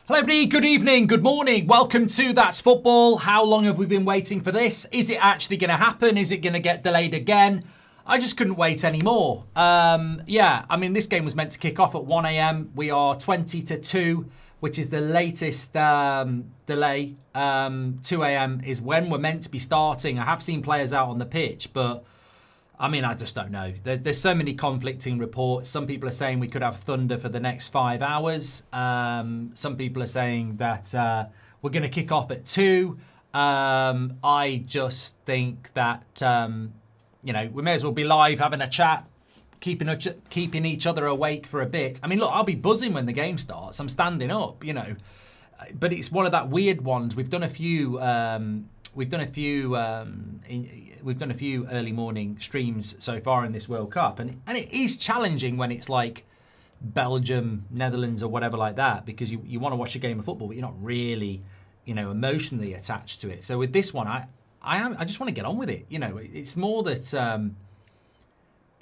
Hello everybody, good evening, good morning, welcome to That's Football. How long have we been waiting for this? Is it actually going to happen? Is it going to get delayed again? I just couldn't wait anymore. This game was meant to kick off at 1 a.m. We are 20 to 2, which is the latest delay. 2 a.m. is when we're meant to be starting. I have seen players out on the pitch, but I just don't know. There's so many conflicting reports. Some people are saying we could have thunder for the next 5 hours. Some people are saying that we're going to kick off at 2. I just think that, we may as well be live having a chat, keeping each other awake for a bit. Look, I'll be buzzing when the game starts. I'm standing up, But it's one of that weird ones. We've done a few early morning streams so far in this World Cup, and it is challenging when it's like Belgium, Netherlands, or whatever like that, because you want to watch a game of football, but you're not really, emotionally attached to it. So with this one, I just want to get on with it. It's more that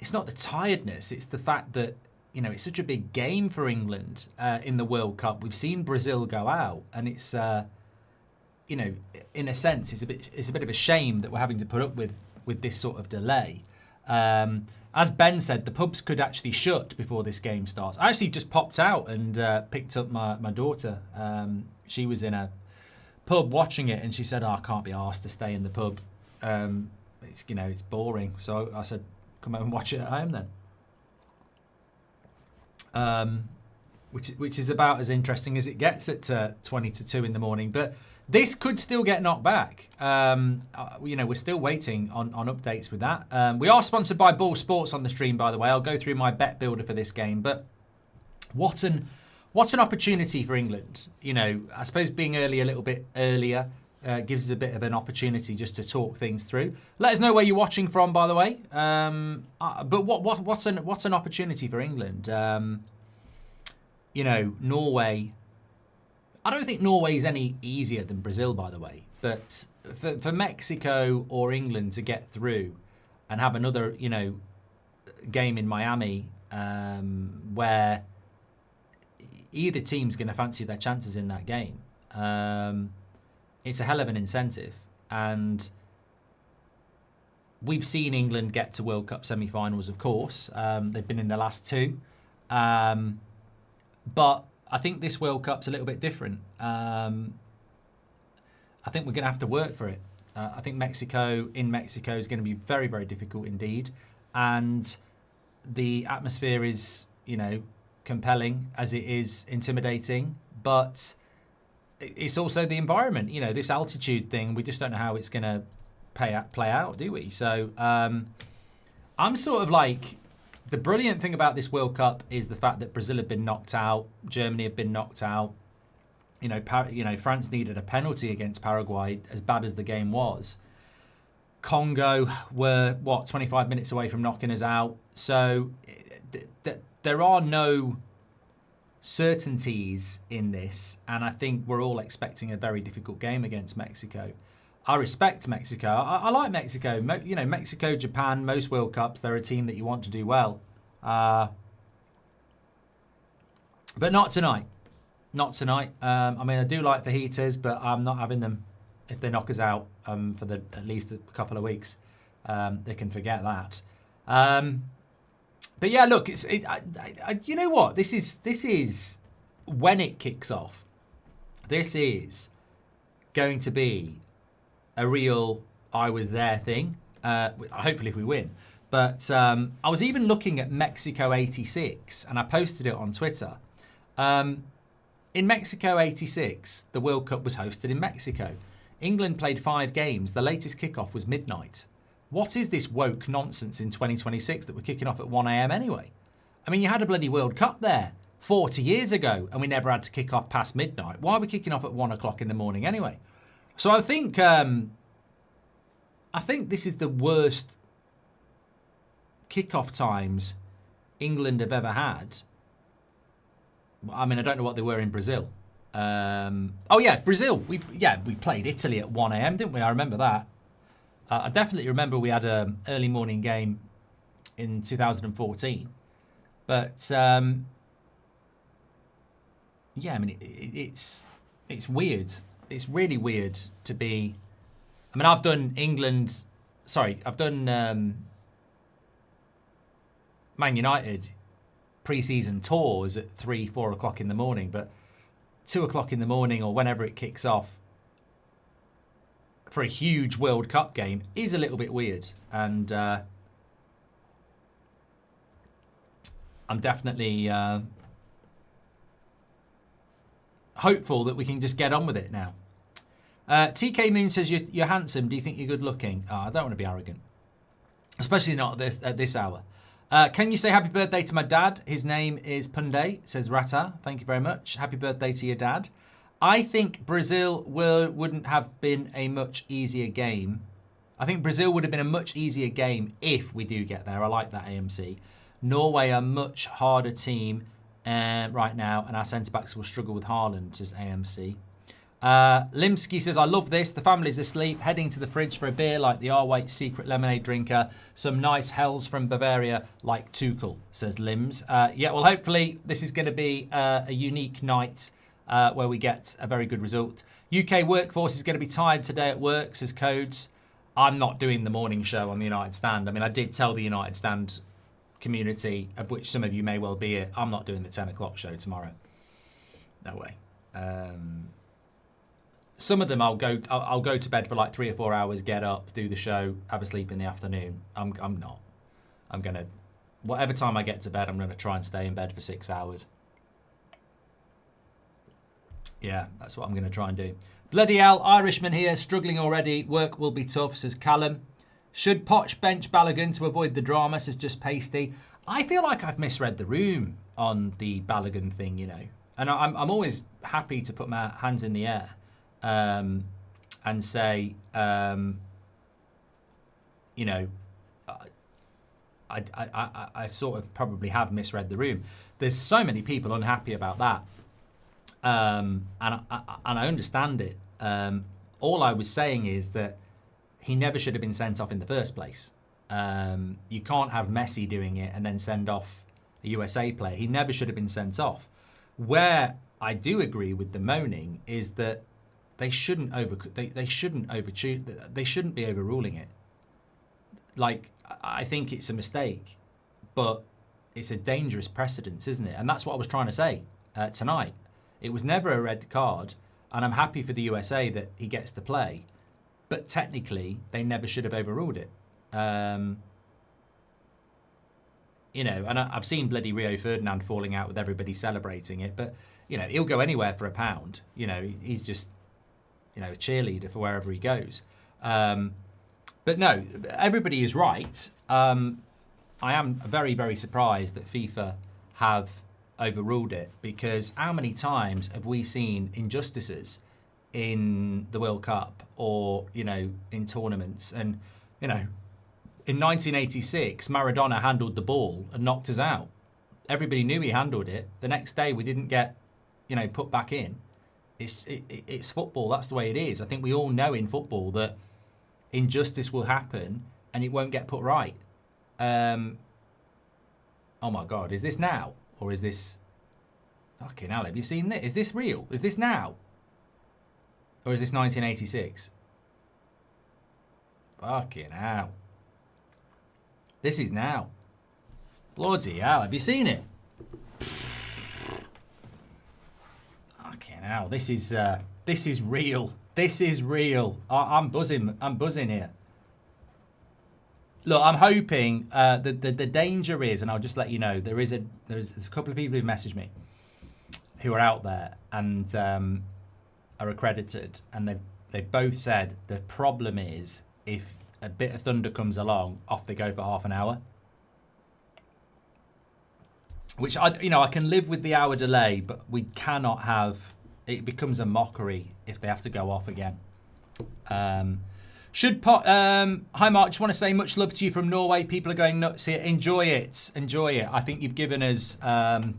it's not the tiredness; it's the fact that it's such a big game for England in the World Cup. We've seen Brazil go out, and it's. In a sense, it's a bit of a shame that we're having to put up with this sort of delay. As Ben said, the pubs could actually shut before this game starts. I actually just popped out and picked up my daughter. She was in a pub watching it, and she said, "I can't be asked to stay in the pub. It's boring." So I said, "Come over and watch it at home then." Which is about as interesting as it gets at 20 to 2 in the morning. But this could still get knocked back. We're still waiting on updates with that. We are sponsored by Ball Sports on the stream, by the way. I'll go through my bet builder for this game. But what an opportunity for England. I suppose being a little bit earlier gives us a bit of an opportunity just to talk things through. Let us know where you're watching from, by the way. But what's an opportunity for England? Norway. I don't think Norway is any easier than Brazil, by the way. But for Mexico or England to get through and have another, game in Miami where either team's going to fancy their chances in that game, it's a hell of an incentive. And we've seen England get to World Cup semi-finals, of course. They've been in the last 2. But I think this World Cup's a little bit different. I think we're going to have to work for it. I think Mexico is going to be very, very difficult indeed. And the atmosphere is, compelling as it is intimidating. But it's also the environment. This altitude thing, we just don't know how it's going to play out, do we? So I'm sort of like... The brilliant thing about this World Cup is the fact that Brazil have been knocked out, Germany have been knocked out. France needed a penalty against Paraguay, as bad as the game was. Congo were 25 minutes away from knocking us out. So there are no certainties in this, and I think we're all expecting a very difficult game against Mexico. I respect Mexico. I like Mexico. Mexico, Japan, most World Cups, they're a team that you want to do well. But not tonight. Not tonight. I do like fajitas, but I'm not having them if they knock us out for at least a couple of weeks. They can forget that. But yeah, look, you know what? This is when it kicks off. This is going to be a real I was there thing. Hopefully if we win. But I was even looking at Mexico 86 and I posted it on Twitter. In Mexico 86, the World Cup was hosted in Mexico. England played 5 games. The latest kickoff was midnight. What is this woke nonsense in 2026 that we're kicking off at 1 a.m. anyway? You had a bloody World Cup there 40 years ago and we never had to kick off past midnight. Why are we kicking off at 1 o'clock in the morning anyway? So I think this is the worst kickoff times England have ever had. I don't know what they were in Brazil. Brazil. We played Italy at 1 a.m, didn't we? I remember that. I definitely remember we had an early morning game in 2014. But yeah, I mean, it's weird. It's really weird to be. I mean, I've done England. Sorry, I've done Man United pre-season tours at 3, 4 o'clock in the morning, but 2 o'clock in the morning or whenever it kicks off for a huge World Cup game is a little bit weird, and I'm definitely hopeful that we can just get on with it now. TK Moon says you're handsome. Do you think you're good looking? Oh, I don't want to be arrogant, especially not at this hour. Can you say happy birthday to my dad? His name is Punday, says Rata. Thank you very much. Happy birthday to your dad. I think Brazil wouldn't have been a much easier game. I think Brazil would have been a much easier game if we do get there. I like that, AMC. Norway are a much harder team right now, and our centre-backs will struggle with Haaland, says AMC. Limsky says, I love this. The family's asleep, heading to the fridge for a beer like the R-White secret lemonade drinker. Some nice hells from Bavaria like Tuchel, says Lims. Yeah, well, hopefully this is going to be a unique night where we get a very good result. UK workforce is going to be tired today at work, says Codes. I'm not doing the morning show on the United Stand. I mean, I did tell the United Stand community, of which some of you may well be here, I'm not doing the 10 o'clock show tomorrow. No way. Some of them I'll go to bed for like 3 or 4 hours, get up, do the show, have a sleep in the afternoon. I'm not. I'm gonna, whatever time I get to bed, I'm gonna try and stay in bed for 6 hours. Yeah, that's what I'm gonna try and do. Bloody hell, Irishman here, struggling already. Work will be tough, says Callum. Should Poch bench Balogun to avoid the drama, says Just Pasty. I feel like I've misread the room on the Balogun thing, you know. And I'm always happy to put my hands in the air. And say, you know, I sort of probably have misread the room. There's so many people unhappy about that, and I understand it. All I was saying is that he never should have been sent off in the first place. You can't have Messi doing it and then send off a USA player. He never should have been sent off. Where I do agree with the moaning is that they shouldn't they shouldn't be overruling it. Like, I think it's a mistake, but it's a dangerous precedent, isn't it? And that's what I was trying to say tonight. It was never a red card, and I'm happy for the USA that he gets to play, but technically they never should have overruled it. You know, and I've seen bloody Rio Ferdinand falling out with everybody celebrating it, but you know, he'll go anywhere for a pound. You know, he's just, you know, a cheerleader for wherever he goes. But no, everybody is right. I am very, very surprised that FIFA have overruled it, because how many times have we seen injustices in the World Cup or, you know, in tournaments? And, you know, in 1986, Maradona handled the ball and knocked us out. Everybody knew he handled it. The next day we didn't get, you know, put back in. It's football. That's the way it is. I think we all know in football that injustice will happen and it won't get put right. Oh my God, is this now? Or is this... Fucking hell, have you seen this? Is this real? Is this now? Or is this 1986? Fucking hell. This is now. Bloody hell, have you seen it? Fucking hell, this is real. This is real. I'm buzzing. I'm buzzing here. Look, I'm hoping the danger is, and I'll just let you know, there's a couple of people who've messaged me who are out there and are accredited, and they've both said the problem is if a bit of thunder comes along, off they go for half an hour. Which I can live with the hour delay, but we cannot have. It becomes a mockery if they have to go off again. Hi Mark, just want to say much love to you from Norway. People are going nuts here. Enjoy it. Enjoy it. I think you've given us... and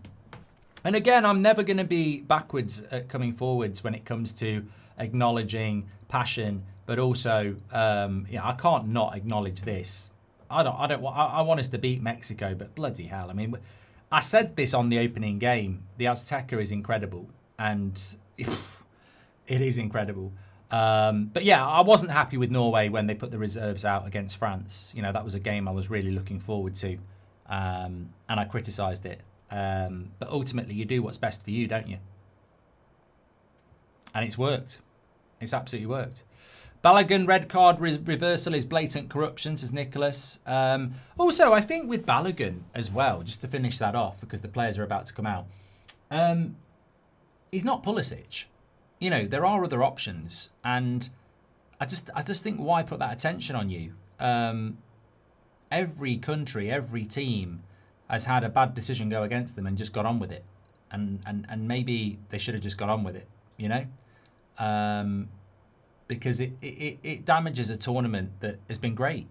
again, I'm never going to be backwards at coming forwards when it comes to acknowledging passion, but also, I can't not acknowledge this. I want us to beat Mexico, but bloody hell. I mean, I said this on the opening game. The Azteca is incredible. and it is incredible. But yeah, I wasn't happy with Norway when they put the reserves out against France. You know, that was a game I was really looking forward to, and I criticised it. But ultimately, you do what's best for you, don't you? And it's worked. It's absolutely worked. Balogun red card reversal is blatant corruption, says Nicholas. Also, I think with Balogun as well, just to finish that off, because the players are about to come out, he's not Pulisic. You know, there are other options, and I just think, why put that attention on you? Every country, every team has had a bad decision go against them and just got on with it, and maybe they should have just got on with it, you know, because it damages a tournament that has been great.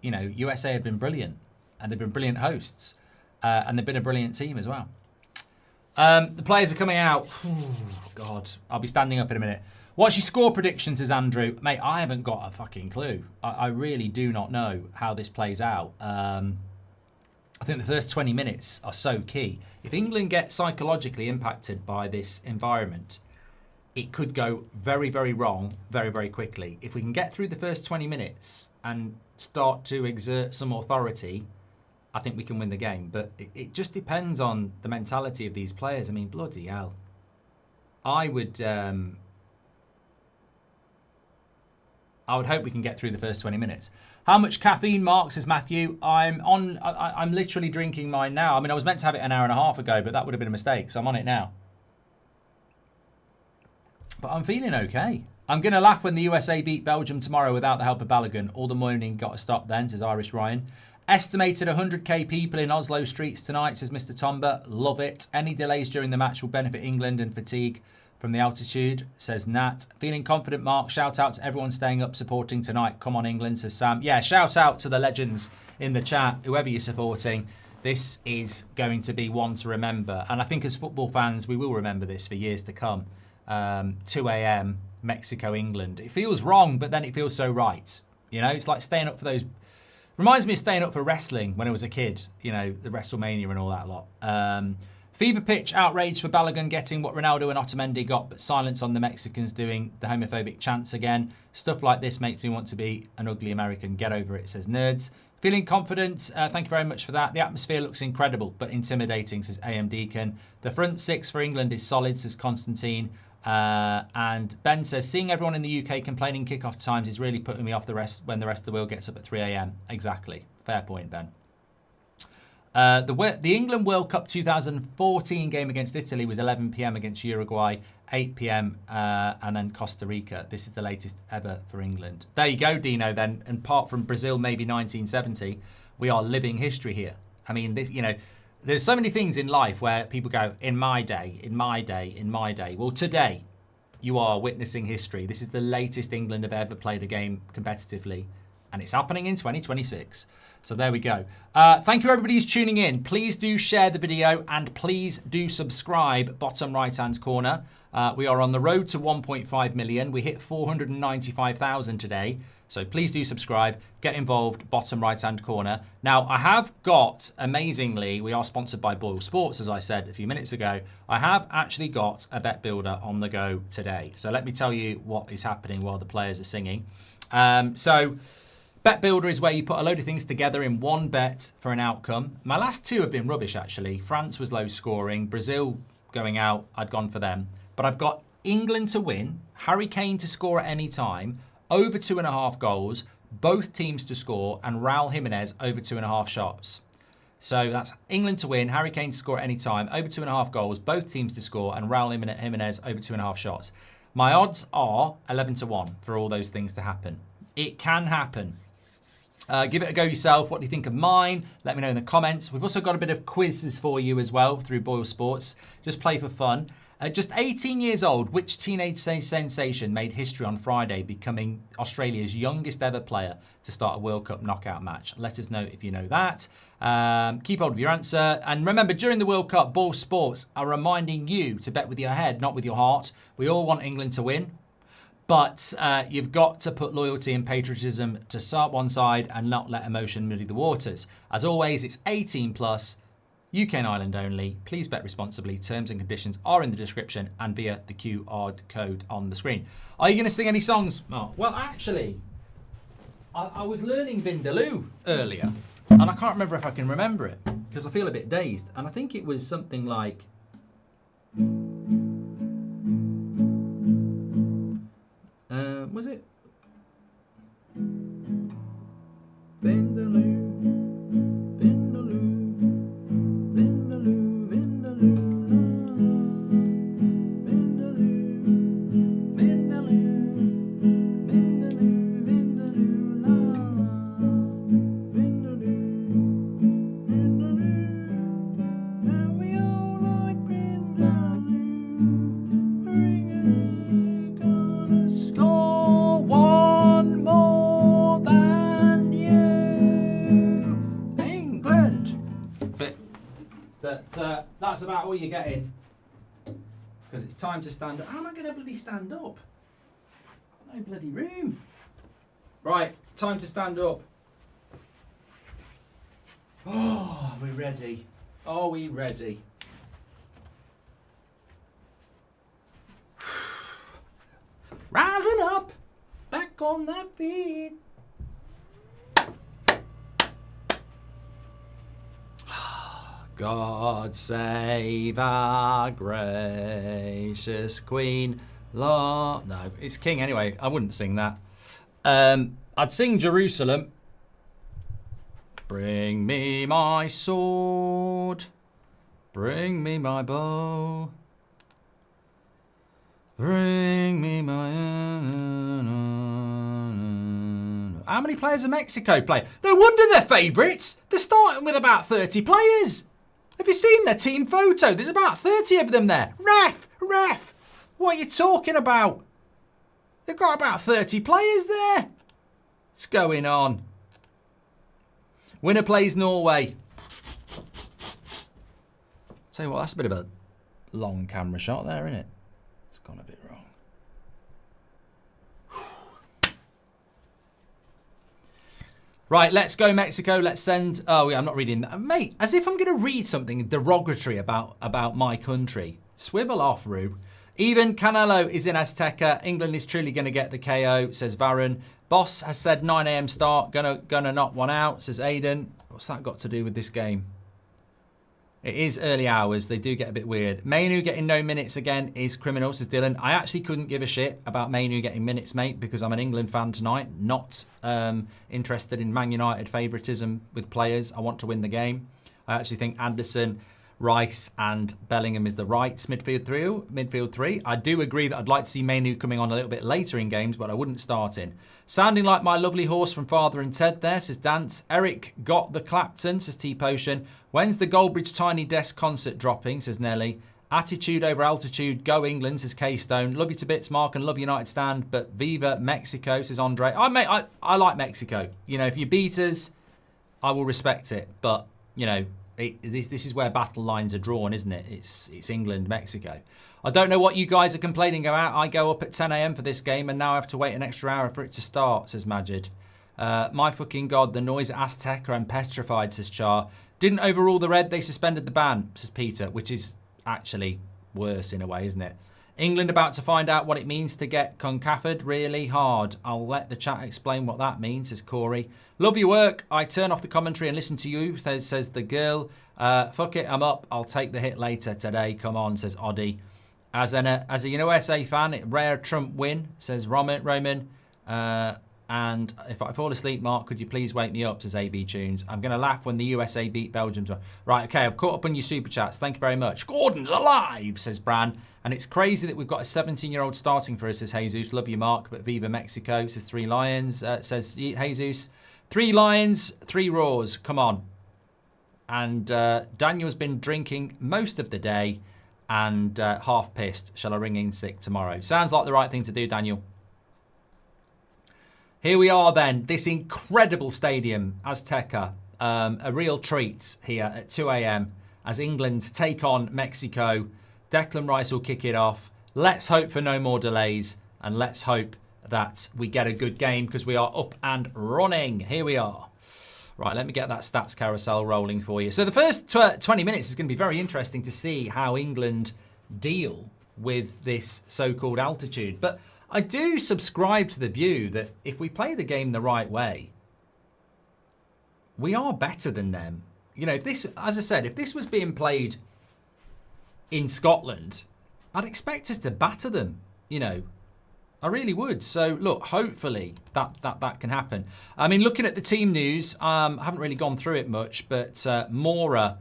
You know, USA have been brilliant, and they've been brilliant hosts, and they've been a brilliant team as well. The players are coming out. Oh, God, I'll be standing up in a minute. What's your score predictions, is Andrew? Mate, I haven't got a fucking clue. I really do not know how this plays out. I think the first 20 minutes are so key. If England get psychologically impacted by this environment, it could go very, very wrong very, very quickly. If we can get through the first 20 minutes and start to exert some authority, I think we can win the game. But it just depends on the mentality of these players. I mean, bloody hell. I would hope we can get through the first 20 minutes. How much caffeine, Mark, says Matthew? I'm literally drinking mine now. I mean, I was meant to have it an hour and a half ago, but that would have been a mistake, so I'm on it now. But I'm feeling okay. I'm going to laugh when the USA beat Belgium tomorrow without the help of Balogun. All the moaning got to stop then, says Irish Ryan. Estimated 100k people in Oslo streets tonight, says Mr. Tomba. Love it. Any delays during the match will benefit England, and fatigue from the altitude, says Nat. Feeling confident, Mark. Shout out to everyone staying up supporting tonight. Come on, England, says Sam. Yeah, shout out to the legends in the chat, whoever you're supporting. This is going to be one to remember. And I think as football fans, we will remember this for years to come. 2 a.m. Mexico, England. It feels wrong, but then it feels so right. You know, it's like staying up for those. Reminds me of staying up for wrestling when I was a kid. You know, the WrestleMania and all that lot. Fever pitch outrage for Balogun getting what Ronaldo and Otamendi got, but silence on the Mexicans doing the homophobic chants again. Stuff like this makes me want to be an ugly American. Get over it, says Nerds. Feeling confident. Thank you very much for that. The atmosphere looks incredible, but intimidating, says AM Deacon. The front six for England is solid, says Constantine. And Ben says, seeing everyone in the UK complaining kickoff times is really putting me off the rest when the rest of the world gets up at 3 a.m. Exactly. Fair point, Ben. The England World Cup 2014 game against Italy was 11 p.m. against Uruguay, 8 p.m. And then Costa Rica. This is the latest ever for England. There you go, Dino, then. And apart from Brazil, maybe 1970, we are living history here. I mean, this, you know, there's so many things in life where people go, in my day, in my day, in my day. Well, today, you are witnessing history. This is the latest England have ever played a game competitively. And it's happening in 2026. So there we go. Thank you everybody who's tuning in. Please do share the video and please do subscribe, bottom right-hand corner. We are on the road to 1.5 million. We hit 495,000 today. So please do subscribe, get involved, bottom right-hand corner. Now, I have got, amazingly, we are sponsored by Boyle Sports, as I said a few minutes ago. I have actually got a bet builder on the go today. So let me tell you what is happening while the players are singing. Bet Builder is where you put a load of things together in one bet for an outcome. My last two have been rubbish, actually. France was low scoring. Brazil going out, I'd gone for them. But I've got England to win, Harry Kane to score at any time, over 2.5 goals, both teams to score, and Raul Jimenez over 2.5 shots. So that's England to win, Harry Kane to score at any time, over 2.5 goals, both teams to score, and Raul Jimenez over 2.5 shots. My odds are 11 to 1 for all those things to happen. It can happen. Give it a go yourself. What do you think of mine? Let me know in the comments. We've also got a bit of quizzes for you as well through Boyle Sports. Just play for fun. Just 18 years old, which teenage sensation made history on Friday, becoming Australia's youngest ever player to start a World Cup knockout match? Let us know if you know that. Keep hold of your answer. And remember, during the World Cup, Boyle Sports are reminding you to bet with your head, not with your heart. We all want England to win. But you've got to put loyalty and patriotism to one side and not let emotion muddy the waters. As always, it's 18 plus. UK and Ireland only. Please bet responsibly. Terms and conditions are in the description and via the QR code on the screen. Are you going to sing any songs, Mark? Well, actually, I was learning Vindaloo earlier, and I can't remember if I can remember it because I feel a bit dazed. And I think it was something like... was it? Vindaloo, Vindaloo, Vindaloo, Vindaloo, Vindaloo, Vindaloo, Vindaloo, Vindaloo, Vindaloo, Vindaloo. Now we all like Vindaloo. We're gonna score one more than you, England. But that's about all you're getting, because it's time to stand up. How am I going to bloody stand up? Got no bloody room. Right, time to stand up. Oh, are we ready? Are we ready? Rising up, back on my feet. God save our gracious Queen. No, it's King anyway. I wouldn't sing that. I'd sing Jerusalem. Bring me my sword. Bring me my bow. Bring me my... How many players are Mexico play? No wonder they're favourites. They're starting with about 30 players. Have you seen their team photo? There's about 30 of them there. Ref, what are you talking about? They've got about 30 players there. What's going on? Winner plays Norway. Tell you what, that's a bit of a long camera shot there, isn't it? It's gone a bit wrong. Right, let's go Mexico. Let's send... Oh, yeah, I'm not reading that. Mate, as if I'm going to read something derogatory about my country. Swivel off, Rue. Even Canelo is in Azteca. England is truly going to get the KO, says Varun. Boss has said 9 a.m. start. Gonna knock one out, says Aiden. What's that got to do with this game? It is early hours. They do get a bit weird. Mainu getting no minutes again is criminal, says Dylan. I actually couldn't give a shit about Mainu getting minutes, mate, because I'm an England fan tonight. Not interested in Man United favouritism with players. I want to win the game. I actually think Anderson, Rice and Bellingham is the right midfield three. I do agree that I'd like to see Mainu coming on a little bit later in games, but I wouldn't start in. Sounding like my lovely horse from Father and Ted there, says Dance. Eric got the Clapton, says T-Potion. When's the Goldbridge Tiny Desk concert dropping, says Nelly. Attitude over altitude, go England, says K-Stone. Love you to bits, Mark, and love United stand, but Viva Mexico, says Andre. I like Mexico. You know, if you beat us, I will respect it, but, you know, this is where battle lines are drawn, isn't it? It's England, Mexico. I don't know what you guys are complaining about. I go up at 10 a.m. for this game and now I have to wait an extra hour for it to start, says Majid. My fucking God, the noise at Azteca, I'm petrified, says Char. Didn't overrule the red, they suspended the ban, says Peter, which is actually worse in a way, isn't it? England about to find out what it means to get concaffered really hard. I'll let the chat explain what that means, says Corey. Love your work. I turn off the commentary and listen to you, says the girl. Fuck it, I'm up. I'll take the hit later today. Come on, says Oddie. As a USA fan, rare Trump win, says Roman. And if I fall asleep, Mark, could you please wake me up, says AB Tunes. I'm going to laugh when the USA beat Belgium. Right, okay, I've caught up on your super chats. Thank you very much. Gordon's alive, says Bran. And it's crazy that we've got a 17-year-old starting for us, says Jesus. Love you, Mark, but Viva Mexico, says 3 Lions, says Jesus. 3 Lions, 3 Raws, come on. And Daniel's been drinking most of the day and half pissed. Shall I ring in sick tomorrow? Sounds like the right thing to do, Daniel. Here we are then, this incredible stadium, Azteca. A real treat here at 2 a.m. as England take on Mexico. Declan Rice will kick it off. Let's hope for no more delays and let's hope that we get a good game because we are up and running. Here we are. Right, let me get that stats carousel rolling for you. So the first 20 minutes is going to be very interesting to see how England deal with this so-called altitude. But I do subscribe to the view that if we play the game the right way, we are better than them. You know, if this, as I said, if this was being played in Scotland, I'd expect us to batter them, you know. I really would. So, look, hopefully that can happen. I mean, looking at the team news, I haven't really gone through it much, but Mora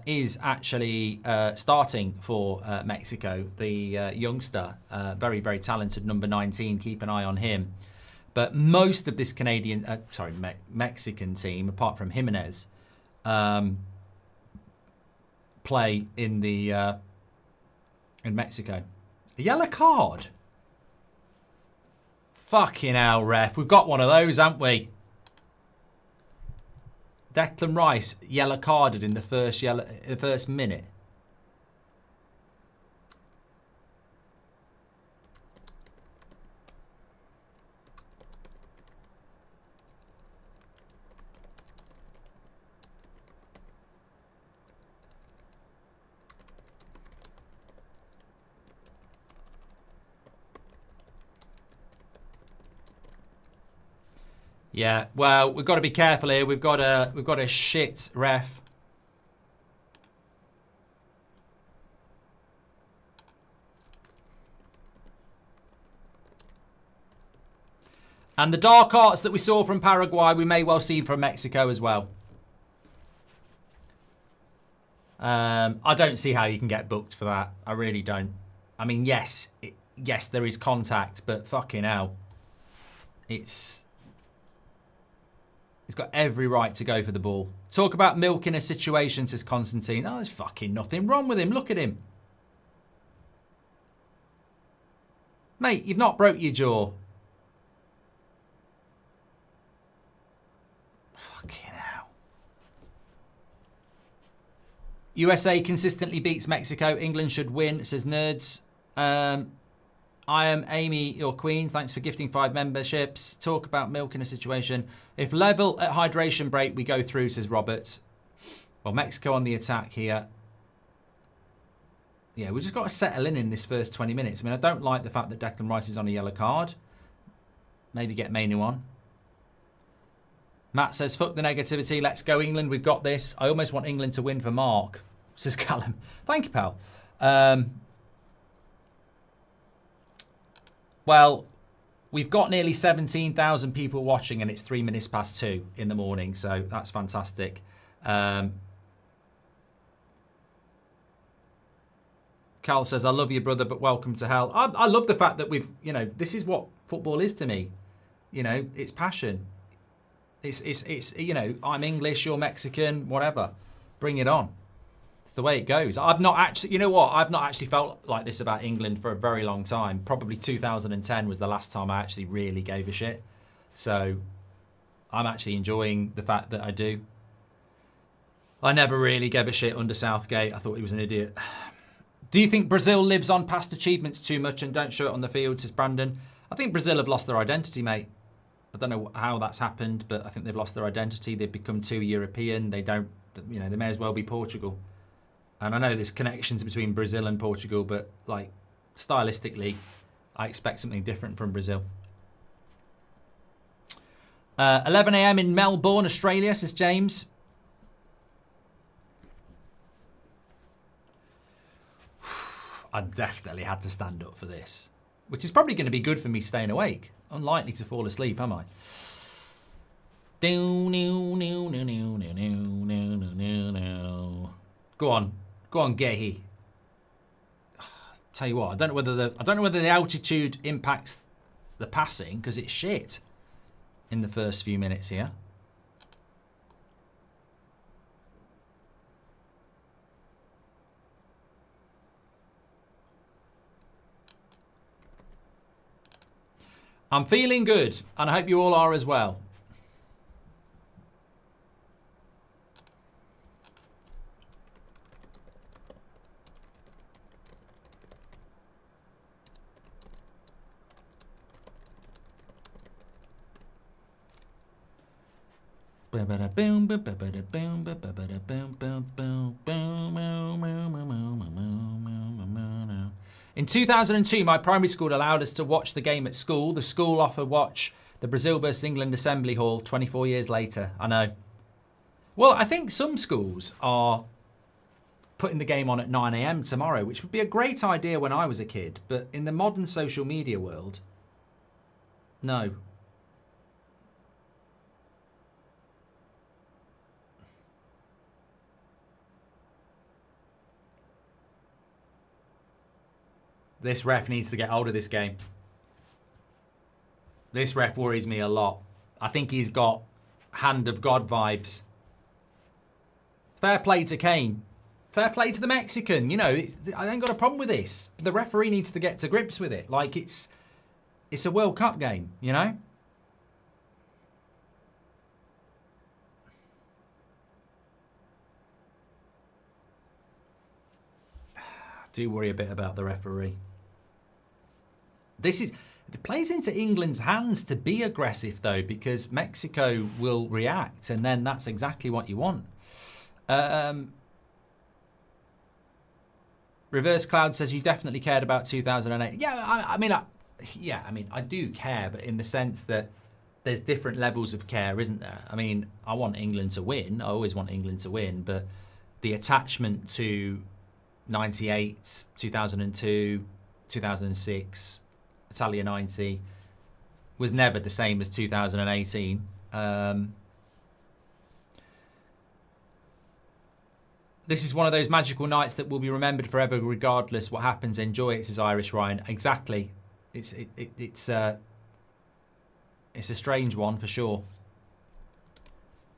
is actually starting for Mexico, the youngster, very, very talented number 19. Keep an eye on him. But most of this Mexican team, apart from Jimenez, play in in Mexico. A yellow card. Fucking hell, ref. We've got one of those, haven't we? Declan Rice yellow carded in the first minute. Yeah, well, we've got to be careful here. We've got a shit ref. And the dark arts that we saw from Paraguay, we may well see from Mexico as well. I don't see how you can get booked for that. I really don't. I mean, yes, there is contact, but fucking hell, He's got every right to go for the ball. Talk about milking a situation, says Constantine. Oh, there's fucking nothing wrong with him. Look at him. Mate, you've not broke your jaw. Fucking hell. USA consistently beats Mexico. England should win, says Nerds. I am Amy, your queen. Thanks for gifting 5 memberships. Talk about milking a situation. If level at hydration break, we go through, says Roberts. Well, Mexico on the attack here. Yeah, we've just got to settle in this first 20 minutes. I mean, I don't like the fact that Declan Rice is on a yellow card. Maybe get Mainu on. Matt says, fuck the negativity. Let's go, England. We've got this. I almost want England to win for Mark, says Callum. Thank you, pal. Well, we've got nearly 17,000 people watching and it's 3 minutes past 2 in the morning. So that's fantastic. Cal says, I love you, brother, but welcome to hell. I love the fact that we've, you know, this is what football is to me. You know, it's passion. It's you know, I'm English, you're Mexican, whatever. Bring it on. It's the way it goes. I've not actually, you know what? I've not actually felt like this about England for a very long time. Probably 2010 was the last time I actually really gave a shit. So I'm actually enjoying the fact that I do. I never really gave a shit under Southgate. I thought he was an idiot. Do you think Brazil lives on past achievements too much and don't show it on the field, says Brandon? I think Brazil have lost their identity, mate. I don't know how that's happened, but I think they've lost their identity. They've become too European. They don't, you know, they may as well be Portugal. And I know there's connections between Brazil and Portugal, but like stylistically, I expect something different from Brazil. 11 a.m. in Melbourne, Australia, says James. I definitely had to stand up for this, which is probably going to be good for me staying awake. Unlikely to fall asleep, am I? Go on, Gehi. Tell you what, I don't know whether the altitude impacts the passing because it's shit in the first few minutes here. I'm feeling good, and I hope you all are as well. In 2002, my primary school allowed us to watch the game at school. The school offered watch the Brazil vs England Assembly Hall 24 years later. I know. Well, I think some schools are putting the game on at 9 a.m. tomorrow, which would be a great idea when I was a kid. But in the modern social media world, no. This ref needs to get hold of this game. This ref worries me a lot. I think he's got hand of God vibes. Fair play to Kane. Fair play to the Mexican. You know, I ain't got a problem with this. The referee needs to get to grips with it. Like, it's a World Cup game, you know? I do worry a bit about the referee. It plays into England's hands to be aggressive, though, because Mexico will react, and then that's exactly what you want. Reverse Cloud says you definitely cared about 2008. Yeah, I mean, I do care, but in the sense that there's different levels of care, isn't there? I mean, I want England to win. I always want England to win, but the attachment to 98, 2002, 2006, Italia 90 was never the same as 2018. This is one of those magical nights that will be remembered forever, regardless what happens. Enjoy it, says Irish Ryan. Exactly. It's a strange one for sure,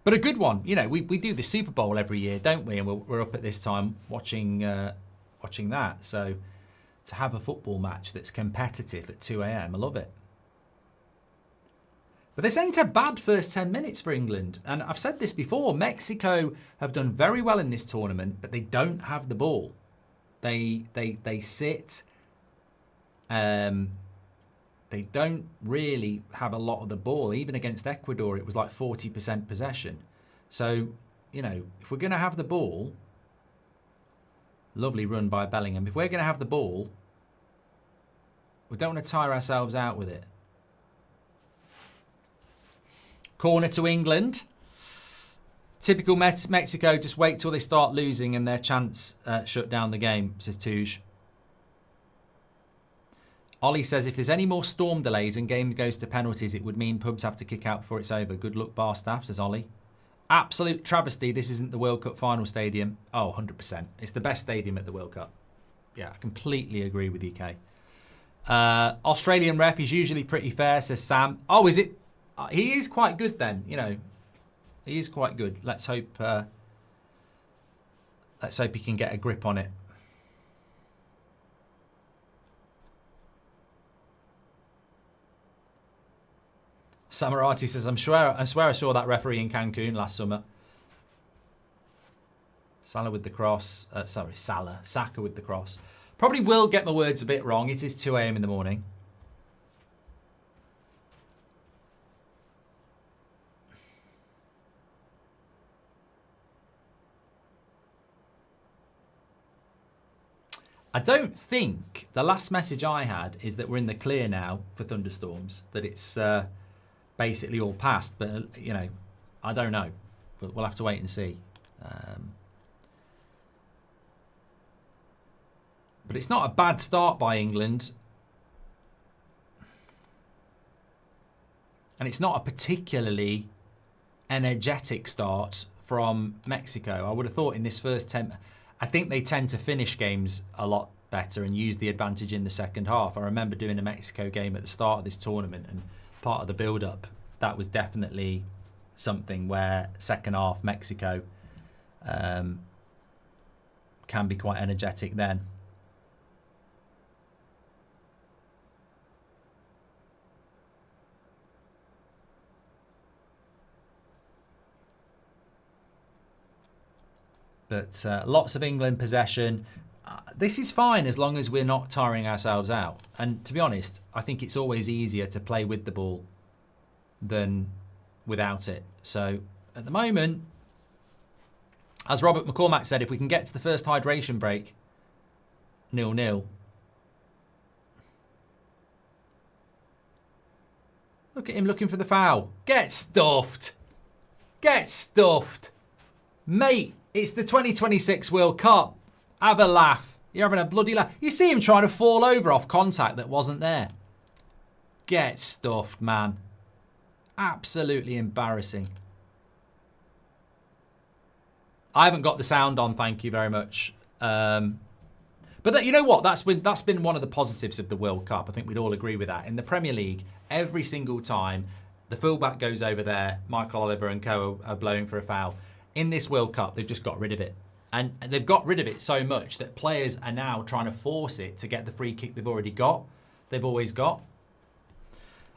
but a good one. You know, we do the Super Bowl every year, don't we? And we're up at this time watching that. So to have a football match that's competitive at 2 a.m, I love it. But this ain't a bad first 10 minutes for England. And I've said this before, Mexico have done very well in this tournament, but they don't have the ball. They sit. They don't really have a lot of the ball. Even against Ecuador, it was like 40% possession. So, you know, if we're going to have the ball, lovely run by Bellingham. If we're going to have the ball, we don't want to tire ourselves out with it. Corner to England. Typical Mexico, just wait till they start losing and their chance shut down the game, says Tuge. Ollie says, if there's any more storm delays and game goes to penalties, it would mean pubs have to kick out before it's over. Good luck, bar staff, says Ollie. Absolute travesty, this isn't the World Cup final stadium. Oh, 100%. It's the best stadium at the World Cup. Yeah, I completely agree with you, Kay. Australian ref is usually pretty fair, says Sam. Oh, is it? He is quite good then, you know. He is quite good. Let's hope he can get a grip on it. Samarati says, I swear I saw that referee in Cancun last summer. Salah with the cross. Saka with the cross. Probably will get my words a bit wrong. It is 2 a.m. in the morning. I don't think the last message I had is that we're in the clear now for thunderstorms, that it's basically all past, but you know, I don't know. We'll have to wait and see. But it's not a bad start by England. And it's not a particularly energetic start from Mexico. I would have thought in this first 10... I think they tend to finish games a lot better and use the advantage in the second half. I remember doing a Mexico game at the start of this tournament, and part of the build-up, that was definitely something where second half Mexico can be quite energetic then. But lots of England possession. This is fine as long as we're not tiring ourselves out. And to be honest, I think it's always easier to play with the ball than without it. So at the moment, as Robert McCormack said, if we can get to the first hydration break, 0-0. Look at him looking for the foul. Get stuffed. Get stuffed. Mate, it's the 2026 World Cup. Have a laugh. You're having a bloody laugh. You see him trying to fall over off contact that wasn't there. Get stuffed, man. Absolutely embarrassing. I haven't got the sound on, thank you very much. But you know what? That's been one of the positives of the World Cup. I think we'd all agree with that. In the Premier League, every single time the fullback goes over there, Michael Oliver and co are blowing for a foul. In this World Cup, they've just got rid of it. And they've got rid of it so much that players are now trying to force it to get the free kick they've already got. They've always got.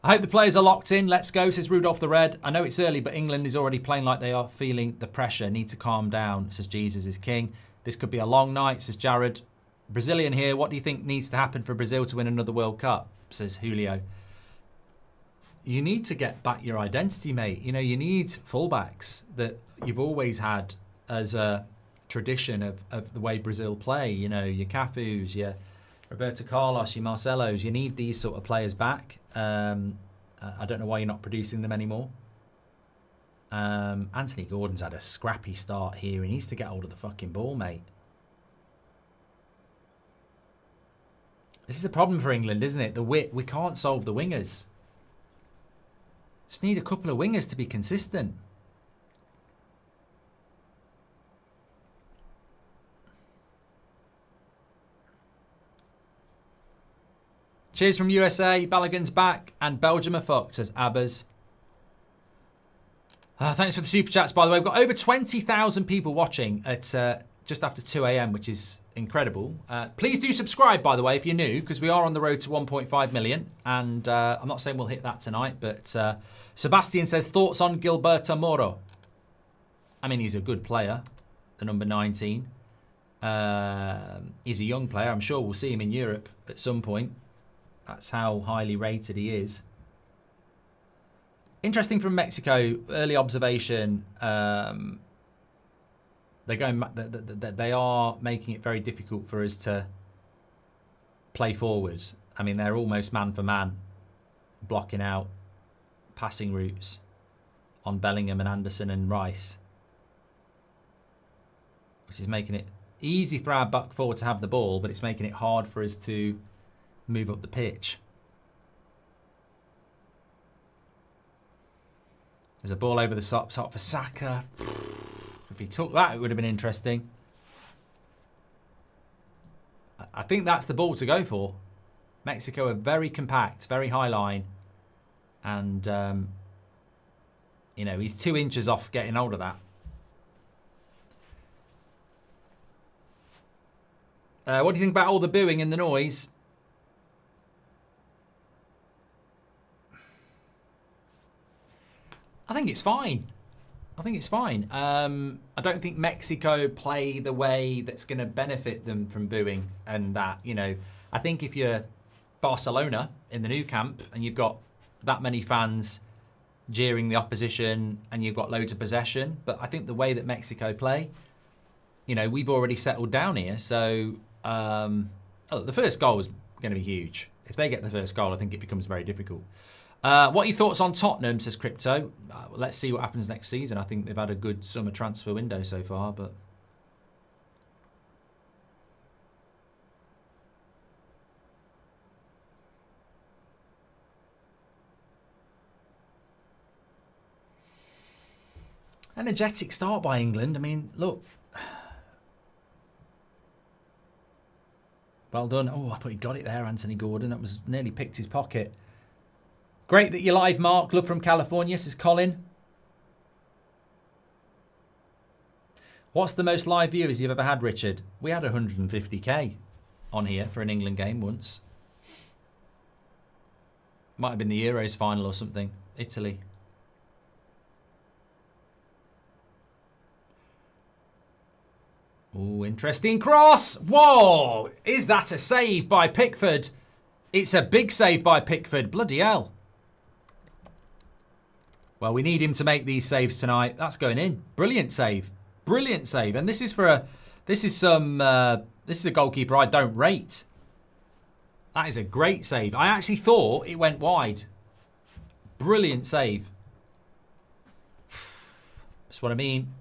I hope the players are locked in. Let's go, says Rudolph the Red. I know it's early, but England is already playing like they are feeling the pressure. Need to calm down, says Jesus is King. This could be a long night, says Jared. Brazilian here. What do you think needs to happen for Brazil to win another World Cup, says Julio. You need to get back your identity, mate. You know, you need fullbacks that you've always had as a tradition of the way Brazil play. You know, your Cafus, your Roberto Carlos, your Marcelos. You need these sort of players back. I don't know why you're not producing them anymore. Anthony Gordon's had a scrappy start here. He needs to get hold of the fucking ball, mate. This is a problem for England, isn't it? The width. We can't solve the wingers. Just need a couple of wingers to be consistent. Cheers from USA. Balogun's back and Belgium are fucked, says Abbas. Thanks for the super chats, by the way. We've got over 20,000 people watching at just after 2 a.m, which is incredible. Please do subscribe, by the way, if you're new, because we are on the road to 1.5 million. And I'm not saying we'll hit that tonight, but Sebastian says, thoughts on Gilberto Moro? I mean, he's a good player, the number 19. He's a young player. I'm sure we'll see him in Europe at some point. That's how highly rated he is. Interesting from Mexico, early observation. They are making it very difficult for us to play forward. I mean, they're almost man for man, blocking out passing routes on Bellingham and Anderson and Rice, which is making it easy for our back forward to have the ball, but it's making it hard for us to move up the pitch. There's a ball over the top for Saka. If he took that, it would have been interesting. I think that's the ball to go for. Mexico are very compact, very high line. And, you know, he's 2 inches off getting hold of that. What do you think about all the booing and the noise? I think it's fine. I think it's fine. I don't think Mexico play the way that's going to benefit them from booing and that. You know, I think if you're Barcelona in the new camp and you've got that many fans jeering the opposition and you've got loads of possession, but I think the way that Mexico play, you know, we've already settled down here. So the first goal is going to be huge. If they get the first goal, I think it becomes very difficult. What are your thoughts on Tottenham, says Crypto? Let's see what happens next season. I think they've had a good summer transfer window so far, but... Energetic start by England. I mean, look. Well done. Oh, I thought he got it there, Anthony Gordon. That was nearly picked his pocket. Great that you're live, Mark. Love from California, says Colin. What's the most live viewers you've ever had, Richard? We had 150k on here for an England game once. Might have been the Euros final or something. Italy. Oh, interesting cross. Whoa! Is that a save by Pickford? It's a big save by Pickford. Bloody hell. Well, we need him to make these saves tonight. That's going in. Brilliant save. Brilliant save. And this is a goalkeeper I don't rate. That is a great save. I actually thought it went wide. Brilliant save. That's what I mean.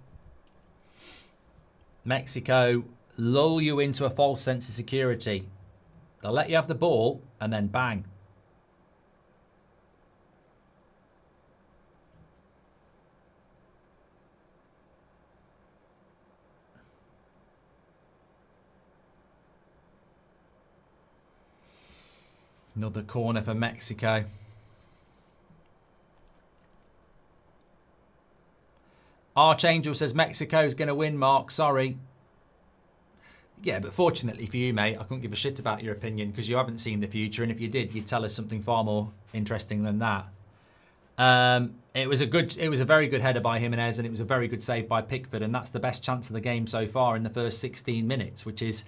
Mexico lull you into a false sense of security. They'll let you have the ball and then bang. Another corner for Mexico. Archangel says Mexico's going to win, Mark. Sorry. Yeah, but fortunately for you, mate, I couldn't give a shit about your opinion because you haven't seen the future. And if you did, you'd tell us something far more interesting than that. It was a very good header by Jimenez, and it was a very good save by Pickford. And that's the best chance of the game so far in the first 16 minutes, which is,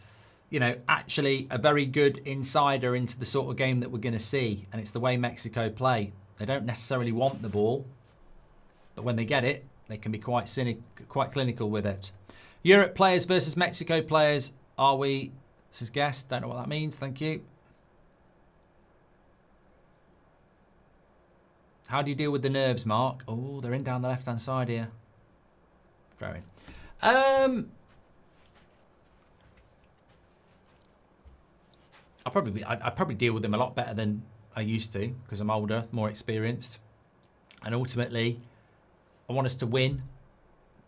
you know, actually a very good insider into the sort of game that we're going to see. And it's the way Mexico play. They don't necessarily want the ball, but when they get it, they can be quite clinical with it. Europe players versus Mexico players. Are we? This is guess. Don't know what that means. Thank you. How do you deal with the nerves, Mark? Oh, they're in down the left-hand side here. Throw in. I'd probably deal with them a lot better than I used to because I'm older, more experienced, and ultimately, I want us to win.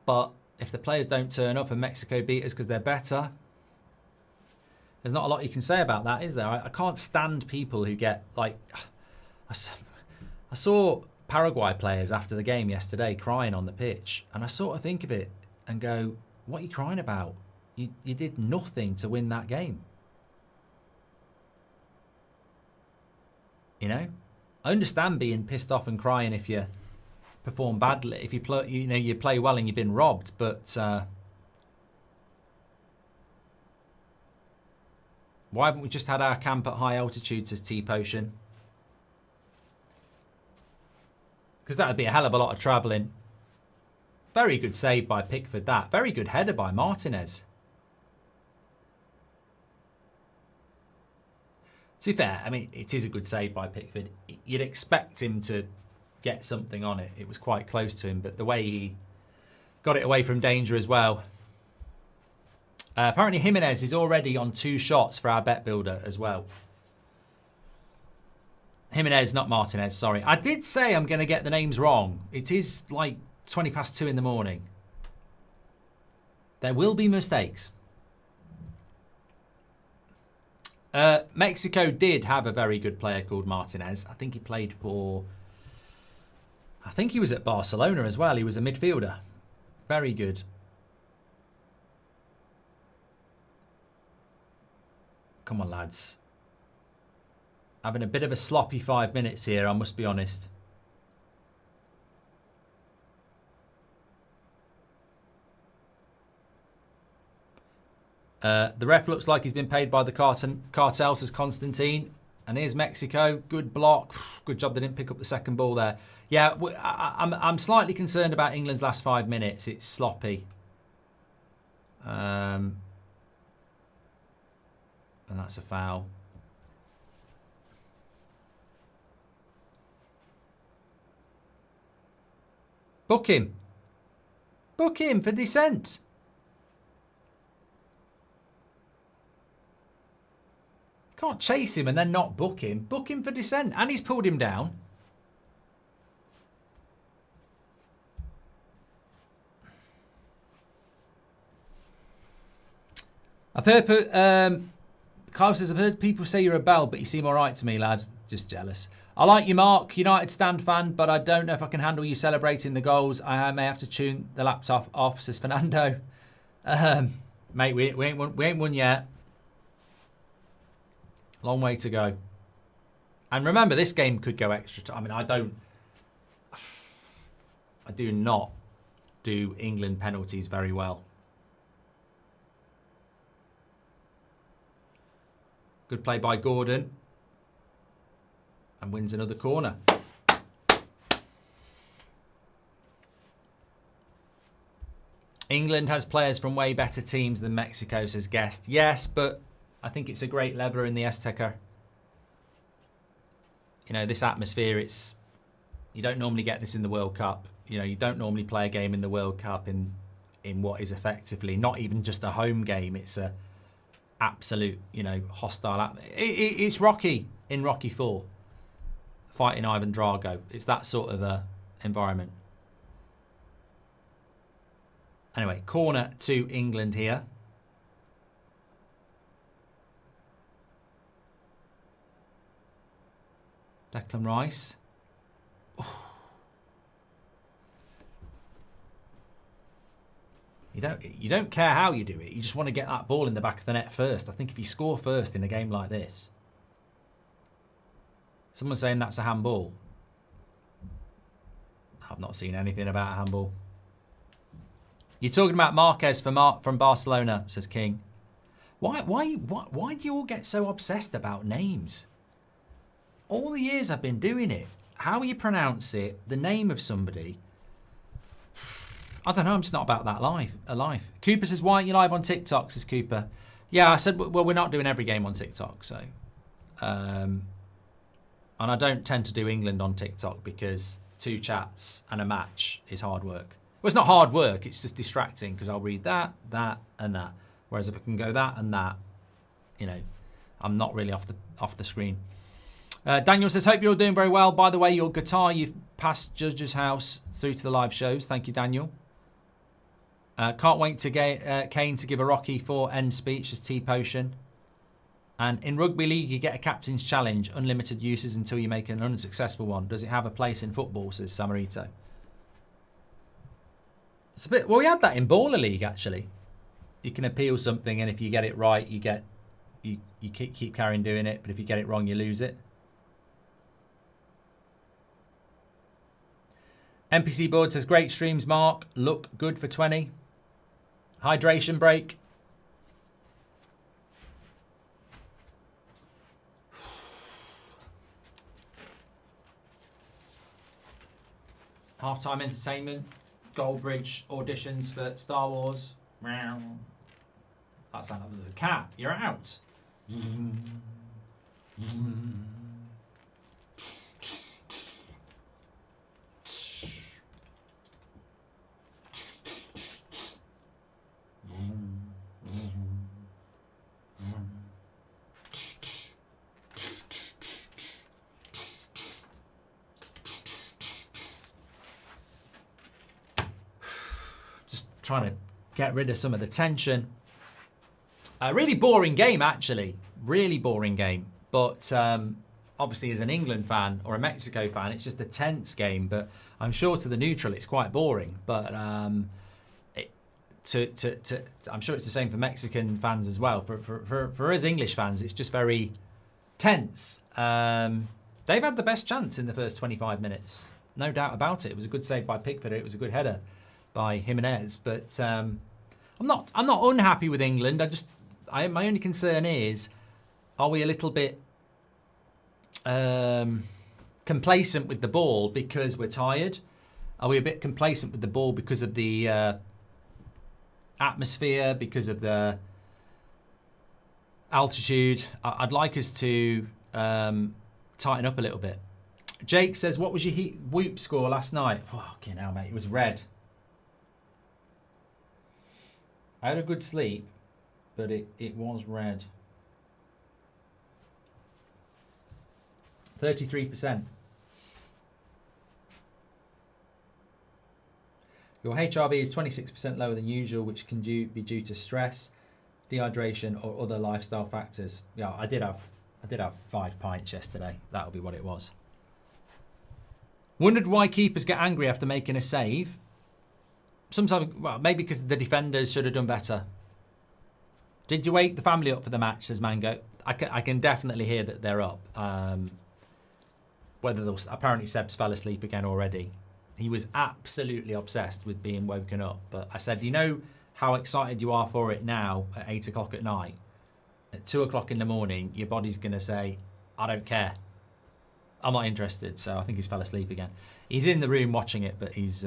But if the players don't turn up and Mexico beat us because they're better, there's not a lot you can say about that, is there? I can't stand people who get like. I saw Paraguay players after the game yesterday crying on the pitch, and I sort of think of it and go, "What are you crying about? You did nothing to win that game." You know, I understand being pissed off and crying if you perform badly, if you play, you play well and you've been robbed, but why haven't we just had our camp at high altitudes as T-Potion? Because that would be a hell of a lot of travelling. Very good save by Pickford, that. Very good header by Martinez. To be fair, I mean, it is a good save by Pickford. You'd expect him to get something on it. It was quite close to him, but the way he got it away from danger as well. Apparently Jimenez is already on 2 shots for our bet builder as well. Jimenez, not Martinez, sorry. I did say I'm going to get the names wrong. It is like 20 past 2 in the morning. There will be mistakes. Mexico did have a very good player called Martinez. I think he played for... I think he was at Barcelona as well. He was a midfielder. Very good. Come on, lads. Having a bit of a sloppy 5 minutes here, I must be honest. The ref looks like he's been paid by the cartel, says Constantine. And here's Mexico. Good block. Good job they didn't pick up the second ball there. Yeah, I'm slightly concerned about England's last 5 minutes. It's sloppy. And that's a foul. Book him. Book him for dissent. Can't chase him and then not book him. Book him for dissent. And he's pulled him down. I've heard... Kyle says, I've heard people say you're a bell, but you seem all right to me, lad. Just jealous. I like you, Mark. United stand fan, but I don't know if I can handle you celebrating the goals. I may have to tune the laptop off, says Fernando. Mate, we ain't won yet. Long way to go. And remember, this game could go extra time. I mean, I do not do England penalties very well. Good play by Gordon. And wins another corner. England has players from way better teams than Mexico, says Guest. Yes, but I think it's a great leveler in the Azteca. You know, this atmosphere, you don't normally get this in the World Cup. You know, you don't normally play a game in the World Cup in what is effectively not even just a home game. It's a absolute, you know, hostile. It's Rocky in Rocky 4, fighting Ivan Drago. It's that sort of a environment. Anyway, corner to England here. Declan Rice. You don't care how you do it. You just want to get that ball in the back of the net first. I think if you score first in a game like this. Someone's saying that's a handball. I've not seen anything about a handball. You're talking about Marquez from Barcelona, says King. Why do you all get so obsessed about names? All the years I've been doing it, how you pronounce it, the name of somebody. I don't know, I'm just not about that life. Cooper says, why aren't you live on TikTok, says Cooper. Yeah, I said, well, we're not doing every game on TikTok, so. And I don't tend to do England on TikTok because 2 chats and a match is hard work. Well, it's not hard work, it's just distracting because I'll read that, and that. Whereas if I can go that and that, you know, I'm not really off the screen. Daniel says, hope you're all doing very well. By the way, your guitar, you've passed Judge's house through to the live shows. Thank you, Daniel. Can't wait to get Kane to give a Rocky 4 end speech as T-Potion. And in Rugby League, you get a captain's challenge, unlimited uses until you make an unsuccessful one. Does it have a place in football, says Samarito. It's a bit, well, we had that in Baller League, actually. You can appeal something, and if you get it right, you keep carrying doing it. But if you get it wrong, you lose it. NPC Board says, great streams, Mark. Look good for 20. Hydration break. Halftime entertainment. Goldbridge auditions for Star Wars. That sounds like there's a cat. You're out. Trying to get rid of some of the tension. A really boring game, actually. Really boring game. But obviously, as an England fan or a Mexico fan, it's just a tense game. But I'm sure to the neutral, it's quite boring. But I'm sure it's the same for Mexican fans as well. For us English fans, it's just very tense. They've had the best chance in the first 25 minutes. No doubt about it. It was a good save by Pickford. It was a good header by Jimenez, but I'm not unhappy with England. My only concern is, are we a little bit complacent with the ball because we're tired? Are we a bit complacent with the ball because of the atmosphere, because of the altitude? I'd like us to tighten up a little bit. Jake says, what was your whoop score last night? Fucking hell, mate, it was red. I had a good sleep, but it was red. 33%. Your HRV is 26% lower than usual, which can be due to stress, dehydration, or other lifestyle factors. Yeah, I did have 5 pints yesterday. That'll be what it was. Wondered why keepers get angry after making a save. Sometimes, well, maybe because the defenders should have done better. Did you wake the family up for the match, says Mango? I can definitely hear that they're up. Apparently Seb's fell asleep again already. He was absolutely obsessed with being woken up. But I said, you know how excited you are for it now at 8 o'clock at night? At 2 o'clock in the morning, your body's going to say, I don't care. I'm not interested. So I think he's fell asleep again. He's in the room watching it, but he's...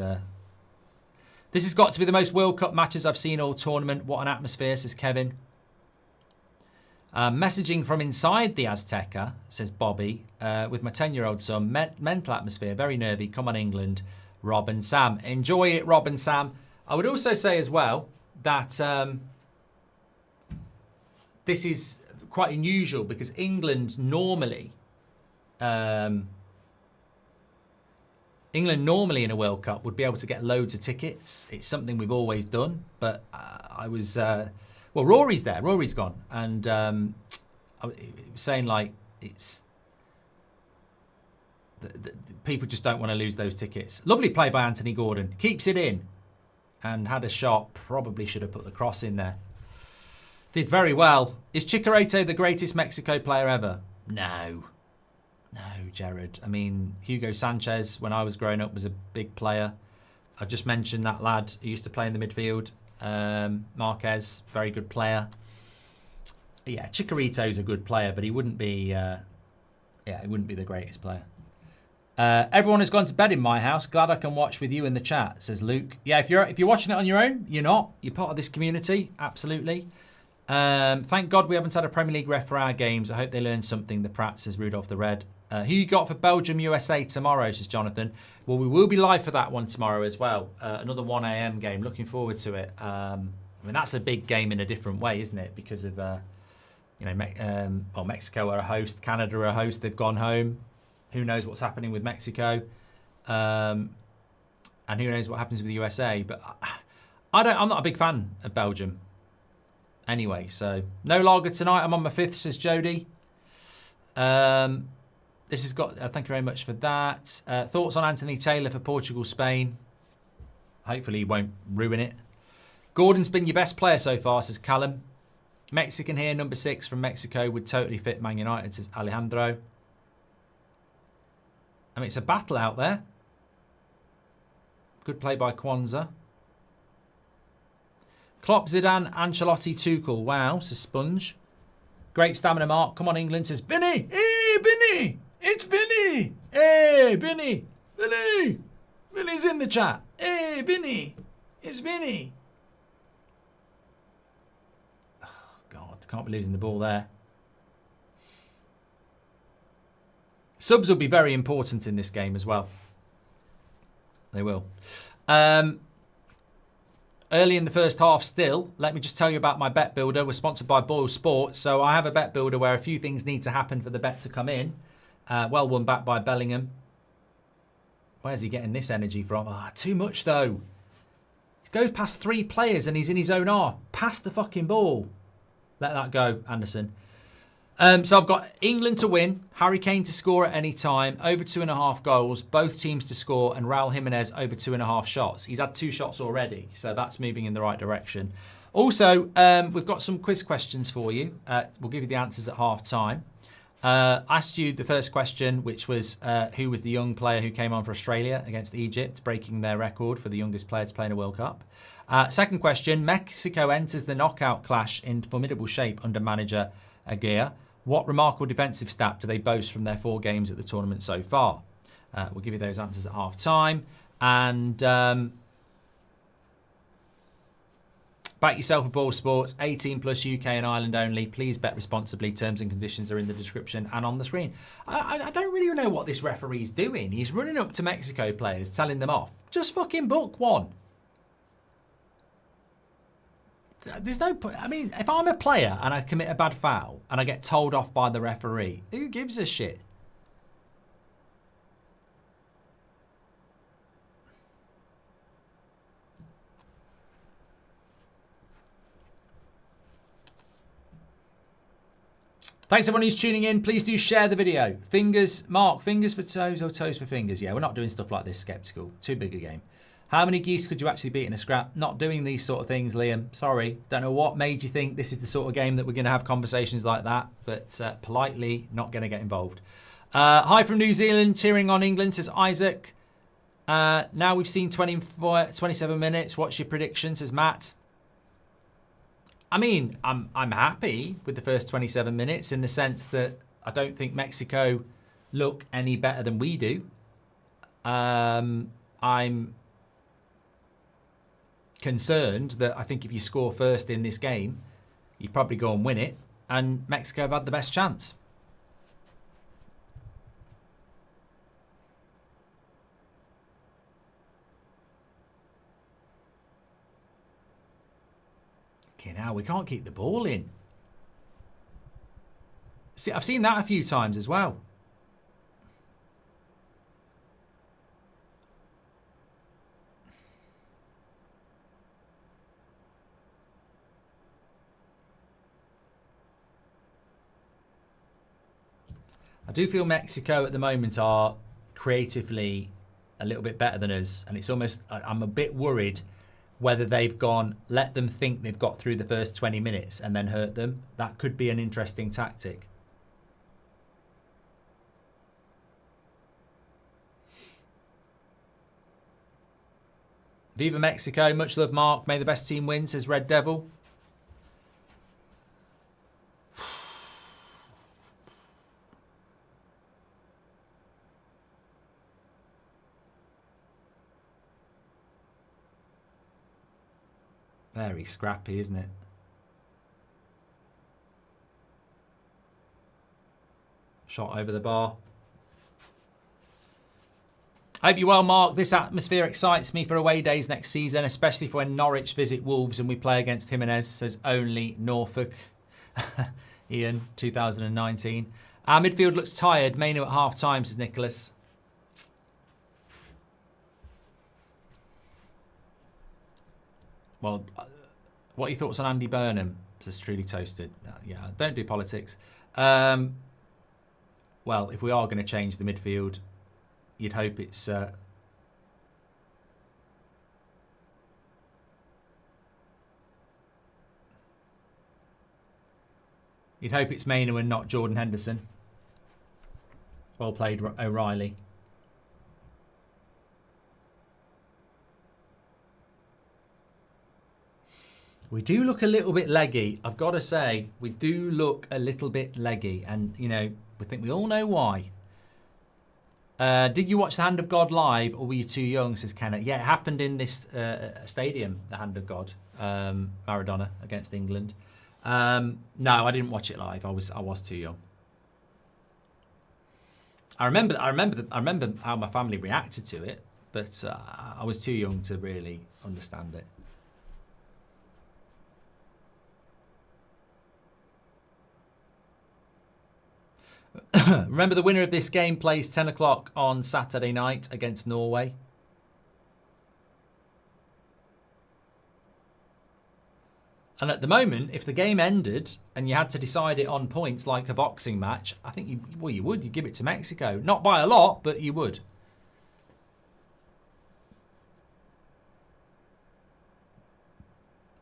This has got to be the most World Cup matches I've seen all tournament. What an atmosphere, says Kevin. Messaging from inside the Azteca, says Bobby, with my 10-year-old son. Mental atmosphere, very nervy. Come on, England. Rob and Sam. Enjoy it, Rob and Sam. I would also say as well that this is quite unusual because England normally in a World Cup would be able to get loads of tickets. It's something we've always done. But I was... well, Rory's there. Rory's gone. And I was saying, like, it's... The people just don't want to lose those tickets. Lovely play by Anthony Gordon. Keeps it in. And had a shot. Probably should have put the cross in there. Did very well. Is Chicharito the greatest Mexico player ever? No. No, Jared. I mean, Hugo Sanchez, when I was growing up, was a big player. I just mentioned that lad who used to play in the midfield. Marquez, very good player. Yeah, Chicharito's a good player, but he wouldn't be... he wouldn't be the greatest player. Everyone has gone to bed in my house. Glad I can watch with you in the chat, says Luke. Yeah, if you're watching it on your own, you're not. You're part of this community, absolutely. Thank God we haven't had a Premier League ref for our games. I hope they learned something. The Pratt, says Rudolph the Red. Who you got for Belgium USA tomorrow, says Jonathan. Well, we will be live for that one tomorrow as well. Another 1 a.m. game. Looking forward to it. I mean, that's a big game in a different way, isn't it? Because of, Mexico are a host. Canada are a host. They've gone home. Who knows what's happening with Mexico? And who knows what happens with the USA? But I'm not a big fan of Belgium. Anyway, so no lager tonight. I'm on my 5th, says Jody. This has got... thank you very much for that. Thoughts on Anthony Taylor for Portugal, Spain? Hopefully he won't ruin it. Gordon's been your best player so far, says Callum. Mexican here, number 6 from Mexico, would totally fit Man United, says Alejandro. I mean, it's a battle out there. Good play by Kwanzaa. Klopp, Zidane, Ancelotti, Tuchel. Wow, says Sponge. Great stamina mark. Come on, England, says Vinny. Hey, Vinny. It's Vinny. Hey, Vinny. Vinny. Vinny's in the chat. Hey, Vinny. It's Vinny. Oh, God. Can't be losing the ball there. Subs will be very important in this game as well. They will. Early in the first half still, let me just tell you about my bet builder. We're sponsored by Boyle Sports. So I have a bet builder where a few things need to happen for the bet to come in. Well won back by Bellingham. Where's he getting this energy from? Too much though. He goes past 3 players and he's in his own half. Pass the fucking ball. Let that go, Anderson. So I've got England to win, Harry Kane to score at any time, over 2.5 goals, both teams to score, and Raul Jimenez over 2.5 shots. He's had 2 shots already, so that's moving in the right direction. Also, we've got some quiz questions for you. We'll give you the answers at half time. Asked you the first question, which was who was the young player who came on for Australia against Egypt, breaking their record for the youngest player to play in a World Cup. Second question, Mexico enters the knockout clash in formidable shape under manager Aguirre. What remarkable defensive stat do they boast from their 4 games at the tournament so far? We'll give you those answers at half time. And back yourself with Ball Sports, 18 plus UK and Ireland only. Please bet responsibly. Terms and conditions are in the description and on the screen. I don't really know what this referee's doing. He's running up to Mexico players, telling them off. Just fucking book one. There's no point. I mean, if I'm a player and I commit a bad foul and I get told off by the referee, who gives a shit? Thanks everyone who's tuning in. Please do share the video. Fingers, Mark, fingers for toes or toes for fingers? Yeah, we're not doing stuff like this, Skeptical. Too big a game. How many geese could you actually beat in a scrap? Not doing these sort of things, Liam. Sorry. Don't know what made you think this is the sort of game that we're going to have conversations like that, but politely not going to get involved. Hi from New Zealand, cheering on England, says Isaac. Now we've seen 27 minutes. What's your prediction, says Matt. I mean, I'm happy with the first 27 minutes in the sense that I don't think Mexico look any better than we do. concerned that I think if you score first in this game, you probably go and win it. And Mexico have had the best chance. Okay, now we can't keep the ball in. See, I've seen that a few times as well. I do feel Mexico at the moment are creatively a little bit better than us, and it's almost, I'm a bit worried whether they've gone, let them think they've got through the first 20 minutes and then hurt them. That could be an interesting tactic. Viva Mexico, much love, Mark. May the best team win, says Red Devil. Very scrappy, isn't it? Shot over the bar. I hope you're well, Mark. This atmosphere excites me for away days next season, especially for when Norwich visit Wolves and we play against Jimenez, says only Norfolk. Ian, 2019. Our midfield looks tired. Mainu at half-time, says Nicholas. Well, what are your thoughts on Andy Burnham? Says Truly Toasted. Yeah, don't do politics. Well, if we are going to change the midfield, you'd hope it's Mainu and not Jordan Henderson. Well played, O'Reilly. We do look a little bit leggy. I've got to say, we do look a little bit leggy, and you know, we think we all know why. Did you watch the Hand of God live, or were you too young, says Kenneth? Yeah, it happened in this stadium, the Hand of God, Maradona against England. No, I didn't watch it live. I was too young. I remember how my family reacted to it, but I was too young to really understand it. Remember, the winner of this game plays 10 o'clock on Saturday night against Norway. And at the moment, if the game ended and you had to decide it on points like a boxing match, I think you would. You'd give it to Mexico. Not by a lot, but you would.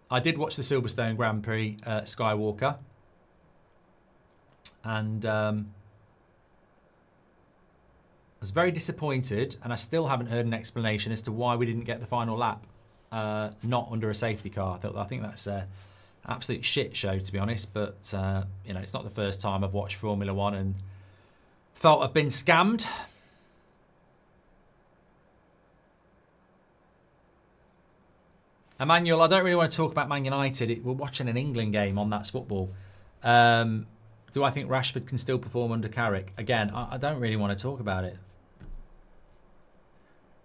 I did watch the Silverstone Grand Prix Skywalker. And I was very disappointed, and I still haven't heard an explanation as to why we didn't get the final lap not under a safety car. I think that's an absolute shit show, to be honest. But you know, it's not the first time I've watched Formula One and felt I've been scammed. Emmanuel, I don't really want to talk about Man United. We're watching an England game on That's Football. Do I think Rashford can still perform under Carrick? Again, I don't really want to talk about it.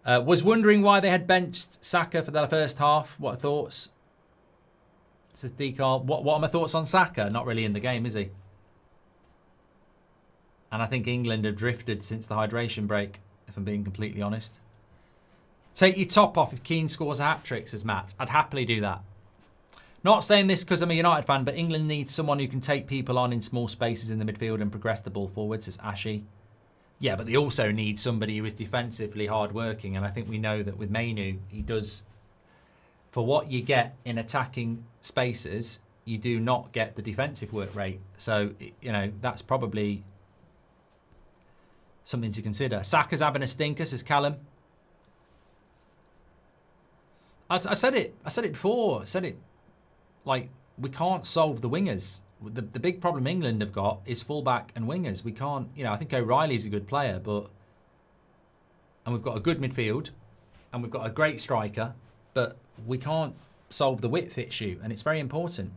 Was wondering why they had benched Saka for the first half. What are thoughts? Says Decal. What are my thoughts on Saka? Not really in the game, is he? And I think England have drifted since the hydration break, if I'm being completely honest. Take your top off if Keane scores a hat-trick, says Matt. I'd happily do that. Not saying this because I'm a United fan, but England needs someone who can take people on in small spaces in the midfield and progress the ball forward, says Ashy. Yeah, but they also need somebody who is defensively hard-working, and I think we know that with Mainu, he does, for what you get in attacking spaces, you do not get the defensive work rate. So, you know, that's probably something to consider. Saka's having a stinker, says Callum. I said it before. I said it. Like, we can't solve the wingers. The big problem England have got is fullback and wingers. We can't, you know, I think O'Reilly's a good player, and we've got a good midfield, and we've got a great striker, but we can't solve the width issue, and it's very important.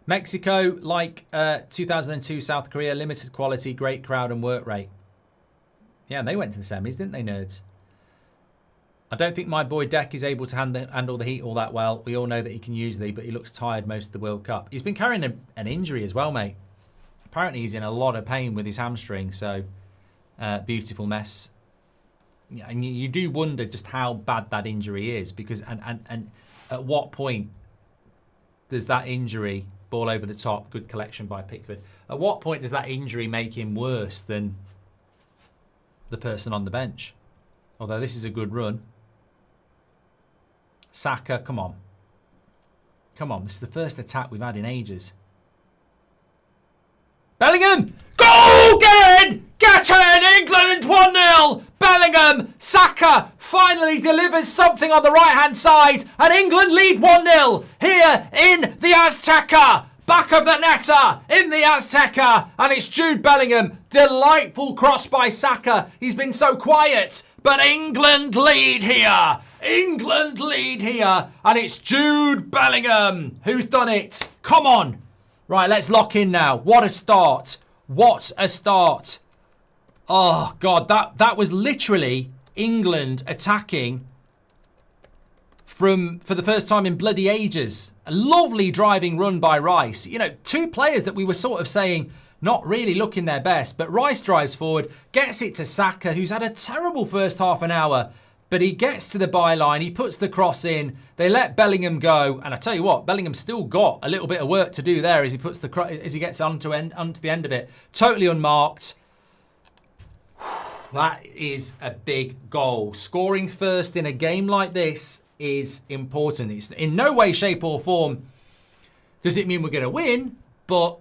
Mexico, like 2002 South Korea, limited quality, great crowd and work rate. Yeah, and they went to the semis, didn't they, nerds? I don't think my boy Deck is able to handle the heat all that well. We all know that he can usually, but he looks tired most of the World Cup. He's been carrying an injury as well, mate. Apparently he's in a lot of pain with his hamstring, so beautiful mess. Yeah, and you do wonder just how bad that injury is, because and at what point does that injury, ball over the top, good collection by Pickford, at what point does that injury make him worse than the person on the bench? Although this is a good run. Saka, come on. Come on, this is the first attack we've had in ages. Bellingham! Goal! Get in! Get in! England 1-0! Bellingham! Saka finally delivers something on the right-hand side, and England lead 1-0 here in the Azteca. Back of the netter in the Azteca, and it's Jude Bellingham. Delightful cross by Saka. He's been so quiet, but England lead here. England lead here, and it's Jude Bellingham who's done it. Come on. Right, let's lock in now. What a start. What a start. Oh, God, that was literally England attacking for the first time in bloody ages. A lovely driving run by Rice. You know, two players that we were sort of saying not really looking their best, but Rice drives forward, gets it to Saka, who's had a terrible first half an hour, but he gets to the byline, he puts the cross in, they let Bellingham go, and I tell you what, Bellingham's still got a little bit of work to do there as he puts as he gets onto the end of it. Totally unmarked. That is a big goal. Scoring first in a game like this is important. It's in no way, shape or form does it mean we're going to win, but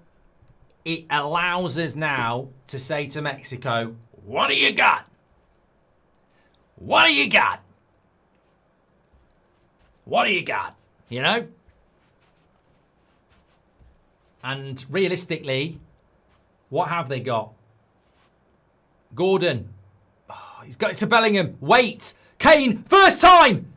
it allows us now to say to Mexico, what do you got? What do you got? What do you got? You know? And realistically, what have they got? Gordon. Oh, he's got it to Bellingham. Wait. Kane, first time.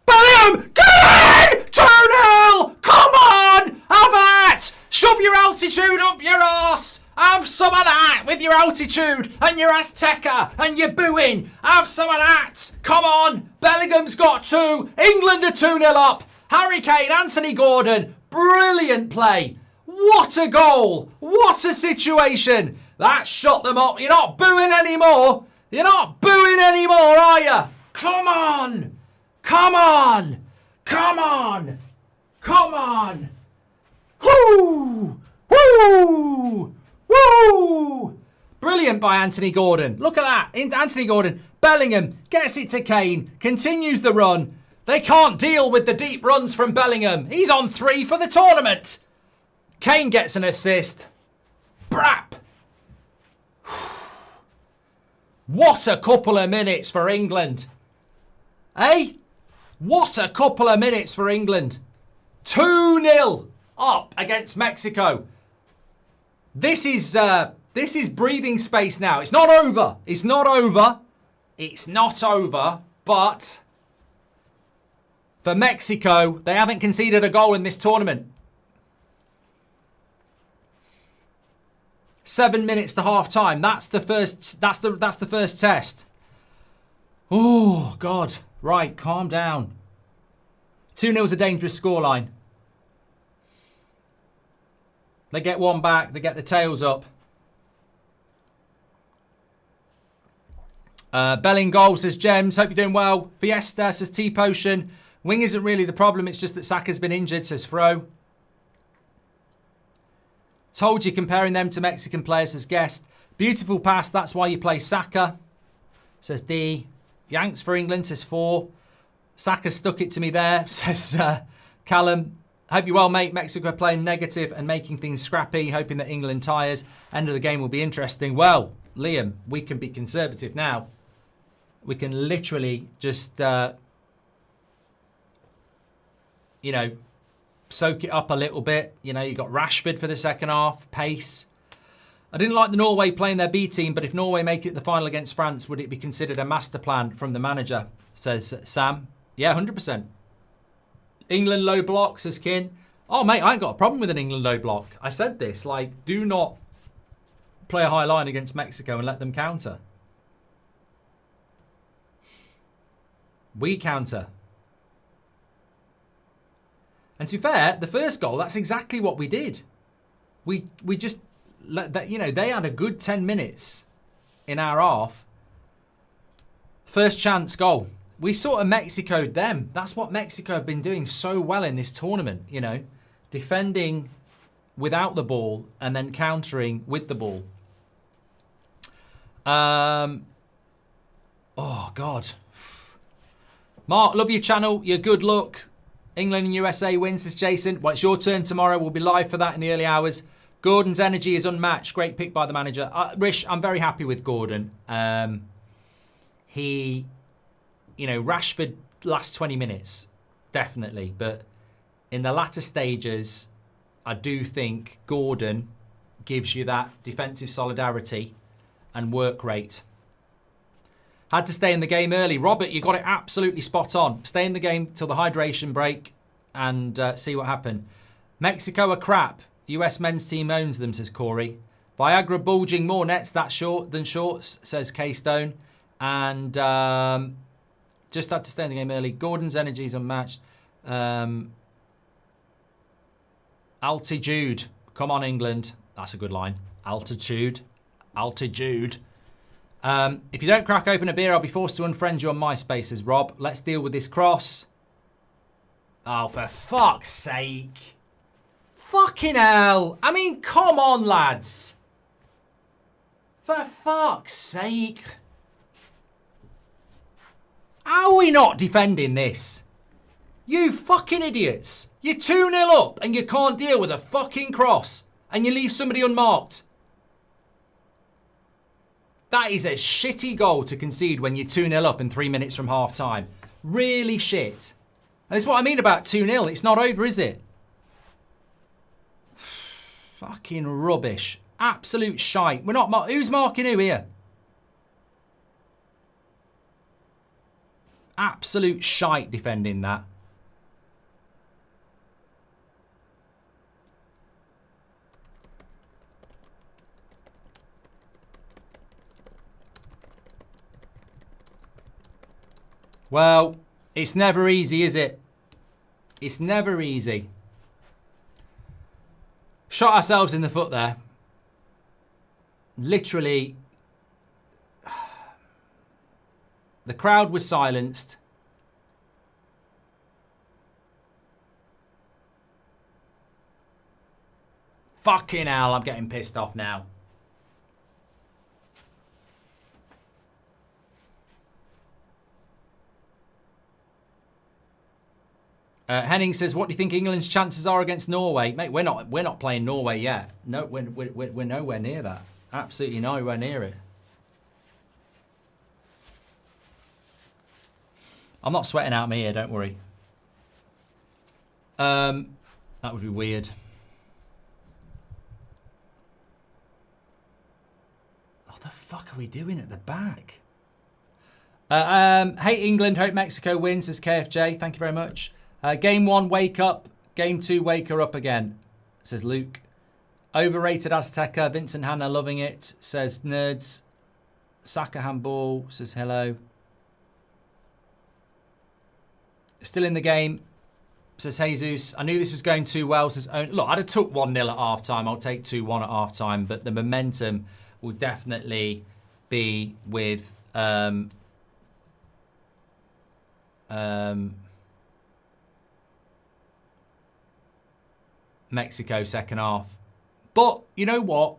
Bellingham! Get in! 2-0! Come on! Have that! Shove your altitude up your arse! Have some of that with your altitude and your Azteca and your booing. Have some of that. Come on. Bellingham's got two. England are 2-0 up. Harry Kane, Anthony Gordon. Brilliant play. What a goal. What a situation. That shut them up. You're not booing anymore. You're not booing anymore, are you? Come on. Come on. Come on. Come on. Whoo! Whoo! Woo! Brilliant by Anthony Gordon. Look at that. Anthony Gordon. Bellingham gets it to Kane. Continues the run. They can't deal with the deep runs from Bellingham. He's on 3 for the tournament. Kane gets an assist. Brap. What a couple of minutes for England. Eh? What a couple of minutes for England. 2-0 up against Mexico. This is breathing space now. It's not over. It's not over. It's not over. But for Mexico, they haven't conceded a goal in this tournament. 7 minutes to half time. That's the first. That's the first test. Oh God! Right, calm down. 2-0 is a dangerous scoreline. They get one back. They get the tails up. Belling goal, says Gems. Hope you're doing well. Fiesta, says T-Potion. Wing isn't really the problem. It's just that Saka's been injured, says Fro. Told you comparing them to Mexican players, says Guest. Beautiful pass. That's why you play Saka, says D. Yanks for England, says 4. Saka stuck it to me there, says Callum. Hope you're well, mate. Mexico are playing negative and making things scrappy, hoping that England tires. End of the game will be interesting. Well, Liam, we can be conservative now. We can literally just, you know, soak it up a little bit. You know, you got Rashford for the second half, pace. I didn't like the Norway playing their B team, but if Norway make it the final against France, would it be considered a master plan from the manager? Says Sam. Yeah, 100%. England low block, says Kin. Oh, mate, I ain't got a problem with an England low block. I said this, like, do not play a high line against Mexico and let them counter. We counter. And to be fair, the first goal, that's exactly what we did. We just let that, you know, they had a good 10 minutes in our half. First chance goal. We sort of Mexico'd them. That's what Mexico have been doing so well in this tournament, you know. Defending without the ball and then countering with the ball. Oh, God. Mark, love your channel. Your good luck. England and USA wins, says Jason. Well, it's your turn tomorrow. We'll be live for that in the early hours. Gordon's energy is unmatched. Great pick by the manager. Rish, I'm very happy with Gordon. He, you know, Rashford last 20 minutes, definitely. But in the latter stages, I do think Gordon gives you that defensive solidarity and work rate. Had to stay in the game early. Robert, you got it absolutely spot on. Stay in the game till the hydration break and see what happened. Mexico are crap. US men's team owns them, says Corey. Viagra bulging more nets that short than shorts, says K-Stone. And just had to stay in the game early. Gordon's energy is unmatched. Altitude. Come on, England. That's a good line. Altitude. Altitude. If you don't crack open a beer, I'll be forced to unfriend you on MySpace, says Rob. Let's deal with this cross. Oh, for fuck's sake. Fucking hell. I mean, come on, lads. For fuck's sake. How are we not defending this? You fucking idiots. You're 2-0 up and you can't deal with a fucking cross. And you leave somebody unmarked. That is a shitty goal to concede when you're 2-0 up in 3 minutes from half time. Really shit. And that's what I mean about 2-0. It's not over, is it? Fucking rubbish. Absolute shite. We're not. Who's marking who here? Absolute shite defending that. Well, it's never easy, is it? It's never easy. Shot ourselves in the foot there. Literally, the crowd was silenced. Fucking hell, I'm getting pissed off now. Henning says, "What do you think England's chances are against Norway, mate? We're not playing Norway yet. No, we're nowhere near that. Absolutely nowhere near it. I'm not sweating out me here. Don't worry. That would be weird. What the fuck are we doing at the back? Hate England. Hope Mexico wins," says KFJ. Thank you very much. Game 1, wake up. Game 2, wake her up again, says Luke. Overrated Azteca. Vincent Hanna loving it, says Nerds. Saka handball, says hello. Still in the game, says Jesus. I knew this was going too well, says Owen. Look, I'd have took 1-0 at half time. I'll take 2-1 at half time, but the momentum will definitely be with Mexico second half. But you know what?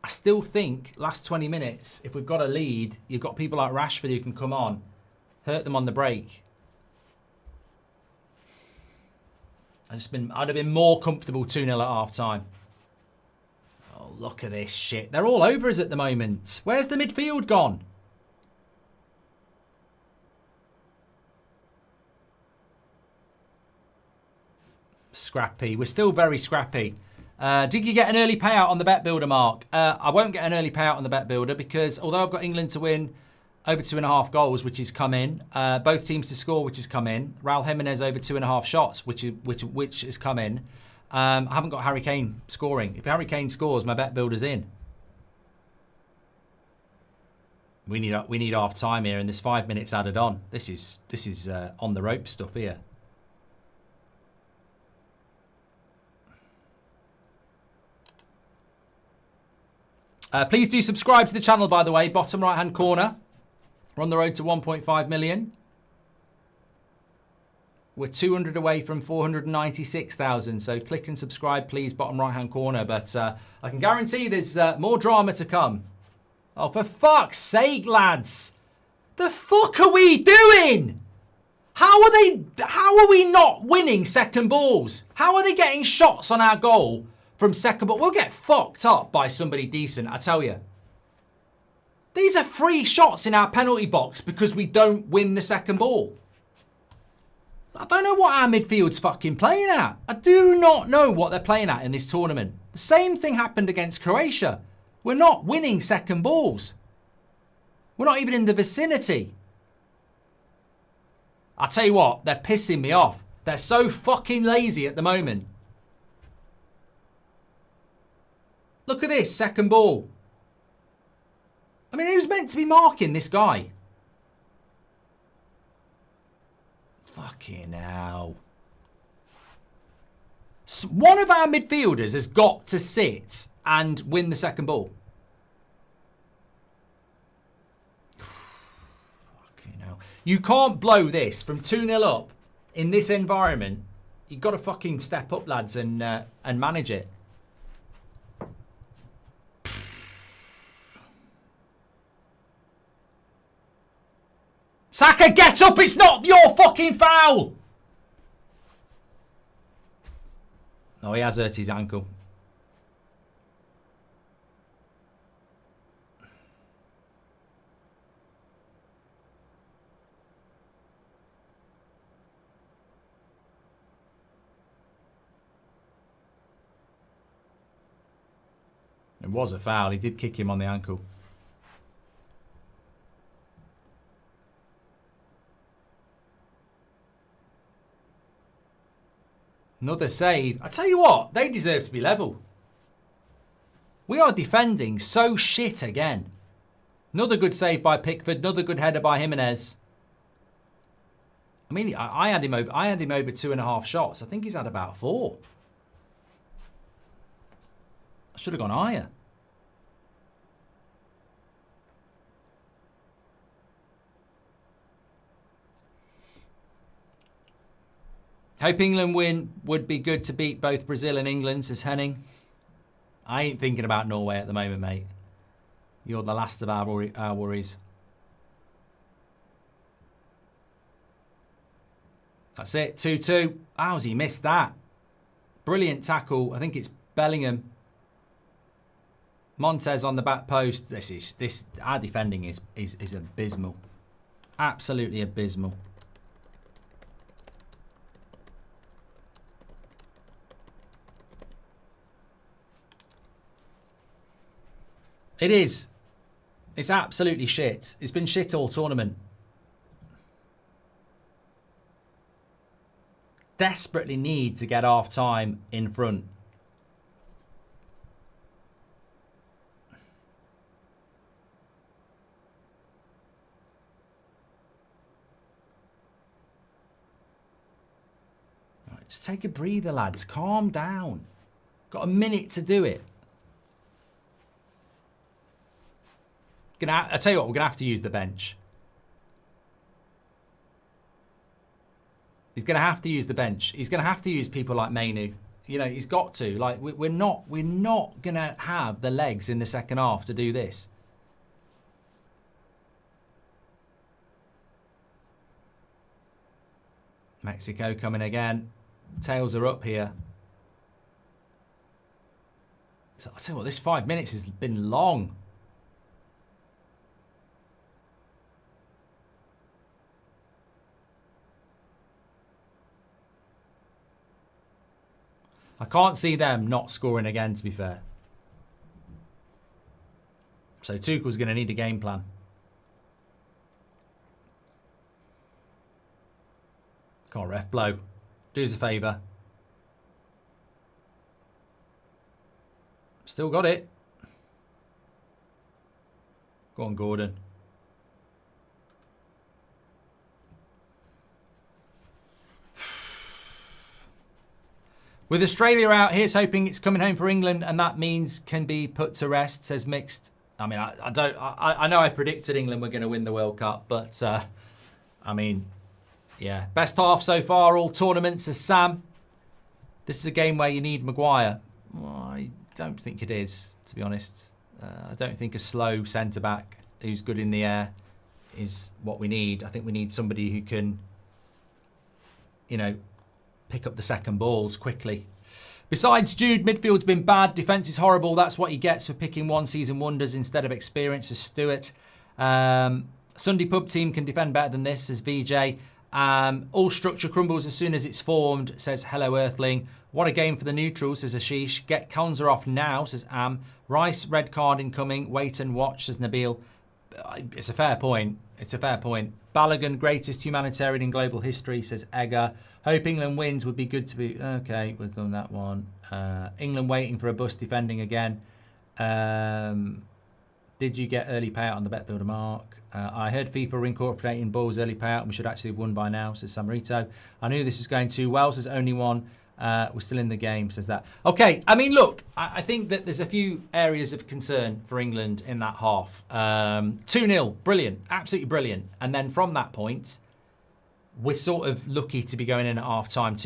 I still think last 20 minutes, if we've got a lead, you've got people like Rashford who can come on, hurt them on the break. I'd have been more comfortable 2-0 at half time. Oh, look at this shit. They're all over us at the moment. Where's the midfield gone? Scrappy. We're still very scrappy. Did you get an early payout on the bet builder, Mark? I won't get an early payout on the bet builder because although I've got England to win, over 2.5 goals, which has come in. Both teams to score, which has come in. Raul Jimenez over 2.5 shots, which has come in. I haven't got Harry Kane scoring. If Harry Kane scores, my bet builder's in. We need half time here, and there's 5 minutes added on. This is on the rope stuff here. Please do subscribe to the channel, by the way. Bottom right hand corner. We're on the road to 1.5 million. We're 200 away from 496,000. So click and subscribe, please, bottom right hand corner. But I can guarantee there's more drama to come. Oh, for fuck's sake, lads. The fuck are we doing? How are we not winning second balls? How are they getting shots on our goal from second ball? We'll get fucked up by somebody decent, I tell you. These are free shots in our penalty box because we don't win the second ball. I don't know what our midfield's fucking playing at. I do not know what they're playing at in this tournament. The same thing happened against Croatia. We're not winning second balls. We're not even in the vicinity. I tell you what, they're pissing me off. They're so fucking lazy at the moment. Look at this, second ball. I mean, who's meant to be marking this guy? Fucking hell. So one of our midfielders has got to sit and win the second ball. Fucking hell. You can't blow this from 2-0 up in this environment. You've got to fucking step up, lads, and manage it. Saka, get up! It's not your fucking foul! No, he has hurt his ankle. It was a foul. He did kick him on the ankle. Another save. I tell you what, they deserve to be level. We are defending so shit again. Another good save by Pickford. Another good header by Jimenez. I mean, I had him over 2.5 shots. I think he's had about 4. I should have gone higher. Hope England win. Would be good to beat both Brazil and England, says Henning. I ain't thinking about Norway at the moment, mate. You're the last of our worries. That's it, 2-2. How's he missed that? Brilliant tackle. I think it's Bellingham. Montez on the back post. Our defending is abysmal. Absolutely abysmal. It is. It's absolutely shit. It's been shit all tournament. Desperately need to get half time in front. Right, just take a breather, lads. Calm down. Got a minute to do it. I tell you what, we're going to have to use the bench. He's going to have to use the bench. He's going to have to use people like Mainu. You know, he's got to. Like, we're not going to have the legs in the second half to do this. Mexico coming again. Tails are up here. So I'll tell you what, this 5 minutes has been long. I can't see them not scoring again, to be fair. So Tuchel's going to need a game plan. Come on, ref, blow. Do us a favour. Still got it. Go on, Gordon. With Australia out, here's hoping it's coming home for England, and that means can be put to rest, says Mixed. I mean, I know I predicted England were going to win the World Cup, but I mean, yeah. Best half so far, all tournaments, says Sam. This is a game where you need Maguire. Well, I don't think it is, to be honest. I don't think a slow centre-back who's good in the air is what we need. I think we need somebody who can, you know, pick up the second balls quickly. Besides Jude, midfield's been bad. Defence is horrible. That's what he gets for picking one-season wonders instead of experience, as Stewart. Sunday pub team can defend better than this, says VJ. All structure crumbles as soon as it's formed, says Hello Earthling. What a game for the neutrals, says Ashish. Get Konza off now, says Am. Rice, red card incoming. Wait and watch, says Nabil. It's a fair point. It's a fair point. Balogun, greatest humanitarian in global history, says Egger. Hope England wins, would be good to be... Okay, we've done that one. England waiting for a bus defending again. Did you get early payout on the Bet Builder, Mark? I heard FIFA were incorporating Bulls early payout and we should actually have won by now, says Samarito. I knew this was going too well, says Only One. We're still in the game, says that. Okay, I mean, look, I think that there's a few areas of concern for England in that half. 2-0, brilliant, absolutely brilliant. And then from that point, we're sort of lucky to be going in at half-time,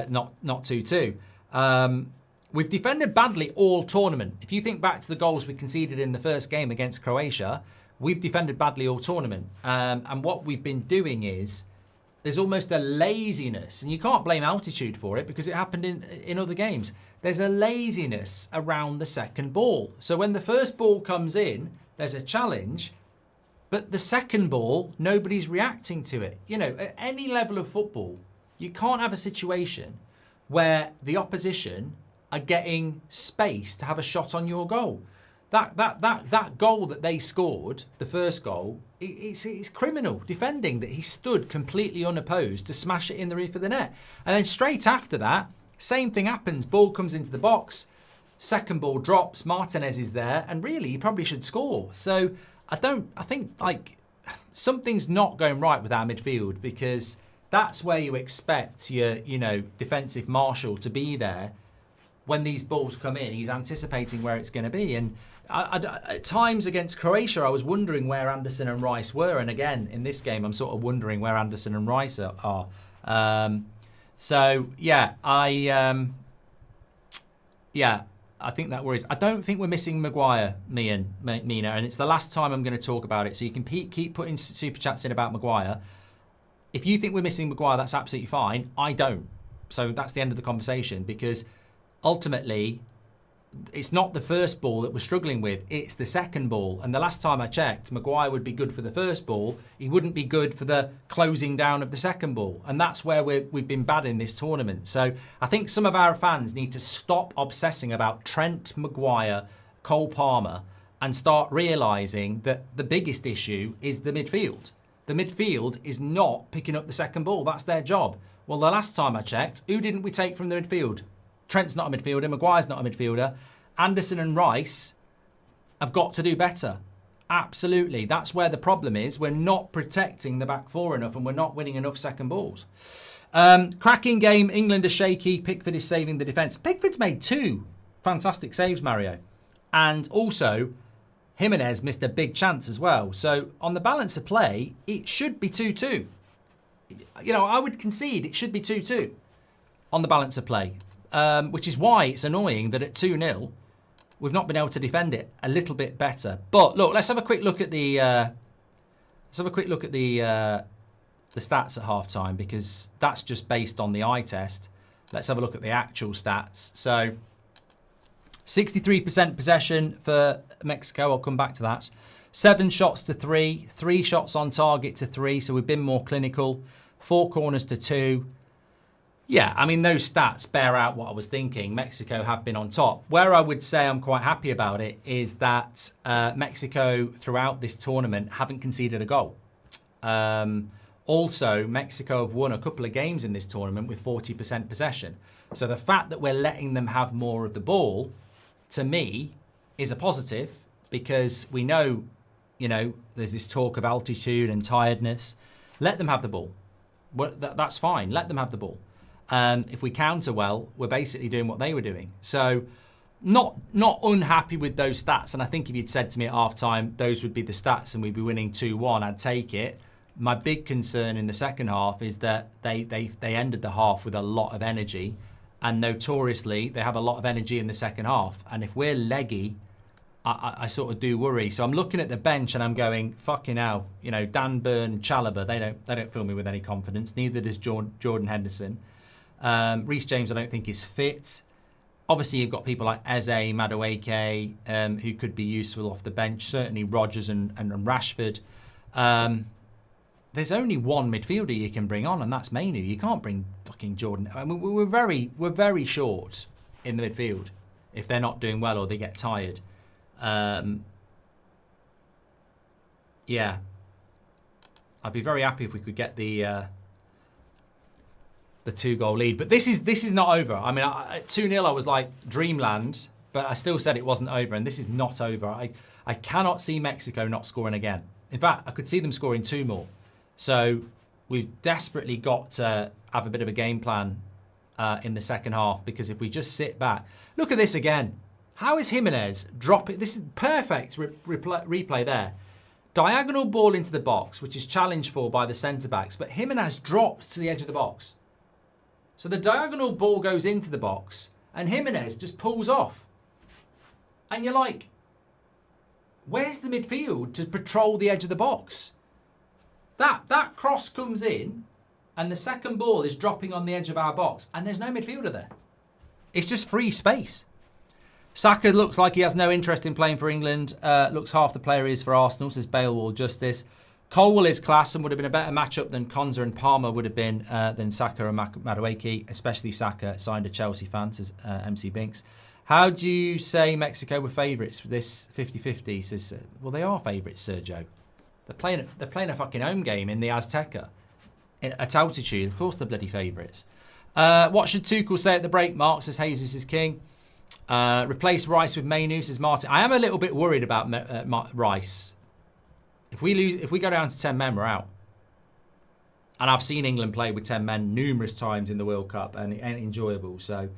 not 2-2. We've defended badly all tournament. If you think back to the goals we conceded in the first game against Croatia, we've defended badly all tournament. And what we've been doing is, there's almost a laziness, and you can't blame altitude for it because it happened in other games. There's a laziness around the second ball. So when the first ball comes in, there's a challenge, but the second ball, nobody's reacting to it. You know, at any level of football, you can't have a situation where the opposition are getting space to have a shot on your goal. That goal that they scored, the first goal, it's criminal defending that he stood completely unopposed to smash it in the roof of the net. And then straight after that, same thing happens. Ball comes into the box, second ball drops, Martinez is there, and really he probably should score. So I think like something's not going right with our midfield, because that's where you expect your, you know, defensive marshal to be there. When these balls come in, he's anticipating where it's going to be. And at times against Croatia, I was wondering where Anderson and Rice were. And again, in this game, I'm sort of wondering where Anderson and Rice are. So, yeah, I think that worries. I don't think we're missing Maguire, Mina. And it's the last time I'm going to talk about it. So you can keep putting super chats in about Maguire. If you think we're missing Maguire, that's absolutely fine. I don't. So that's the end of the conversation, because ultimately, it's not the first ball that we're struggling with, it's the second ball. And the last time I checked, Maguire would be good for the first ball. He wouldn't be good for the closing down of the second ball. And that's where we've been bad in this tournament. So I think some of our fans need to stop obsessing about Trent, Maguire, Cole Palmer, and start realising that the biggest issue is the midfield. The midfield is not picking up the second ball. That's their job. Well, the last time I checked, who didn't we take from the midfield? Trent's not a midfielder. Maguire's not a midfielder. Anderson and Rice have got to do better. Absolutely. That's where the problem is. We're not protecting the back four enough, and we're not winning enough second balls. Cracking game. England are shaky. Pickford is saving the defence. Pickford's made 2 fantastic saves, Mario. And also, Jimenez missed a big chance as well. So on the balance of play, it should be 2-2. You know, I would concede it should be 2-2 on the balance of play. Which is why it's annoying that at 2-0 we've not been able to defend it a little bit better. But look, let's have a quick look at the stats at halftime, because that's just based on the eye test. Let's have a look at the actual stats. So 63% possession for Mexico. I'll come back to that. 7 shots to 3, 3 shots on target to 3. So we've been more clinical. 4 corners to 2. Yeah, I mean, those stats bear out what I was thinking. Mexico have been on top. Where I would say I'm quite happy about it is that Mexico, throughout this tournament, haven't conceded a goal. Also, Mexico have won a couple of games in this tournament with 40% possession. So the fact that we're letting them have more of the ball, to me, is a positive, because we know, there's this talk of altitude and tiredness. Let them have the ball. Well, that's fine. Let them have the ball. If we counter well, we're basically doing what they were doing. So not unhappy with those stats. And I think if you'd said to me at half-time, those would be the stats and we'd be winning 2-1, I'd take it. My big concern in the second half is that they ended the half with a lot of energy, and notoriously they have a lot of energy in the second half. And if we're leggy, I sort of do worry. So I'm looking at the bench and I'm going, fucking hell, Dan Burn, Chalobah, they don't fill me with any confidence. Neither does Jordan Henderson. Reece James, I don't think is fit. Obviously, you've got people like Eze, Madueke, who could be useful off the bench. Certainly Rodgers and Rashford. There's only one midfielder you can bring on, and that's Mainu. You can't bring fucking Jordan. I mean, we're very short in the midfield if they're not doing well or they get tired. Yeah, I'd be very happy if we could get the 2-goal lead. But this is not over. I mean, at 2-0, I was like dreamland, but I still said it wasn't over, and this is not over. I cannot see Mexico not scoring again. In fact, I could see them scoring 2 more. So we've desperately got to have a bit of a game plan in the second half, because if we just sit back, look at this again. How is Jimenez dropping? This is perfect replay there. Diagonal ball into the box, which is challenged for by the centre-backs, but Jimenez drops to the edge of the box. So the diagonal ball goes into the box, and Jimenez just pulls off. And you're like, where's the midfield to patrol the edge of the box? That cross comes in, and the second ball is dropping on the edge of our box, and there's no midfielder there. It's just free space. Saka looks like he has no interest in playing for England. Looks half the player he is for Arsenal, says Balewall Justice. Colwell is class and would have been a better matchup than Konza and Palmer would have been than Saka and Madueke, especially Saka, signed a Chelsea fan, says MC Binks. How do you say Mexico were favourites for this 50-50? Says, well, they are favourites, Sergio. They're playing a fucking home game in the Azteca at altitude. Of course, they're bloody favourites. What should Tuchel say at the break, Mark? Says Jesus is king. Replace Rice with Mainu, says Martin. I am a little bit worried about Rice. If we go down to 10 men, we're out. And I've seen England play with 10 men numerous times in the World Cup, and it ain't enjoyable. So,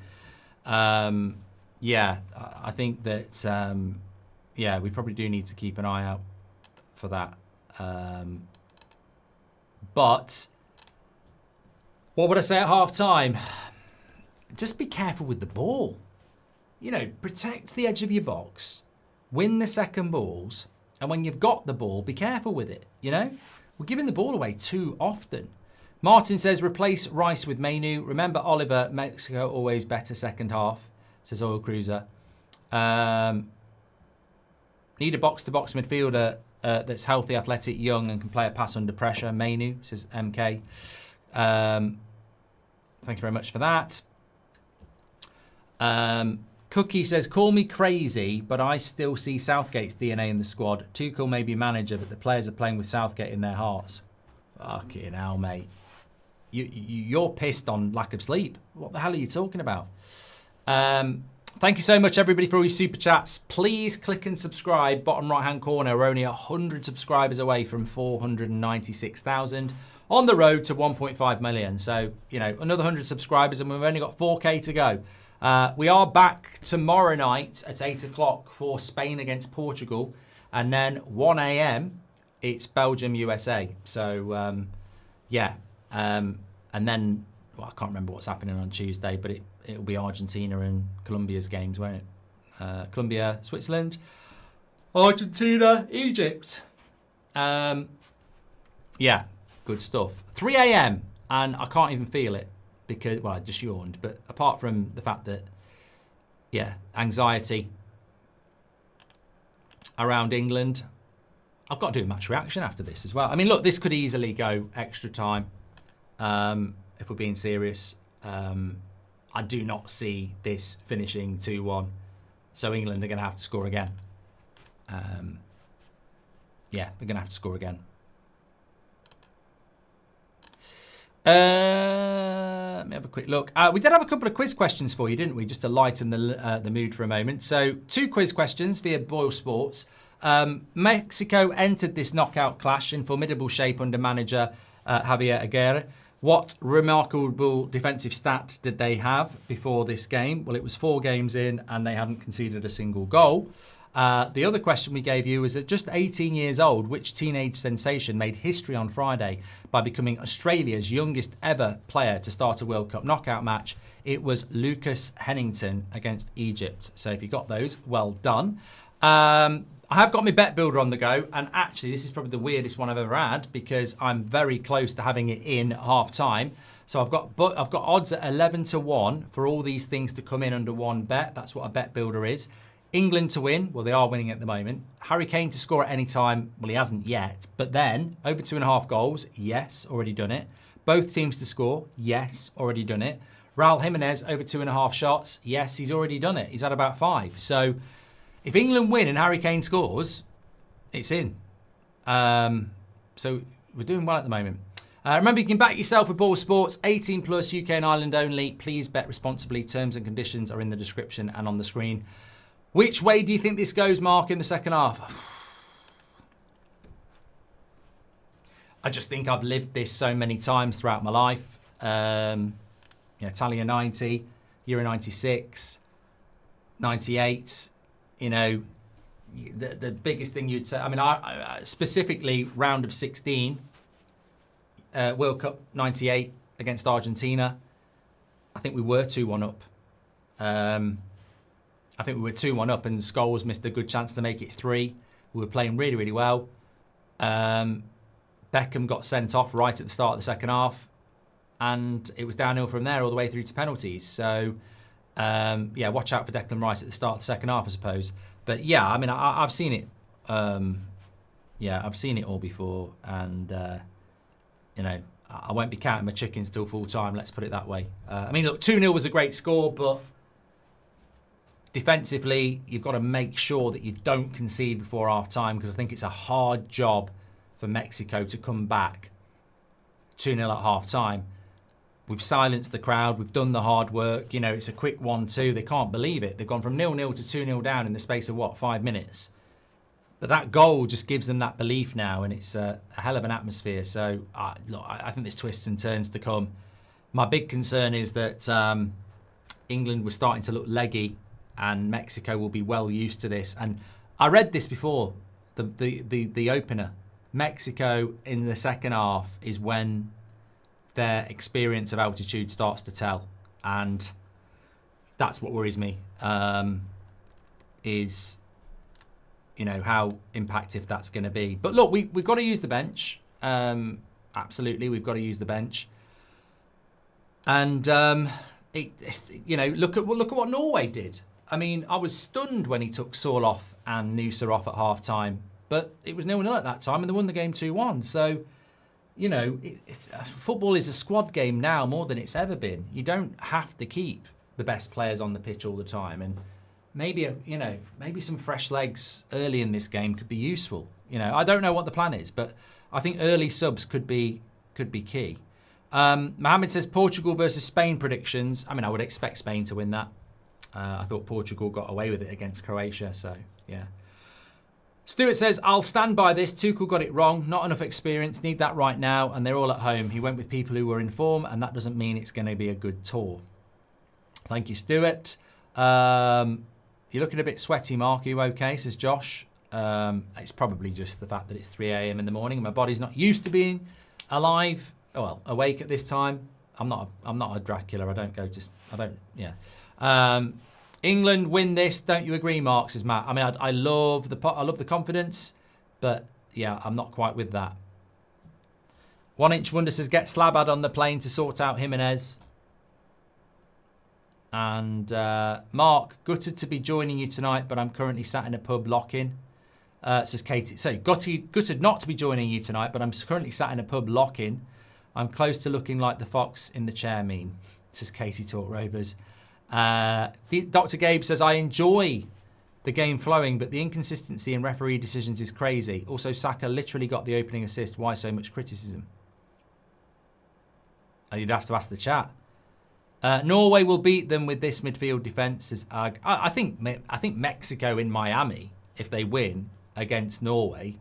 yeah, I think that, yeah, we probably do need to keep an eye out for that. But what would I say at half time? Just be careful with the ball. Protect the edge of your box, win the second balls, and when you've got the ball, be careful with it. We're giving the ball away too often. Martin says, replace Rice with Mainu. Remember Oliver, Mexico always better second half, says Oil Cruiser. Need a box-to-box midfielder that's healthy, athletic, young, and can play a pass under pressure. Mainu, says MK. Thank you very much for that. Cookie says, call me crazy, but I still see Southgate's DNA in the squad. Tuchel may be manager, but the players are playing with Southgate in their hearts. Fucking hell, mate. You're pissed on lack of sleep. What the hell are you talking about? Thank you so much, everybody, for all your super chats. Please click and subscribe. Bottom right-hand corner, we're only 100 subscribers away from 496,000. On the road to 1.5 million. So, another 100 subscribers, and we've only got 4K to go. We are back tomorrow night at 8 o'clock for Spain against Portugal. And then 1 a.m., it's Belgium, USA. So, yeah. And then, well, I can't remember what's happening on Tuesday, but it'll be Argentina and Colombia's games, won't it? Colombia, Switzerland, Argentina, Egypt. Yeah, good stuff. 3 a.m. and I can't even feel it. Because, well, I just yawned. But apart from the fact that, yeah, anxiety around England, I've got to do a match reaction after this as well. I mean, look, this could easily go extra time if we're being serious. I do not see this finishing 2-1. So England are going to have to score again. Yeah, they're going to have to score again. Let me have a quick look. We did have a couple of quiz questions for you, didn't we? Just to lighten the mood for a moment. So 2 quiz questions via Boyle Sports. Mexico entered this knockout clash in formidable shape under manager Javier Aguirre. What remarkable defensive stat did they have before this game? Well, it was 4 games in and they hadn't conceded a single goal. The other question we gave you was, at just 18 years old, which teenage sensation made history on Friday by becoming Australia's youngest ever player to start a World Cup knockout match? It was Lucas Hennington against Egypt. So if you got those, well done. I have got my bet builder on the go, and actually this is probably the weirdest one I've ever had because I'm very close to having it in at half time. So I've got odds at 11-1 for all these things to come in under one bet. That's what a bet builder is. England to win, well, they are winning at the moment. Harry Kane to score at any time, well, he hasn't yet. But then, over 2.5 goals, yes, already done it. Both teams to score, yes, already done it. Raul Jimenez over 2.5 shots, yes, he's already done it. He's had about 5. So if England win and Harry Kane scores, it's in. So we're doing well at the moment. Remember, you can back yourself with Ball Sports, 18 plus, UK and Ireland only. Please bet responsibly. Terms and conditions are in the description and on the screen. Which way do you think this goes, Mark, in the second half? I just think I've lived this so many times throughout my life. Italia 90, Euro 96, 98. You know, the biggest thing you'd say, I mean, I specifically round of 16, World Cup 98 against Argentina. I think we were 2-1 up. I think we were 2-1 up and Scholes missed a good chance to make it 3. We were playing really, really well. Beckham got sent off right at the start of the second half and it was downhill from there all the way through to penalties. So, watch out for Declan Rice at the start of the second half, I suppose. But yeah, I mean, I've seen it. I've seen it all before and, I won't be counting my chickens till full time, let's put it that way. I mean, look, 2-0 was a great score, but defensively, you've got to make sure that you don't concede before half-time because I think it's a hard job for Mexico to come back 2-0 at half-time. We've silenced the crowd. We've done the hard work. You know, it's a quick 1-2. They can't believe it. They've gone from 0-0 to 2-0 down in the space of, 5 minutes? But that goal just gives them that belief now, and it's a hell of an atmosphere. So, look, I think there's twists and turns to come. My big concern is that England was starting to look leggy and Mexico will be well used to this. And I read this before, the opener. Mexico in the second half is when their experience of altitude starts to tell. And that's what worries me, is, how impactful that's going to be. But look, we've got to use the bench. Absolutely, we've got to use the bench. And, look at what Norway did. I mean, I was stunned when he took Sorloth and Noosa off at half-time. But it was 0-0 at that time, and they won the game 2-1. So, football is a squad game now more than it's ever been. You don't have to keep the best players on the pitch all the time. And maybe, maybe some fresh legs early in this game could be useful. I don't know what the plan is, but I think early subs could be key. Mohammed says Portugal versus Spain predictions. I mean, I would expect Spain to win that. I thought Portugal got away with it against Croatia, so yeah. Stuart says, I'll stand by this. Tuchel got it wrong. Not enough experience. Need that right now. And they're all at home. He went with people who were in form, and that doesn't mean it's going to be a good tour. Thank you, Stuart. You're looking a bit sweaty, Mark. Are you okay? Says Josh. It's probably just the fact that it's 3 a.m. in the morning. My body's not used to being alive. Awake at this time. I'm not a Dracula. England win this, don't you agree, Mark? Says Matt. I mean, I love the confidence, but yeah, I'm not quite with that. 1 Inch Wonder says get Slabad on the plane to sort out Jimenez. And Mark, gutted to be joining you tonight, but I'm currently sat in a pub lock-in. Says Katie. So gutted not to be joining you tonight, but I'm currently sat in a pub lock-in. I'm close to looking like the fox in the chair meme. Says Katie Talk Rovers. Dr. Gabe says, I enjoy the game flowing, but the inconsistency in referee decisions is crazy. Also, Saka literally got the opening assist. Why so much criticism? You'd have to ask the chat. Norway will beat them with this midfield defence. I think Mexico in Miami, if they win against Norway,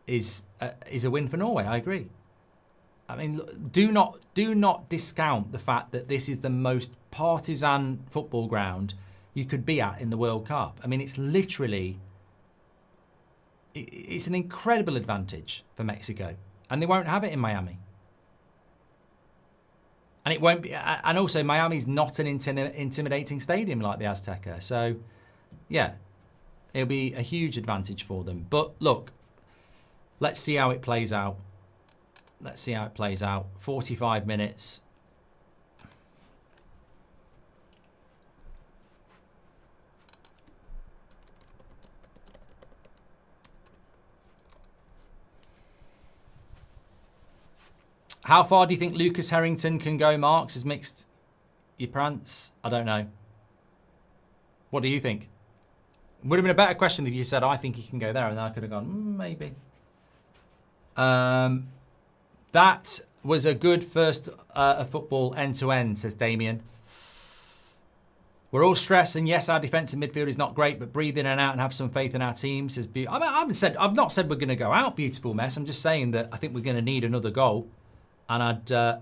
is a win for Norway. I agree. I mean, look, do not discount the fact that this is the most partisan football ground you could be at in the World Cup. I mean, it's literally, it's an incredible advantage for Mexico, and they won't have it in Miami. And it won't be, and also Miami's not an intimidating stadium like the Azteca. So, yeah, it'll be a huge advantage for them. But look, let's see how it plays out. Let's see how it plays out. 45 minutes. How far do you think Lucas Harrington can go, Marks? Has mixed your prance? I don't know. What do you think? Would have been a better question if you said, I think he can go there, and then I could have gone, maybe. That was a good first football end-to-end, says Damien. We're all stressed, and yes, our defensive midfield is not great, but breathe in and out and have some faith in our team, says I've not said we're going to go out, beautiful mess. I'm just saying that I think we're going to need another goal. And I'd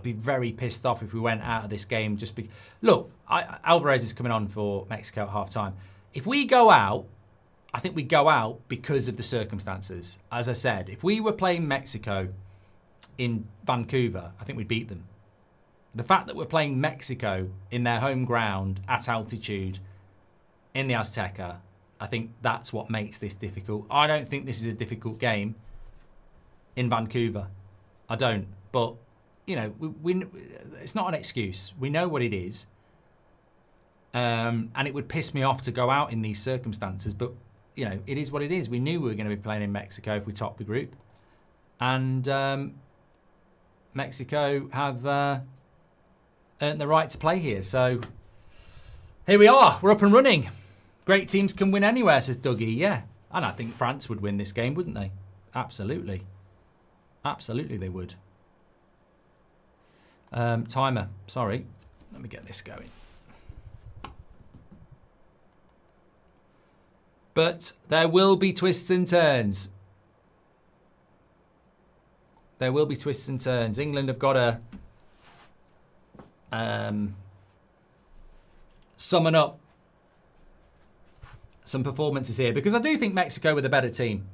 be very pissed off if we went out of this game just because... Look, Alvarez is coming on for Mexico at half-time. If we go out, I think we go out because of the circumstances. As I said, if we were playing Mexico in Vancouver, I think we'd beat them. The fact that we're playing Mexico in their home ground at altitude in the Azteca, I think that's what makes this difficult. I don't think this is a difficult game in Vancouver. I don't. But, you know, we it's not an excuse. We know what it is. And it would piss me off to go out in these circumstances. But, you know, it is what it is. We knew we were going to be playing in Mexico if we topped the group. And Mexico have earned the right to play here. So, here we are. We're up and running. Great teams can win anywhere, says Dougie. Yeah. And I think France would win this game, wouldn't they? Absolutely. Absolutely they would. Timer. Sorry. Let me get this going. But there will be twists and turns. There will be twists and turns. England have got to summon up some performances here, because I do think Mexico were the better team.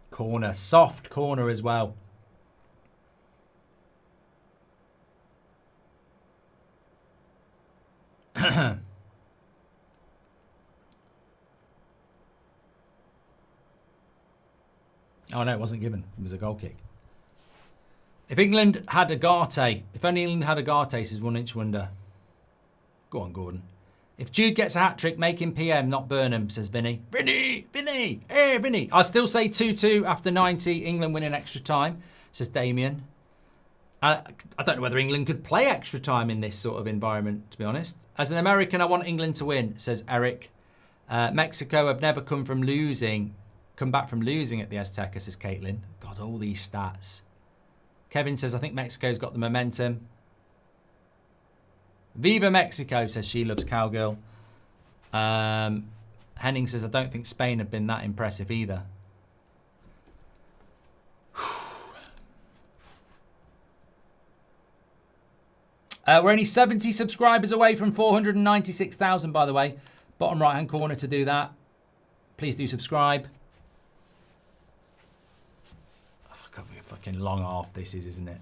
Corner, soft corner as well. Oh no, it wasn't given. It was a goal kick. If England had Agate, if only England had Agate, says 1 Inch Wonder. Go on, Gordon. If Jude gets a hat-trick, make him PM, not Burnham, says Vinny. Vinny! Hey, Vinny! I still say 2-2 after 90. England winning extra time, says Damien. I don't know whether England could play extra time in this sort of environment, to be honest. As an American, I want England to win, says Eric. Mexico have never come back from losing at the Azteca, says Caitlin. God, all these stats. Kevin says, I think Mexico's got the momentum. Viva Mexico, says She Loves Cowgirl. Henning says, I don't think Spain have been that impressive either. We're only 70 subscribers away from 496,000, by the way. Bottom right-hand corner to do that. Please do subscribe. Oh, God, what a fucking long half this is, isn't it?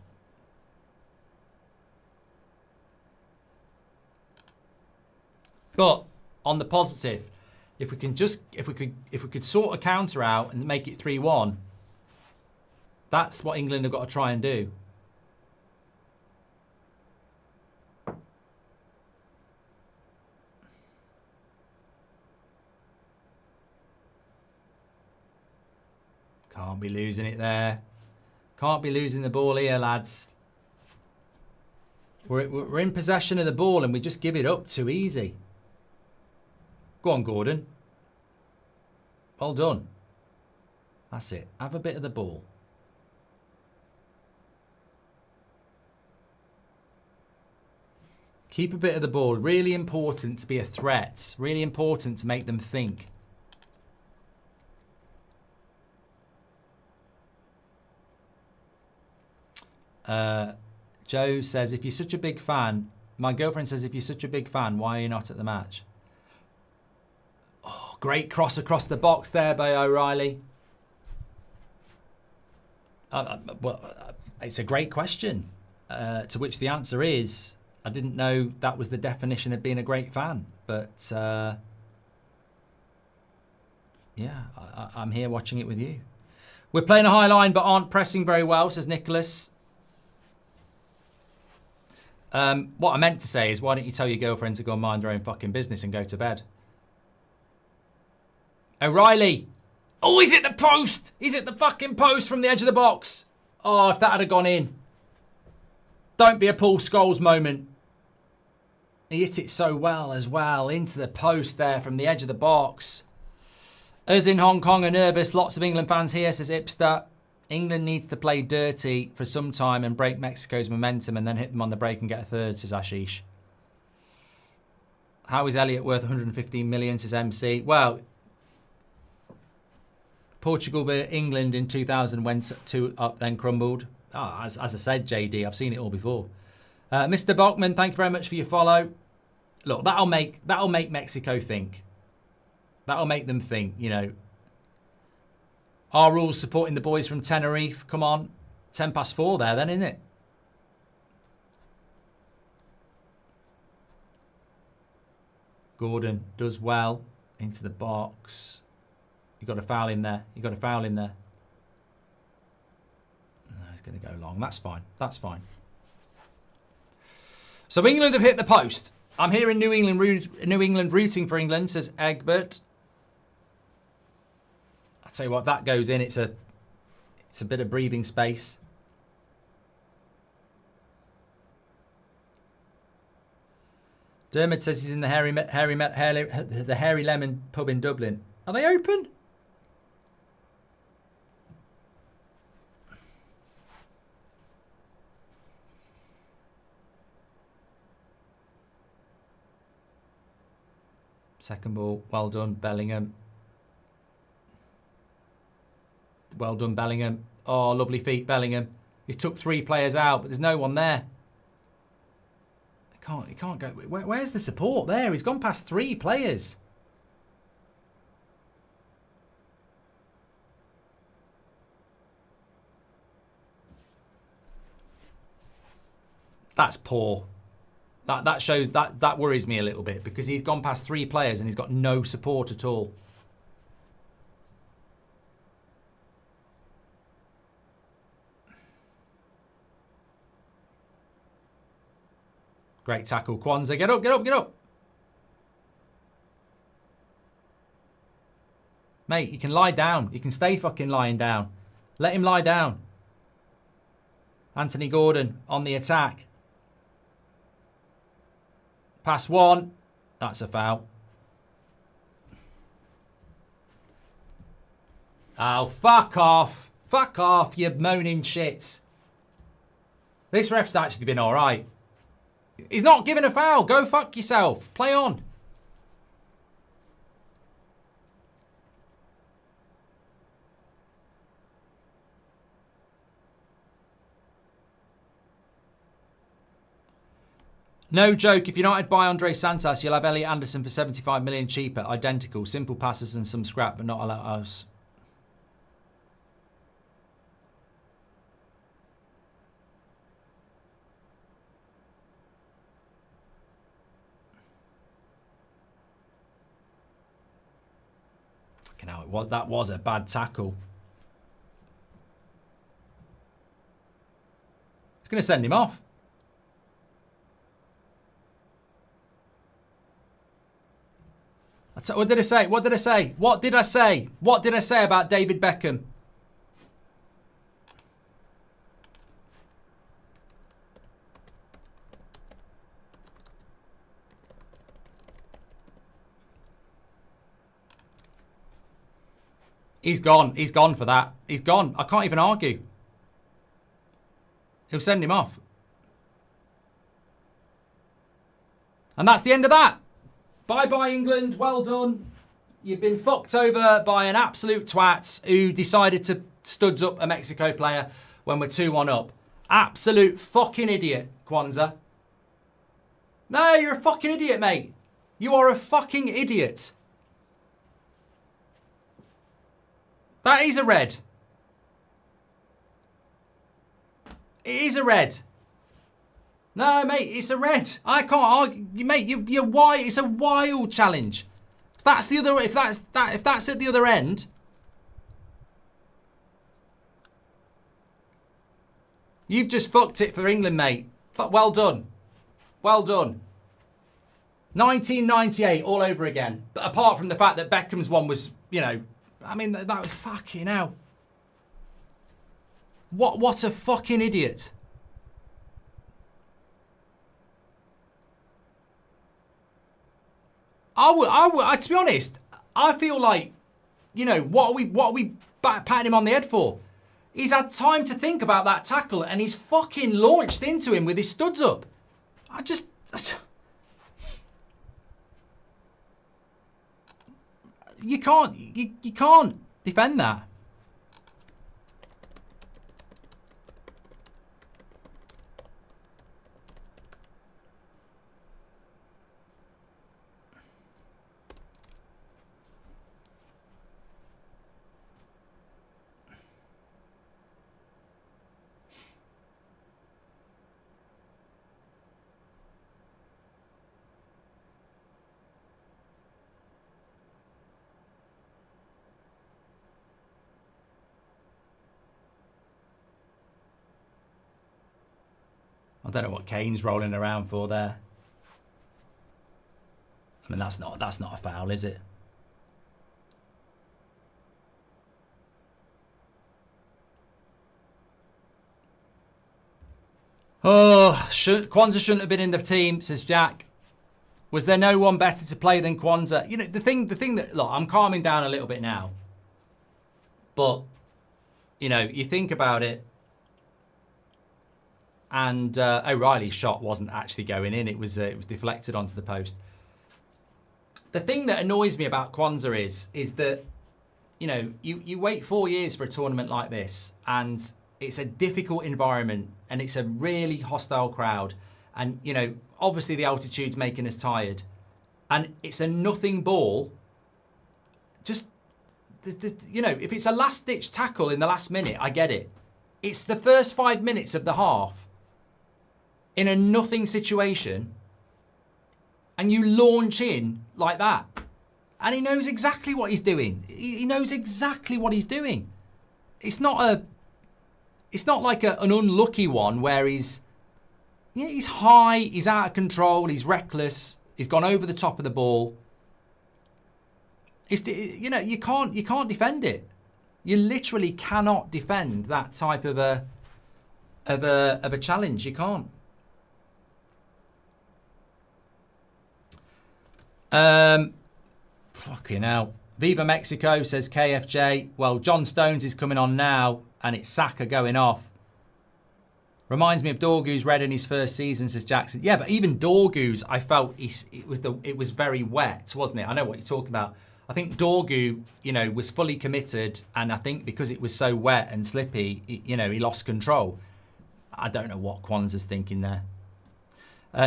But on the positive, if we could sort a counter out and make it 3-1, that's what England have got to try and do. Can't be losing it there. Can't be losing the ball here, lads. We're in possession of the ball and we just give it up too easy. Go on, Gordon. Well done. That's it. Have a bit of the ball. Keep a bit of the ball. Really important to be a threat. Really important to make them think. Joe says, if you're such a big fan, my girlfriend says, if you're such a big fan, why are you not at the match? Oh, great cross across the box there by O'Reilly. It's a great question, to which the answer is, I didn't know that was the definition of being a great fan. But, yeah, I'm here watching it with you. We're playing a high line but aren't pressing very well, says Nicholas. What I meant to say is, why don't you tell your girlfriend to go and mind her own fucking business and go to bed? O'Reilly. Oh, he's at the post. He's at the fucking post from the edge of the box. Oh, if that had gone in. Don't be a Paul Scholes moment. He hit it so well as well. Into the post there from the edge of the box. Us in Hong Kong are nervous. Lots of England fans here, says Ipster. England needs to play dirty for some time and break Mexico's momentum and then hit them on the break and get a third, says Ashish. How is Elliott worth 115 million, says MC? Well, Portugal v England in 2000 went 2 up, then crumbled. Oh, as I said, JD, I've seen it all before. Mr. Bachman, thank you very much for your follow. Look, that'll make Mexico think. That'll make them think, you know. Our rules supporting the boys from Tenerife. Come on. 4:10 there then, isn't it? Gordon does well. Into the box. You've got to foul him there. You've got to foul him there. No, he's going to go long. That's fine. That's fine. So England have hit the post. I'm here in New England rooting for England, says Egbert. I'll tell you what, that goes in. It's a bit of breathing space. Dermot says he's in the the Hairy Lemon pub in Dublin. Are they open? Second ball, well done, Bellingham. Well done, Bellingham. Oh, lovely feet, Bellingham. He's took 3 players out, but there's no one there. He can't go. Where's the support there? He's gone past 3 players. That's poor. That shows that worries me a little bit because he's gone past 3 players and he's got no support at all. Great tackle, Kwanzaa. Get up, get up, get up. Mate, you can lie down. You can stay fucking lying down. Let him lie down. Anthony Gordon on the attack. Pass 1. That's a foul. Oh, fuck off. Fuck off, you moaning shits. This ref's actually been all right. He's not giving a foul. Go fuck yourself. Play on. No joke, if United buy Andre Santos, you'll have Elliot Anderson for 75 million cheaper. Identical. Simple passes and some scrap, but not a lot else. Fucking hell, that was a bad tackle. It's going to send him off. What did I say? What did I say? What did I say? What did I say about David Beckham? He's gone. He's gone for that. He's gone. I can't even argue. He'll send him off. And that's the end of that. Bye-bye, England. Well done. You've been fucked over by an absolute twat who decided to studs up a Mexico player when we're 2-1 up. Absolute fucking idiot, Kwanzaa. No, you're a fucking idiot, mate. You are a fucking idiot. That is a red. It is a red. No, mate, it's a red. I can't argue, mate. You're wild. It's a wild challenge. If that's the other. If that's at the other end. You've just fucked it for England, mate. Well done. Well done. 1998 all over again. But apart from the fact that Beckham's one was, you know, I mean, that was fucking hell. What a fucking idiot. I would, to be honest, I feel like, you know, what are we patting him on the head for? He's had time to think about that tackle and he's fucking launched into him with his studs up. You can't defend that. I don't know what Kane's rolling around for there. I mean, that's not a foul, is it? Oh, Kwanzaa shouldn't have been in the team, says Jack. Was there no one better to play than Kwanzaa? You know, the thing that, look, I'm calming down a little bit now. But, you know, you think about it. And O'Reilly's shot wasn't actually going in. It was deflected onto the post. The thing that annoys me about Kwanzaa is that, you know, you wait 4 years for a tournament like this, and it's a difficult environment, and it's a really hostile crowd, and, you know, obviously the altitude's making us tired, and it's a nothing ball. Just, you know, if it's a last-ditch tackle in the last minute, I get it. It's the first 5 minutes of the half. In a nothing situation, and you launch in like that. And he knows exactly what he's doing. He knows exactly what he's doing. It's not like an unlucky one where he's high, he's out of control, he's reckless, he's gone over the top of the ball. You know, you can't defend it. You literally cannot defend that type of a challenge. You can't. Fucking hell. Viva Mexico, says KFJ. Well, John Stones is coming on now, and it's Saka going off. Reminds me of Dorgu's red in his first season, says Jackson. Yeah, but even Dorgu's, I felt it was very wet, wasn't it? I know what you're talking about. I think Dorgu, you know, was fully committed, and I think because it was so wet and slippy, you know, he lost control. I don't know what Kwanzaa's thinking there.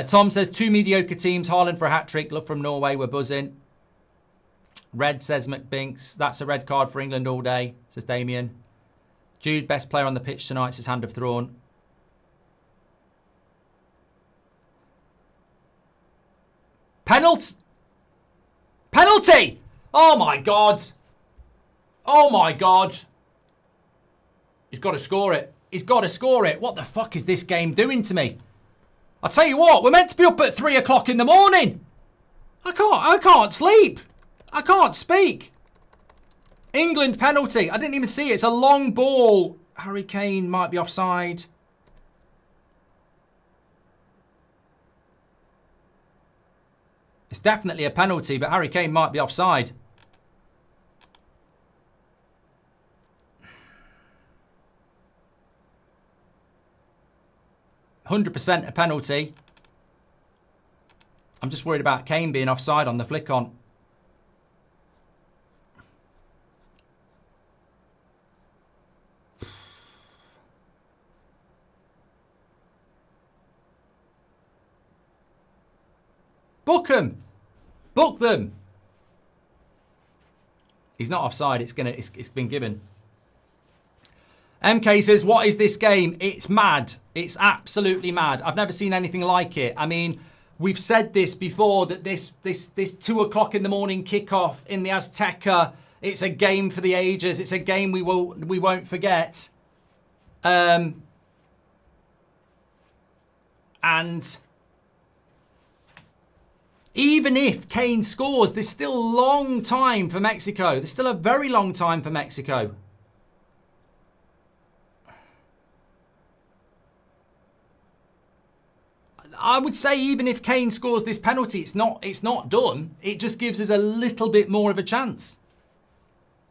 Tom says, 2 mediocre teams, Haaland for a hat-trick, love from Norway, we're buzzing. Red, says McBinks, that's a red card for England all day, says Damien. Jude, best player on the pitch tonight, says Hand of Thrawn. Penalty! Oh my God! Oh my God! He's got to score it. He's got to score it. What the fuck is this game doing to me? I'll tell you what, we're meant to be up at 3 o'clock in the morning. I can't sleep. I can't speak. England penalty. I didn't even see it. It's a long ball. Harry Kane might be offside. It's definitely a penalty, but Harry Kane might be offside. 100% a penalty. I'm just worried about Kane being offside on the flick on. Book them. Book them. He's not offside. It's been given. MK says, what is this game? It's mad. It's absolutely mad. I've never seen anything like it. I mean, we've said this before, that this 2 o'clock in the morning kickoff in the Azteca, it's a game for the ages. It's a game we won't forget. And even if Kane scores, there's still a long time for Mexico. There's still a very long time for Mexico. I would say even if Kane scores this penalty, it's not done. It just gives us a little bit more of a chance.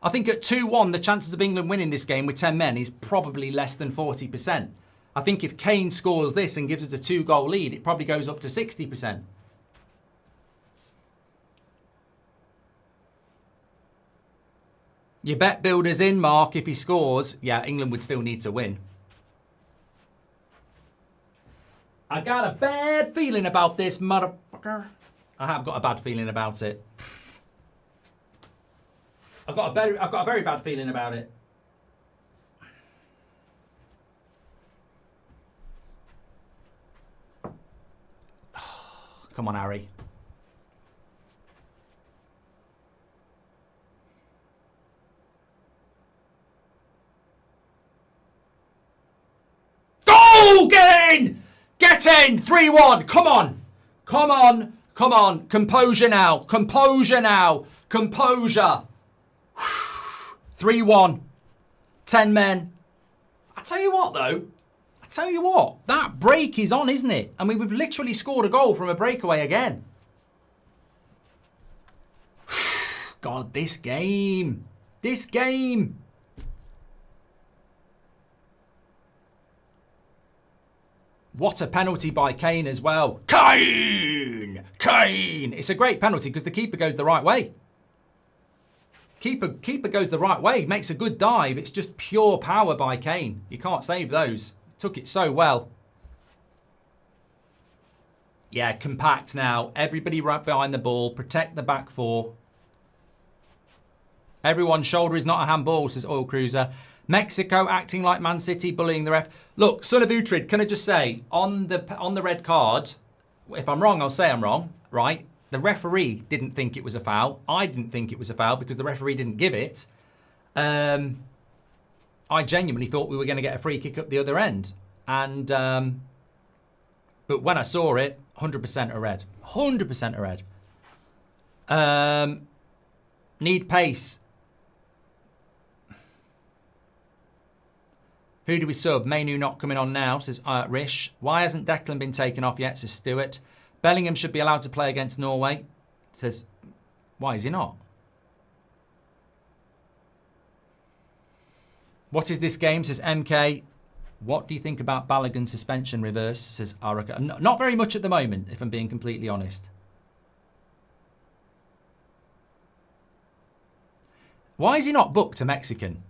I think at 2-1, the chances of England winning this game with 10 men is probably less than 40%. I think if Kane scores this and gives us a 2-goal lead, it probably goes up to 60%. Your bet builder's in, Mark. If he scores, yeah, England would still need to win. I got a bad feeling about this, motherfucker. I have got a bad feeling about it. I've got a very bad feeling about it. Come on, Harry. Go! Get in! Get in! 3-1. Come on. Come on. Come on. Composure now. Composure now. Composure. 3-1. 10 men. I tell you what, though. I tell you what. That break is on, isn't it? I mean, we've literally scored a goal from a breakaway again. God, this game. This game. What a penalty by Kane as well. Kane! Kane! It's a great penalty because the keeper goes the right way. Keeper goes the right way. Makes a good dive. It's just pure power by Kane. You can't save those. Took it so well. Yeah, compact now. Everybody right behind the ball. Protect the back four. Everyone's shoulder is not a handball, says Oil Cruiser. Mexico acting like Man City, bullying the ref. Look, son of Uhtred, can I just say, on the red card, if I'm wrong, I'll say I'm wrong, right? The referee didn't think it was a foul. I didn't think it was a foul because the referee didn't give it. I genuinely thought we were going to get a free kick up the other end. And but when I saw it, 100% a red. 100% a red. Need pace. Who do we sub? Mainu not coming on now, says Rish. Why hasn't Declan been taken off yet, says Stewart. Bellingham should be allowed to play against Norway, says, why is he not? What is this game, says MK. What do you think about Balogun's suspension reverse, says Araka. Not very much at the moment, if I'm being completely honest. Why is he not booked a Mexican?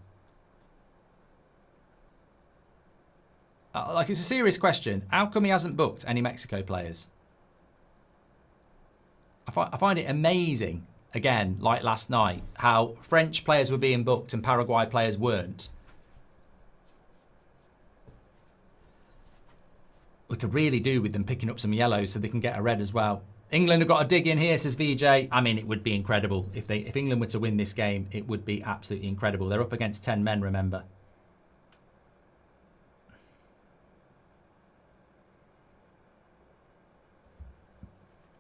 Like, it's a serious question. How come he hasn't booked any Mexico players? I find it amazing, again, like last night, how French players were being booked and Paraguay players weren't. We could really do with them picking up some yellows so they can get a red as well. England have got a dig in here, says VJ. I mean, it would be incredible. If England were to win this game, it would be absolutely incredible. They're up against 10 men, remember.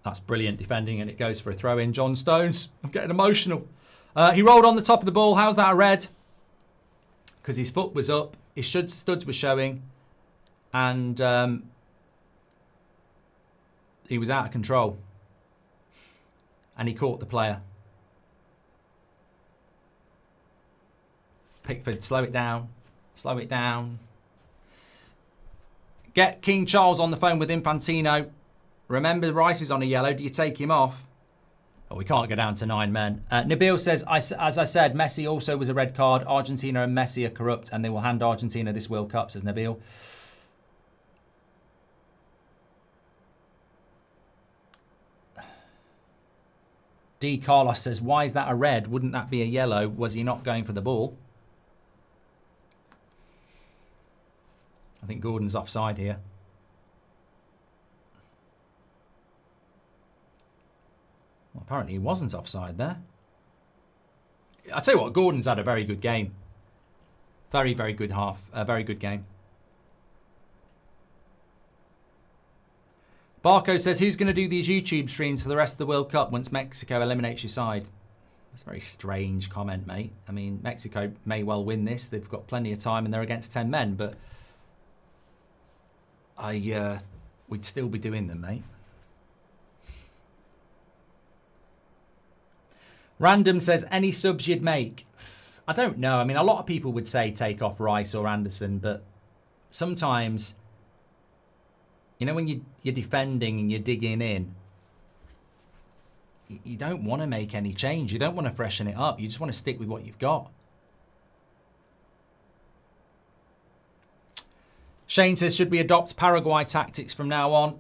That's brilliant defending, and it goes for a throw-in. John Stones, I'm getting emotional. He rolled on the top of the ball. How's that a red? Because his foot was up, his studs were showing, and he was out of control. And he caught the player. Pickford, slow it down. Slow it down. Get King Charles on the phone with Infantino. Remember, Rice is on a yellow. Do you take him off? Oh, we can't go down to 9 men. Nabil says, as I said, Messi also was a red card. Argentina and Messi are corrupt, and they will hand Argentina this World Cup, says Nabil. D. Carlos says, why is that a red? Wouldn't that be a yellow? Was he not going for the ball? I think Gordon's offside here. Well, apparently he wasn't offside there. I'll tell you what, Gordon's had a very good game. Very, very good half. A very good game. Barco says, who's going to do these YouTube streams for the rest of the World Cup once Mexico eliminates your side? That's a very strange comment, mate. I mean, Mexico may well win this. They've got plenty of time and they're against 10 men, but we'd still be doing them, mate. Random says, any subs you'd make? I don't know. I mean, a lot of people would say take off Rice or Anderson, but sometimes, you know, when you're defending and you're digging in, you don't want to make any change. You don't want to freshen it up. You just want to stick with what you've got. Shane says, should we adopt Paraguay tactics from now on?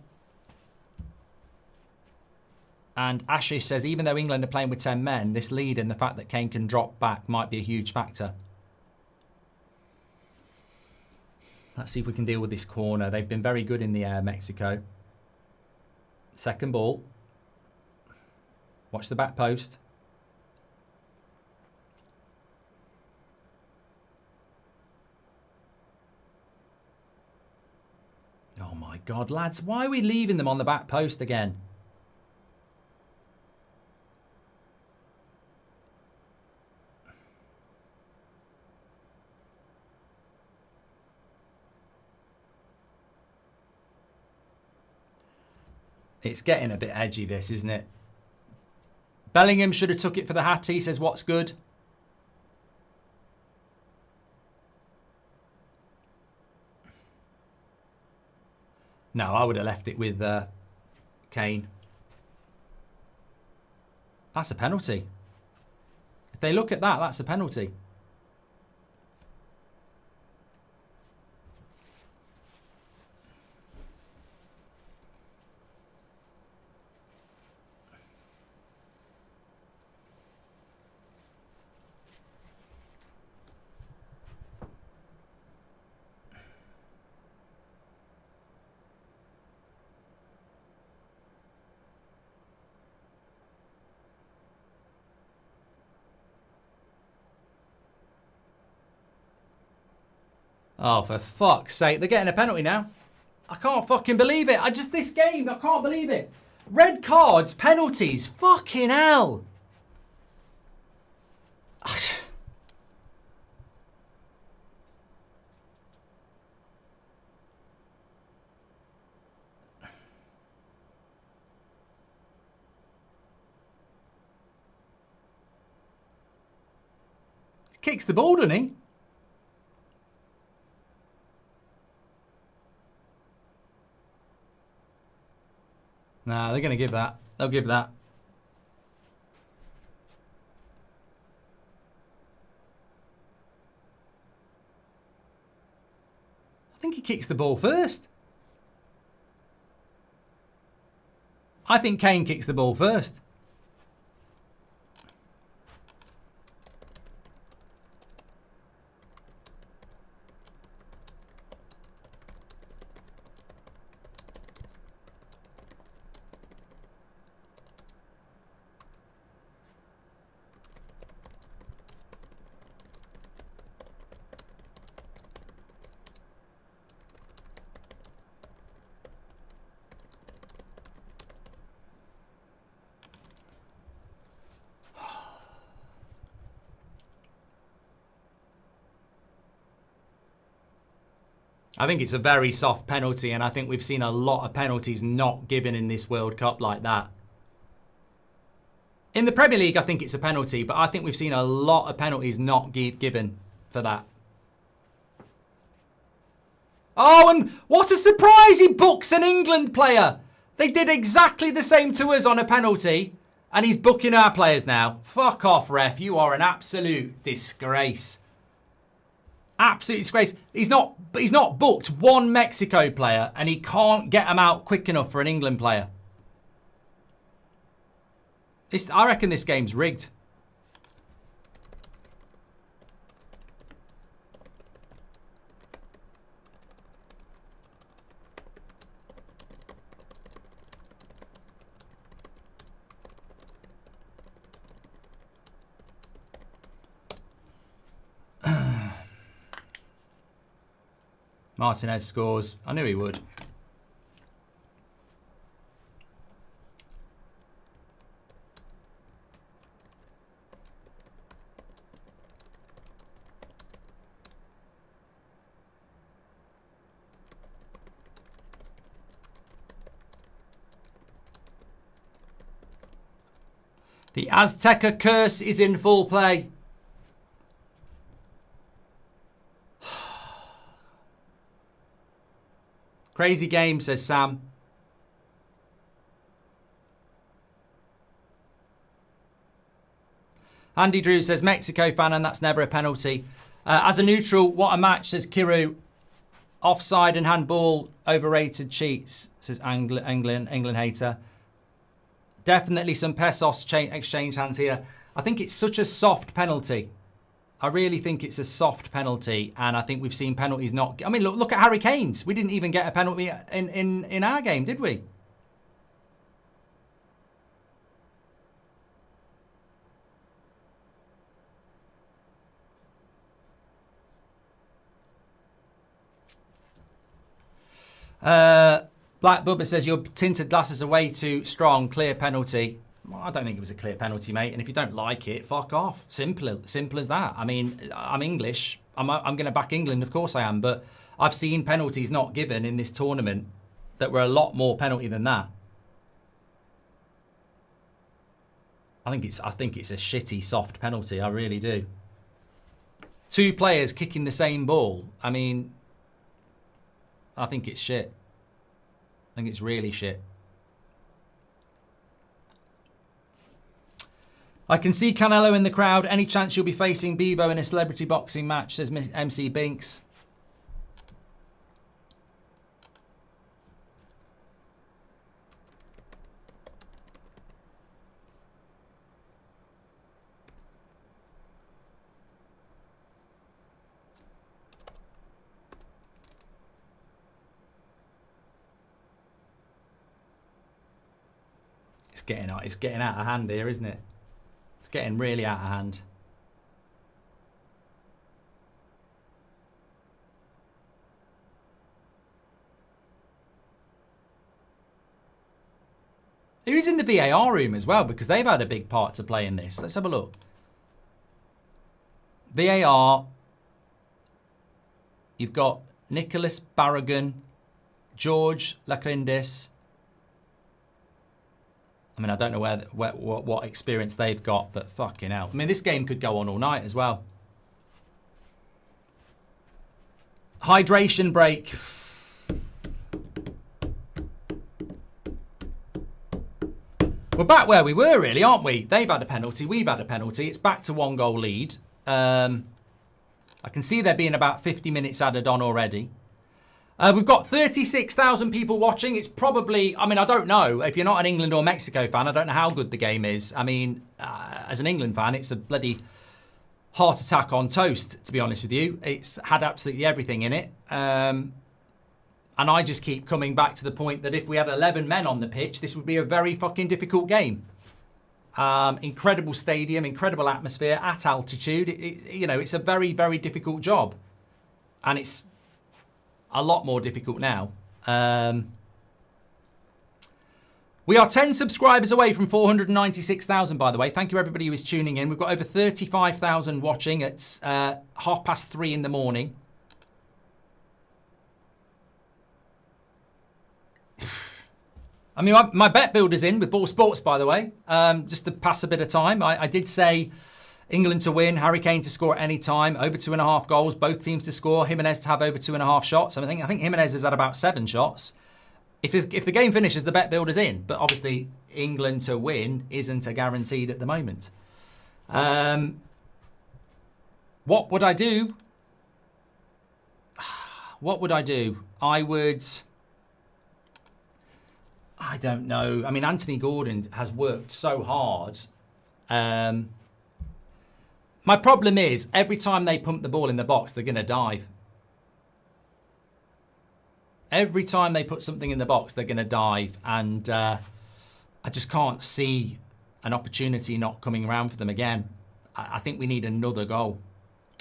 And Ashish says, even though England are playing with 10 men, this lead and the fact that Kane can drop back might be a huge factor. Let's see if we can deal with this corner. They've been very good in the air, Mexico. Second ball. Watch the back post. Oh my God, lads. Why are we leaving them on the back post again? It's getting a bit edgy, this, isn't it? Bellingham should have took it for the Hattie, says what's good. No, I would have left it with Kane. That's a penalty. If they look at that, that's a penalty. Oh, for fuck's sake. They're getting a penalty now. I can't fucking believe it. This game, I can't believe it. Red cards, penalties. Fucking hell. Kicks the ball, doesn't he? Nah, they're going to give that. They'll give that. I think he kicks the ball first. I think Kane kicks the ball first. I think it's a very soft penalty, and I think we've seen a lot of penalties not given in this World Cup like that. In the Premier League, I think it's a penalty, but I think we've seen a lot of penalties not given for that. Oh, and what a surprise, he books an England player. They did exactly the same to us on a penalty, and he's booking our players now. Fuck off, ref. You are an absolute disgrace. Absolute disgrace. He's not booked one Mexico player, and he can't get them out quick enough for an England player. I reckon this game's rigged. Martinez scores. I knew he would. The Azteca curse is in full play. Crazy game, says Sam. Andy Drew says, Mexico fan, and that's never a penalty. As a neutral, what a match, says Kiru. Offside and handball, overrated cheats, says England hater. Definitely some pesos exchange hands here. I think it's such a soft penalty. I really think it's a soft penalty, and I think we've seen penalties not... I mean, look at Harry Kane's. We didn't even get a penalty in our game, did we? Black Bubba says, your tinted glasses are way too strong. Clear penalty. Well, I don't think it was a clear penalty, mate. And if you don't like it, fuck off. Simple as that. I mean, I'm English. I'm going to back England. Of course I am. But I've seen penalties not given in this tournament that were a lot more penalty than that. I think it's a shitty, soft penalty. I really do. Two players kicking the same ball. I mean, I think it's shit. I think it's really shit. I can see Canelo in the crowd. Any chance you'll be facing Bevo in a celebrity boxing match, says MC Binks. It's getting out of hand here, isn't it? It's getting really out of hand. Who's in the VAR room as well? Because they've had a big part to play in this. Let's have a look. VAR. You've got Nicholas Barragan, George Lacrindis. I mean, I don't know what experience they've got, but fucking hell. I mean, this game could go on all night as well. Hydration break. We're back where we were, really, aren't we? They've had a penalty. We've had a penalty. It's back to 1-goal lead. I can see there being about 50 minutes added on already. We've got 36,000 people watching. It's probably, I mean, I don't know. If you're not an England or Mexico fan, I don't know how good the game is. I mean, as an England fan, it's a bloody heart attack on toast, to be honest with you. It's had absolutely everything in it. And I just keep coming back to the point that if we had 11 men on the pitch, this would be a very fucking difficult game. Incredible stadium, incredible atmosphere at altitude. You know, it's a very, very difficult job. And it's a lot more difficult now. We are 10 subscribers away from 496,000, by the way. Thank you, everybody who is tuning in. We've got over 35,000 watching. It's 3:30 in the morning. I mean, my bet builder's in with Ball Sports, by the way, just to pass a bit of time. I did say England to win, Harry Kane to score at any time, over 2.5 goals, both teams to score, Jimenez to have over 2.5 shots. I think Jimenez has had about 7 shots. If the game finishes, the bet builder's in. But obviously, England to win isn't a guaranteed at the moment. What would I do? What would I do? I don't know. I mean, Anthony Gordon has worked so hard. My problem is, every time they pump the ball in the box, they're going to dive. Every time they put something in the box, they're going to dive. And I just can't see an opportunity not coming around for them again. I think we need another goal.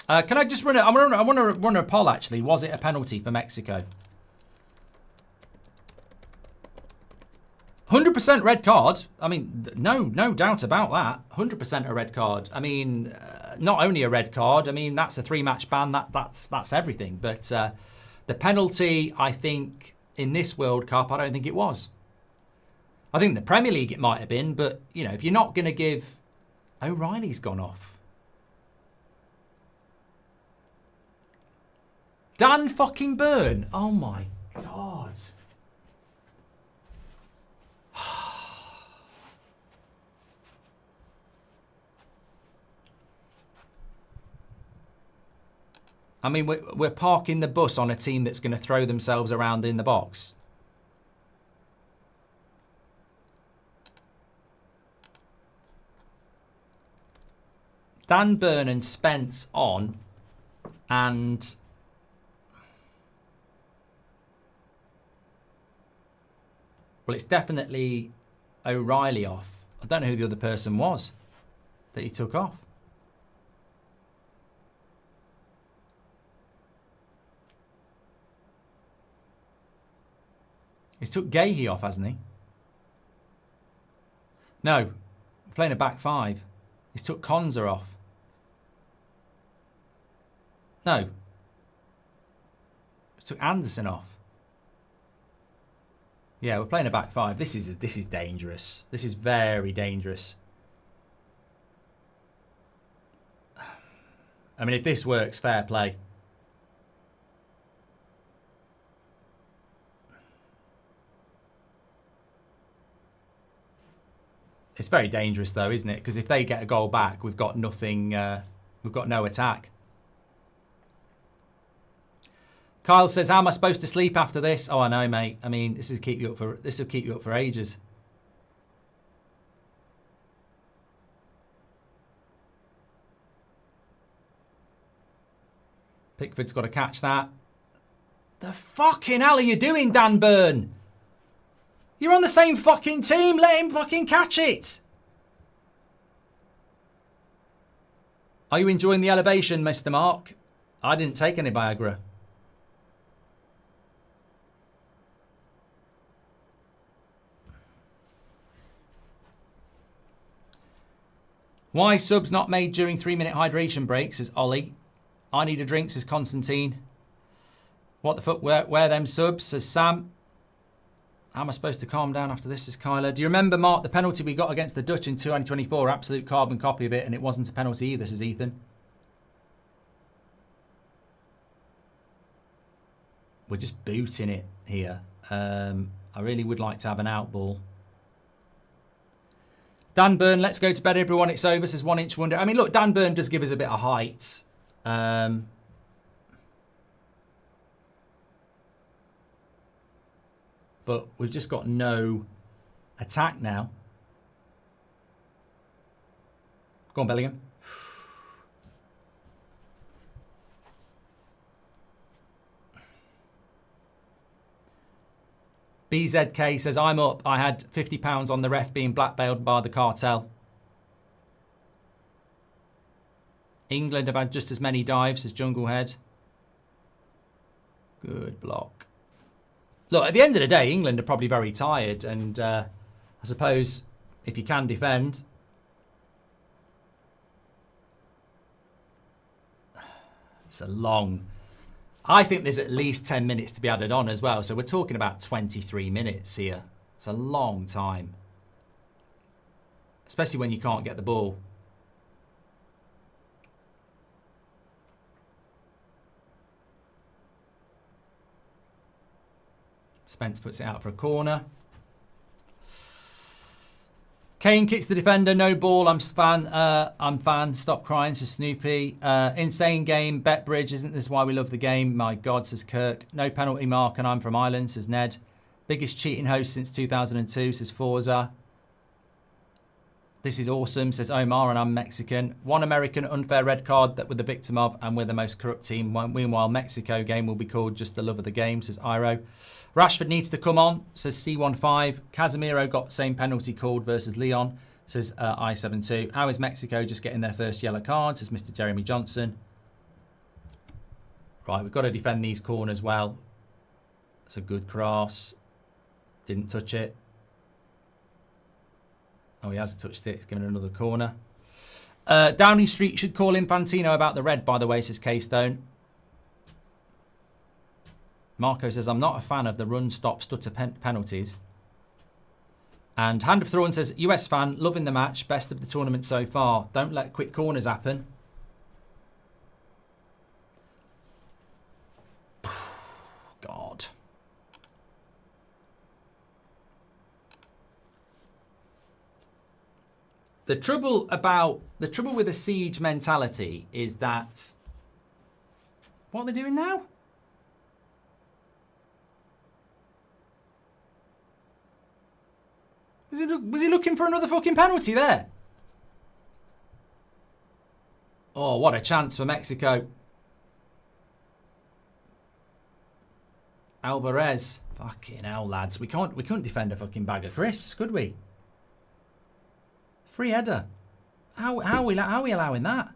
Can I just run I want to run a poll, actually. Was it a penalty for Mexico? 100% red card. I mean, no doubt about that. 100% a red card. I mean, not only a red card. I mean, that's a 3-match ban. That's everything. But the penalty, I think, in this World Cup, I don't think it was. I think the Premier League it might have been, but you know, if you're not going to give, O'Reilly's gone off. Dan fucking Burn. Oh my God. I mean, we're parking the bus on a team that's going to throw themselves around in the box. Dan Burn and Spence on, and well, it's definitely O'Reilly off. I don't know who the other person was that he took off. He's took Gahey off, hasn't he? No, we're playing a back 5. He's took Konza off. No. He's took Anderson off. Yeah, we're playing a back 5. This is dangerous. This is very dangerous. I mean, if this works, fair play. It's very dangerous, though, isn't it? Because if they get a goal back, we've got nothing. We've got no attack. Kyle says, "How am I supposed to sleep after this?" Oh, I know, mate. I mean, this will keep you up for ages. Pickford's got to catch that. The fucking hell are you doing, Dan Burn? You're on the same fucking team. Let him fucking catch it. Are you enjoying the elevation, Mr. Mark? I didn't take any Viagra. Why subs not made during 3-minute hydration breaks, says Ollie. I need a drink, says Constantine. What the fuck, where them subs, says Sam. How am I supposed to calm down after this, says Kyler. Do you remember, Mark, the penalty we got against the Dutch in 2024? Absolute carbon copy of it, and it wasn't a penalty either, says Ethan. We're just booting it here. I really would like to have an out ball. Dan Burn, let's go to bed, everyone. It's over, says 1 Inch Wonder. I mean, look, Dan Burn does give us a bit of height. But we've just got no attack now. Go on, Bellingham. BZK says, I'm up. I had £50 on the ref being blackmailed by the cartel. England have had just as many dives as Junglehead. Good block. Look, at the end of the day, England are probably very tired. And I suppose if you can defend... It's a long... I think there's at least 10 minutes to be added on as well. So we're talking about 23 minutes here. It's a long time. Especially when you can't get the ball. Spence puts it out for a corner. Kane kicks the defender, no ball. I'm fan. Stop crying, says Snoopy. Insane game. Betbridge, isn't this why we love the game? My God, says Kirk. No penalty mark, and I'm from Ireland, says Ned. Biggest cheating host since 2002, says Forza. This is awesome, says Omar, and I'm Mexican. One American unfair red card that we're the victim of, and we're the most corrupt team. Meanwhile, Mexico game will be called just the love of the game, says Iro. Rashford needs to come on, says C15. Casemiro got same penalty called versus Leon, says I72. How is Mexico just getting their first yellow card, says Mr. Jeremy Johnson. Right, we've got to defend these corners well. That's a good cross. Didn't touch it. Oh, he has touched it. It's given another corner. Downing Street should call Infantino about the red, by the way, says K-Stone. Marco says, I'm not a fan of the run, stop, stutter penalties. And Hand of Thrawn says, US fan, loving the match, best of the tournament so far. Don't let quick corners happen. God. The trouble with the siege mentality is that, what are they doing now? Was he looking for another fucking penalty there? Oh, what a chance for Mexico. Alvarez. Fucking hell, lads. We couldn't defend a fucking bag of crisps, could we? Free header. How are we allowing that?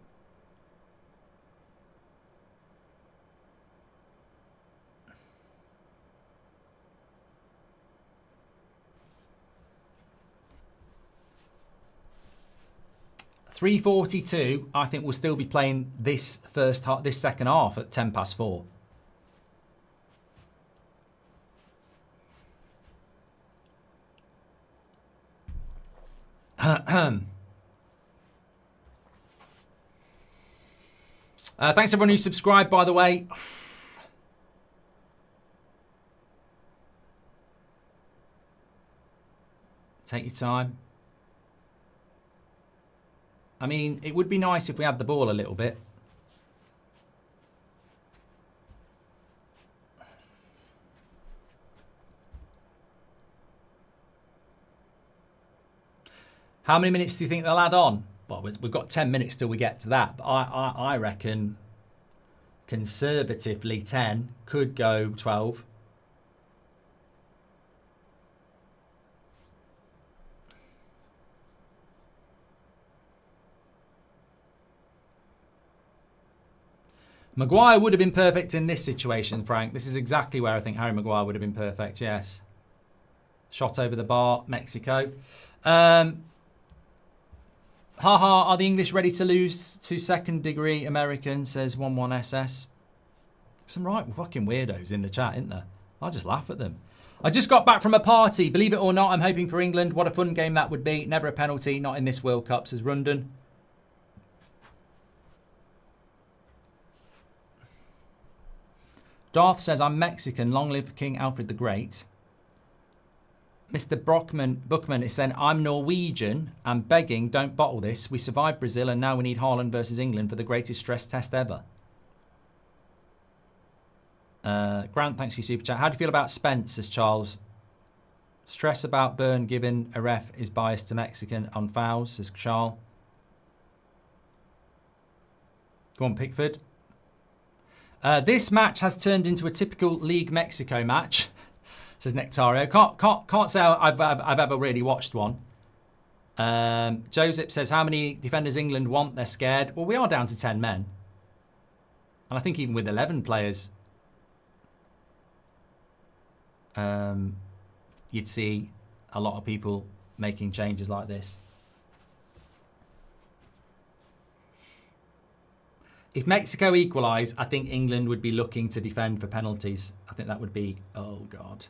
.342, I think we'll still be playing this second half at 4:10. Thanks everyone who subscribed, by the way. Take your time. I mean, it would be nice if we had the ball a little bit. How many minutes do you think they'll add on? Well, we've got 10 minutes till we get to that. But I reckon conservatively 10, could go 12. Maguire would have been perfect in this situation, Frank. This is exactly where I think Harry Maguire would have been perfect, yes. Shot over the bar, Mexico. Haha, are the English ready to lose to second degree American, says 11SS. Some right fucking weirdos in the chat, isn't there? I'll just laugh at them. I just got back from a party. Believe it or not, I'm hoping for England. What a fun game that would be. Never a penalty, not in this World Cup, says Rundon. Darth says, I'm Mexican. Long live King Alfred the Great. Mr. Bookman is saying, I'm Norwegian. I'm begging, don't bottle this. We survived Brazil and now we need Haaland versus England for the greatest stress test ever. Grant, thanks for your super chat. How do you feel about Spence, says Charles? Stress about Byrne given a ref is biased to Mexican on fouls, says Charles. Go on, Pickford. This match has turned into a typical League Mexico match, says Nectario. Can't say I've ever really watched one. Joseph says, how many defenders England want? They're scared. Well, we are down to 10 men. And I think even with 11 players, you'd see a lot of people making changes like this. If Mexico equalise, I think England would be looking to defend for penalties. I think that would be, oh God.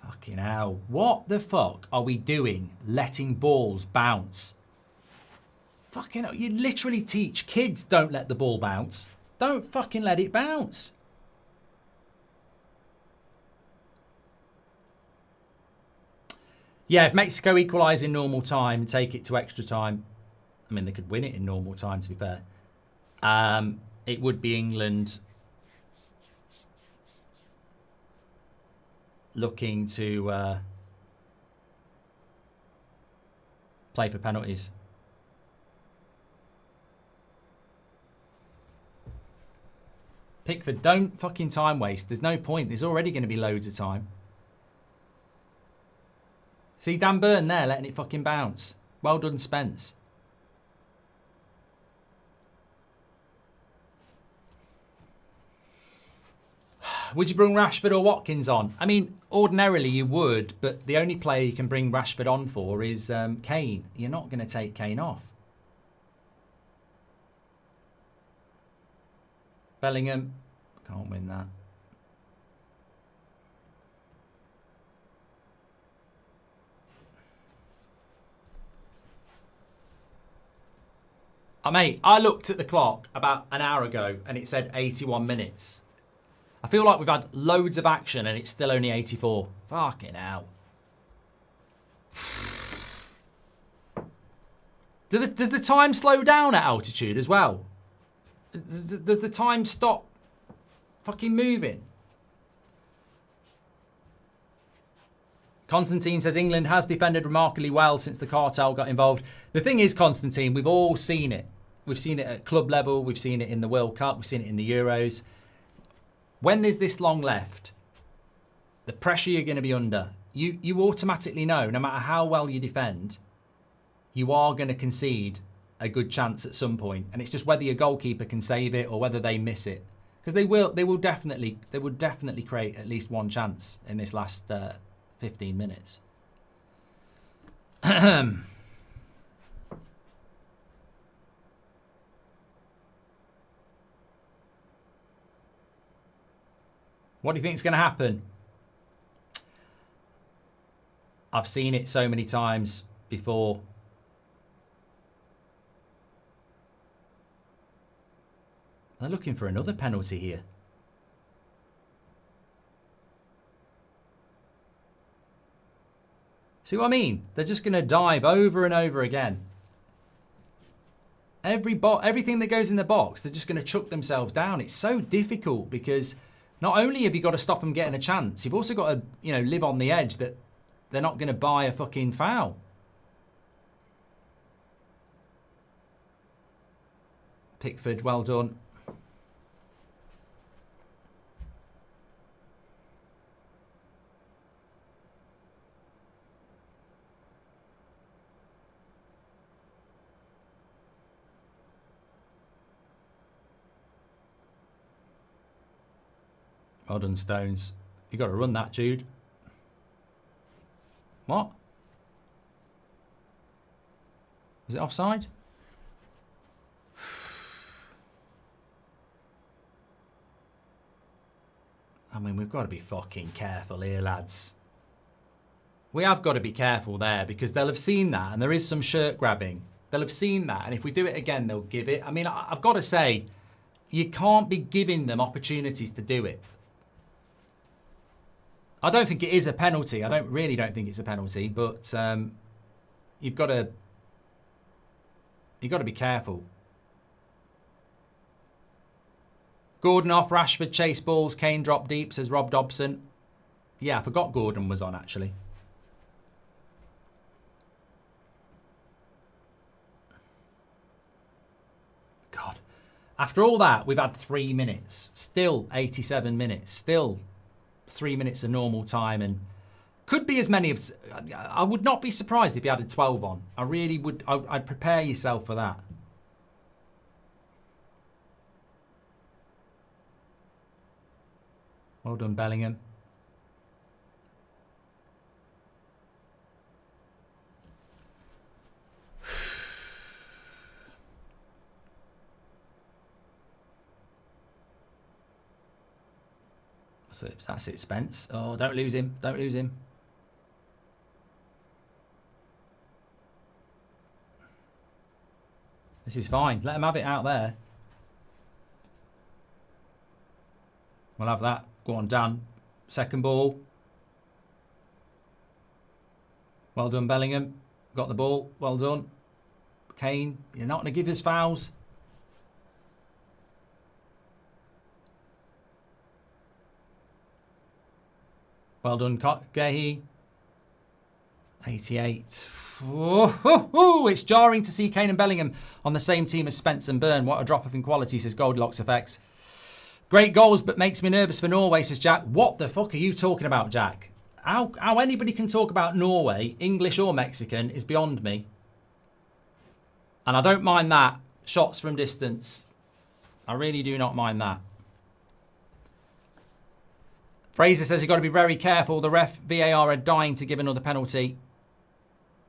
Fucking hell. What the fuck are we doing letting balls bounce? Fucking hell. You literally teach kids don't let the ball bounce. Don't fucking let it bounce. Yeah, if Mexico equalise in normal time and take it to extra time, I mean, they could win it in normal time, to be fair. It would be England looking to play for penalties. Pickford, don't fucking time waste. There's no point. There's already going to be loads of time. See Dan Burn there letting it fucking bounce. Well done, Spence. Would you bring Rashford or Watkins on? I mean, ordinarily you would, but the only player you can bring Rashford on for is Kane. You're not going to take Kane off. Bellingham, can't win that. Mate, I looked at the clock about an hour ago and it said 81 minutes. I feel like we've had loads of action and it's still only 84. Fucking hell. Does the time slow down at altitude as well? Does the time stop fucking moving? Constantine says England has defended remarkably well since the cartel got involved. The thing is, Constantine, we've all seen it. We've seen it at club level. We've seen it in the World Cup. We've seen it in the Euros. When there's this long left, the pressure you're going to be under, you automatically know, no matter how well you defend, you are going to concede a good chance at some point. And it's just whether your goalkeeper can save it or whether they miss it. Because they will definitely create at least one chance in this last 15 minutes. What do you think is going to happen? I've seen it so many times before. They're looking for another penalty here. See what I mean? They're just going to dive over and over again. Everything that goes in the box, they're just going to chuck themselves down. It's so difficult because not only have you got to stop them getting a chance, you've also got to, live on the edge that they're not going to buy a fucking foul. Pickford, well done. Well done, Stones. You got to run that, Jude. What? Was it offside? I mean, we've got to be fucking careful here, lads. We have got to be careful there because they'll have seen that and there is some shirt grabbing. They'll have seen that, and if we do it again, they'll give it. I mean, I've got to say, you can't be giving them opportunities to do it. I don't think it is a penalty. I really don't think it's a penalty, but you've got to be careful. Gordon off, Rashford chase balls, Kane drop deep, says Rob Dobson. Yeah, I forgot Gordon was on actually. God. After all that, we've had 3 minutes. Still 87 minutes. Still 3 minutes of normal time, and could be as many of. I would not be surprised if you added 12 on. I really would. I'd prepare yourself for that. Well done, Bellingham. That's it, Spence. Oh, don't lose him. Don't lose him. This is fine. Let him have it out there. We'll have that. Go on, Dan. Second ball. Well done, Bellingham. Got the ball. Well done. Kane, you're not going to give us fouls. Well done, Gehi. 88. It's jarring to see Kane and Bellingham on the same team as Spence and Byrne. What a drop off in quality, says Goldilocks Effects. Great goals, but makes me nervous for Norway, says Jack. What the fuck are you talking about, Jack? How anybody can talk about Norway, English or Mexican, is beyond me. And I don't mind that. Shots from distance. I really do not mind that. Fraser says you've got to be very careful. The VAR are dying to give another penalty.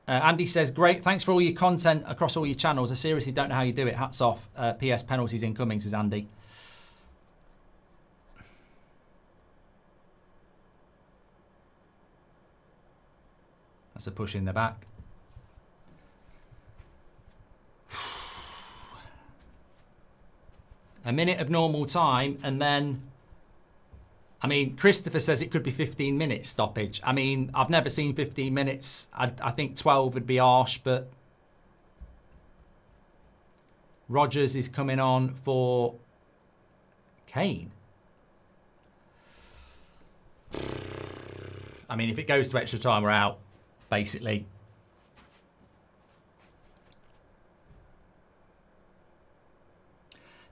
Andy says, great. Thanks for all your content across all your channels. I seriously don't know how you do it. Hats off. PS penalties incoming, says Andy. That's a push in the back. A minute of normal time, and then, I mean, Christopher says it could be 15 minutes stoppage. I mean, I've never seen 15 minutes. I think 12 would be harsh, but Rodgers is coming on for Kane. I mean, if it goes to extra time, we're out, basically.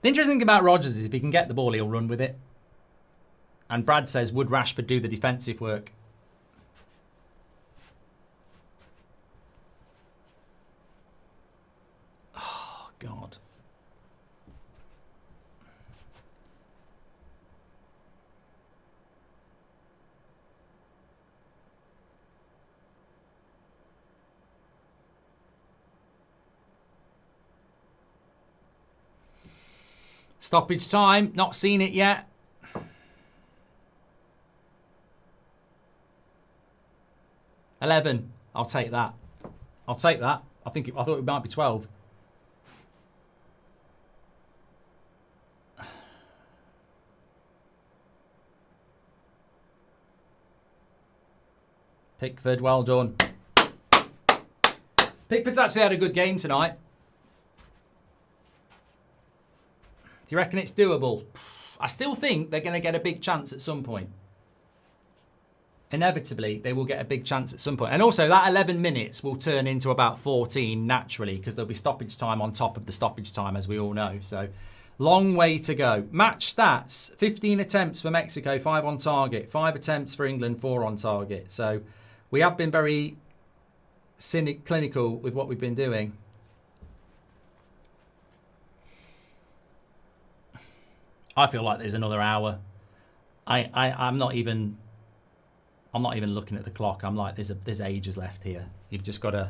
The interesting thing about Rodgers is if he can get the ball, he'll run with it. And Brad says, would Rashford do the defensive work? Oh, God. Stoppage time. Not seen it yet. $11. I'll take that. I'll take that. I thought it might be 12. Pickford, well done. Pickford's actually had a good game tonight. Do you reckon it's doable? I still think they're going to get a big chance at some point. Inevitably, they will get a big chance at some point. And also, that 11 minutes will turn into about 14 naturally because there'll be stoppage time on top of the stoppage time, as we all know. So, long way to go. Match stats. 15 attempts for Mexico, 5 on target. 5 attempts for England, 4 on target. So, we have been very clinical with what we've been doing. I feel like there's another hour. I'm not even looking at the clock. I'm like, there's ages left here. You've just got to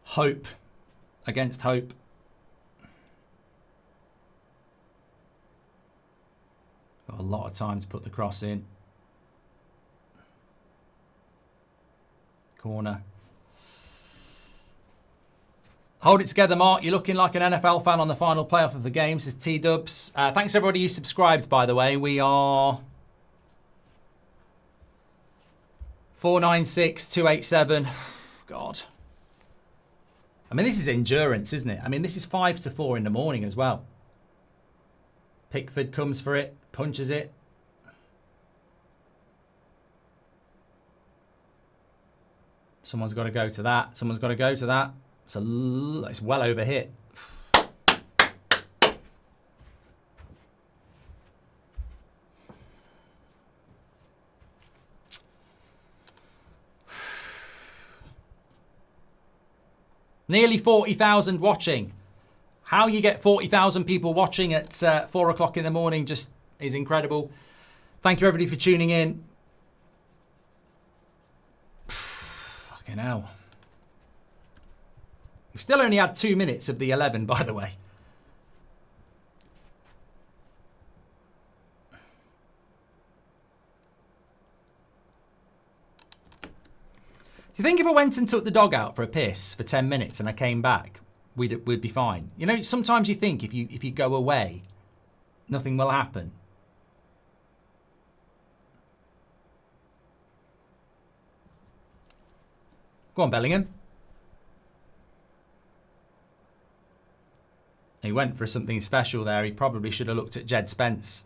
hope against hope. Got a lot of time to put the cross in. Corner. Hold it together, Mark. You're looking like an NFL fan on the final playoff of the game, says T-Dubs. Thanks everybody who subscribed, by the way. We are 496,287. God. I mean, this is endurance, isn't it? I mean, this is 5 to 4 in the morning as well. Pickford comes for it, punches it. Someone's got to go to that. Someone's got to go to that. It's well over hit. Nearly 40,000 watching. How you get 40,000 people watching at 4 o'clock in the morning just is incredible. Thank you everybody for tuning in. Fucking hell. We've still only had 2 minutes of the 11, by the way. Do you think if I went and took the dog out for a piss for 10 minutes and I came back, we'd be fine? You know, sometimes you think if you go away, nothing will happen. Go on, Bellingham. He went for something special there. He probably should have looked at Jed Spence.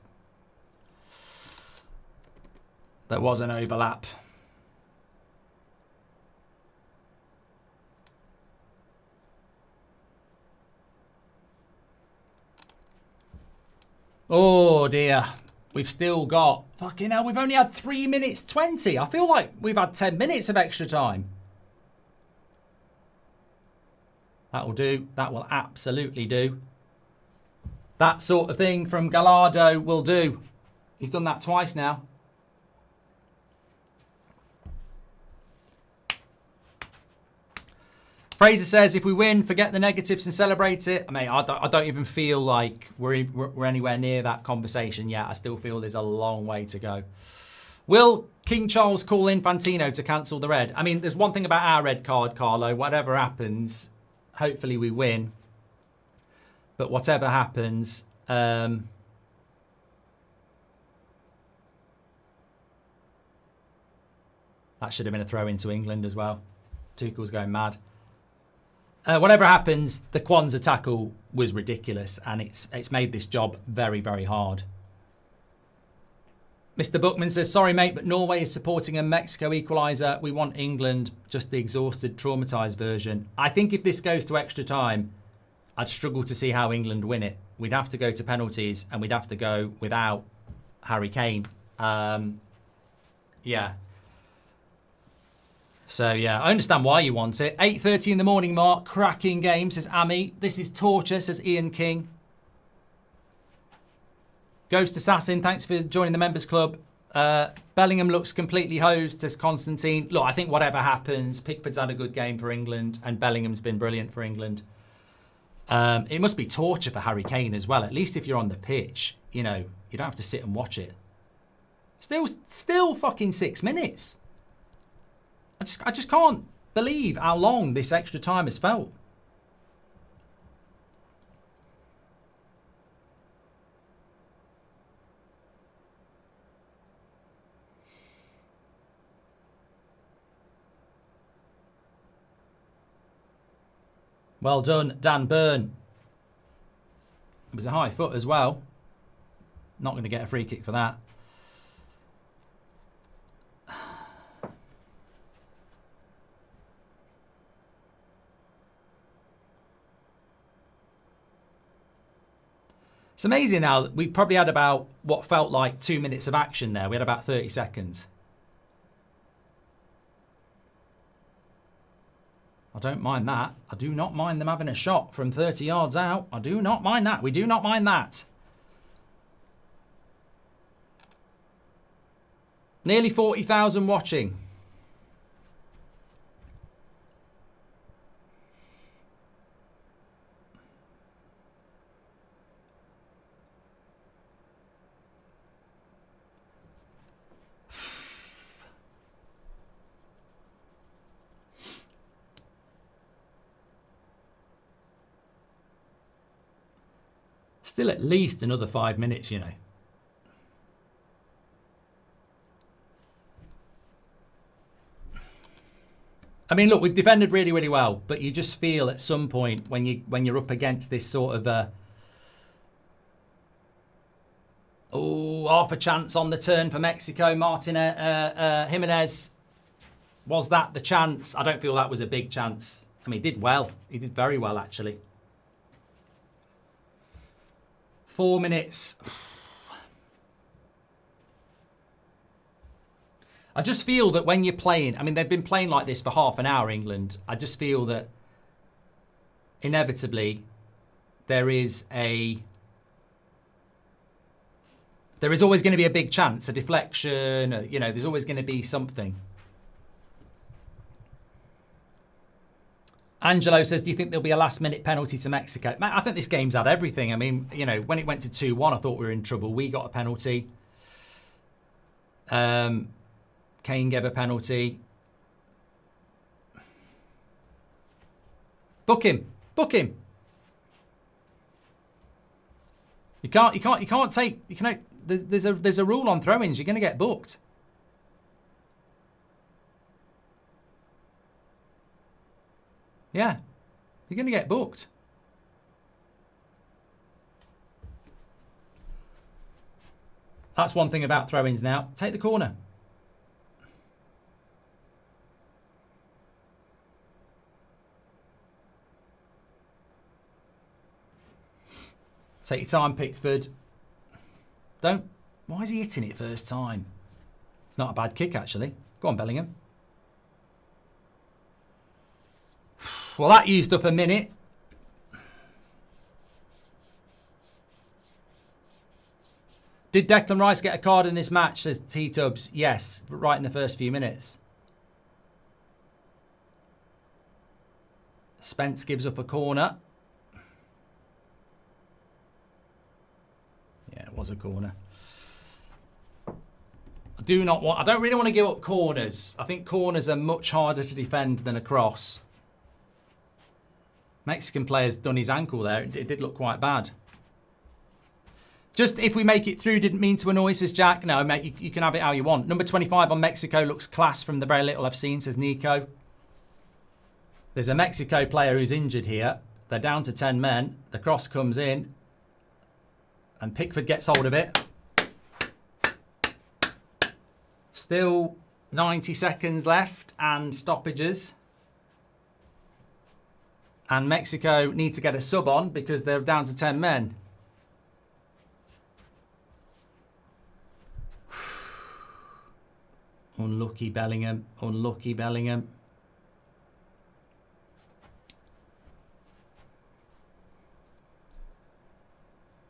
There was an overlap. Oh dear. We've still got... Fucking hell, we've only had 3 minutes 20. I feel like we've had 10 minutes of extra time. That'll do. That will absolutely do. That sort of thing from Gallardo will do. He's done that twice now. Fraser says, if we win, forget the negatives and celebrate it. I mean, I don't even feel like we're anywhere near that conversation yet. I still feel there's a long way to go. Will King Charles call Infantino to cancel the red? I mean, there's one thing about our red card, Carlo. Whatever happens, hopefully we win. But whatever happens, that should have been a throw into England as well. Tuchel's going mad. Whatever happens, the Kwanzaa tackle was ridiculous, and it's made this job very, very hard. Mr. Bookman says, sorry, mate, but Norway is supporting a Mexico equaliser. We want England, just the exhausted, traumatised version. I think if this goes to extra time, I'd struggle to see how England win it. We'd have to go to penalties, and we'd have to go without Harry Kane. Yeah. So, yeah, I understand why you want it. 8:30 in the morning, Mark. Cracking game, says Ami. This is torture, says Ian King. Ghost Assassin, thanks for joining the members club. Bellingham looks completely hosed, says Constantine. Look, I think whatever happens, Pickford's had a good game for England, and Bellingham's been brilliant for England. It must be torture for Harry Kane as well. At least if you're on the pitch, you know, you don't have to sit and watch it. Still fucking 6 minutes. I just can't believe how long this extra time has felt. Well done, Dan Byrne. It was a high foot as well. Not going to get a free kick for that. It's amazing now that we probably had about what felt like 2 minutes of action there. We had about 30 seconds. I don't mind that. I do not mind them having a shot from 30 yards out. I do not mind that. We do not mind that. Nearly 40,000 watching. Still at least another 5 minutes, you know. I mean, look, we've defended really, really well, but you just feel at some point when you're up against this sort of half a chance on the turn for Mexico. Martin Jimenez, was that the chance? I don't feel that was a big chance. I mean, he did well. He did very well, actually. 4 minutes. I just feel that when you're playing, I mean, they've been playing like this for half an hour, England. I just feel that inevitably there is always going to be a big chance, a deflection, you know, there's always going to be something. Angelo says, do you think there'll be a last-minute penalty to Mexico? Man, I think this game's had everything. I mean, you know, when it went to 2-1, I thought we were in trouble. We got a penalty. Kane gave a penalty. Book him. Book him. You can't take. You can. There's a rule on throw-ins. You're going to get booked. Yeah, you're going to get booked. That's one thing about throw-ins now. Take the corner. Take your time, Pickford. Don't. Why is he hitting it first time? It's not a bad kick, actually. Go on, Bellingham. Well, that used up a minute. Did Declan Rice get a card in this match, says T-Tubs? Yes, right in the first few minutes. Spence gives up a corner. Yeah, it was a corner. I don't really want to give up corners. I think corners are much harder to defend than a cross. Mexican player's done his ankle there. It did look quite bad. Just if we make it through, didn't mean to annoy, says Jack. No, mate, you can have it how you want. Number 25 on Mexico looks class from the very little I've seen, says Nico. There's a Mexico player who's injured here. They're down to 10 men. The cross comes in. And Pickford gets hold of it. Still 90 seconds left and stoppages. And Mexico need to get a sub on because they're down to 10 men. Unlucky Bellingham. Unlucky Bellingham.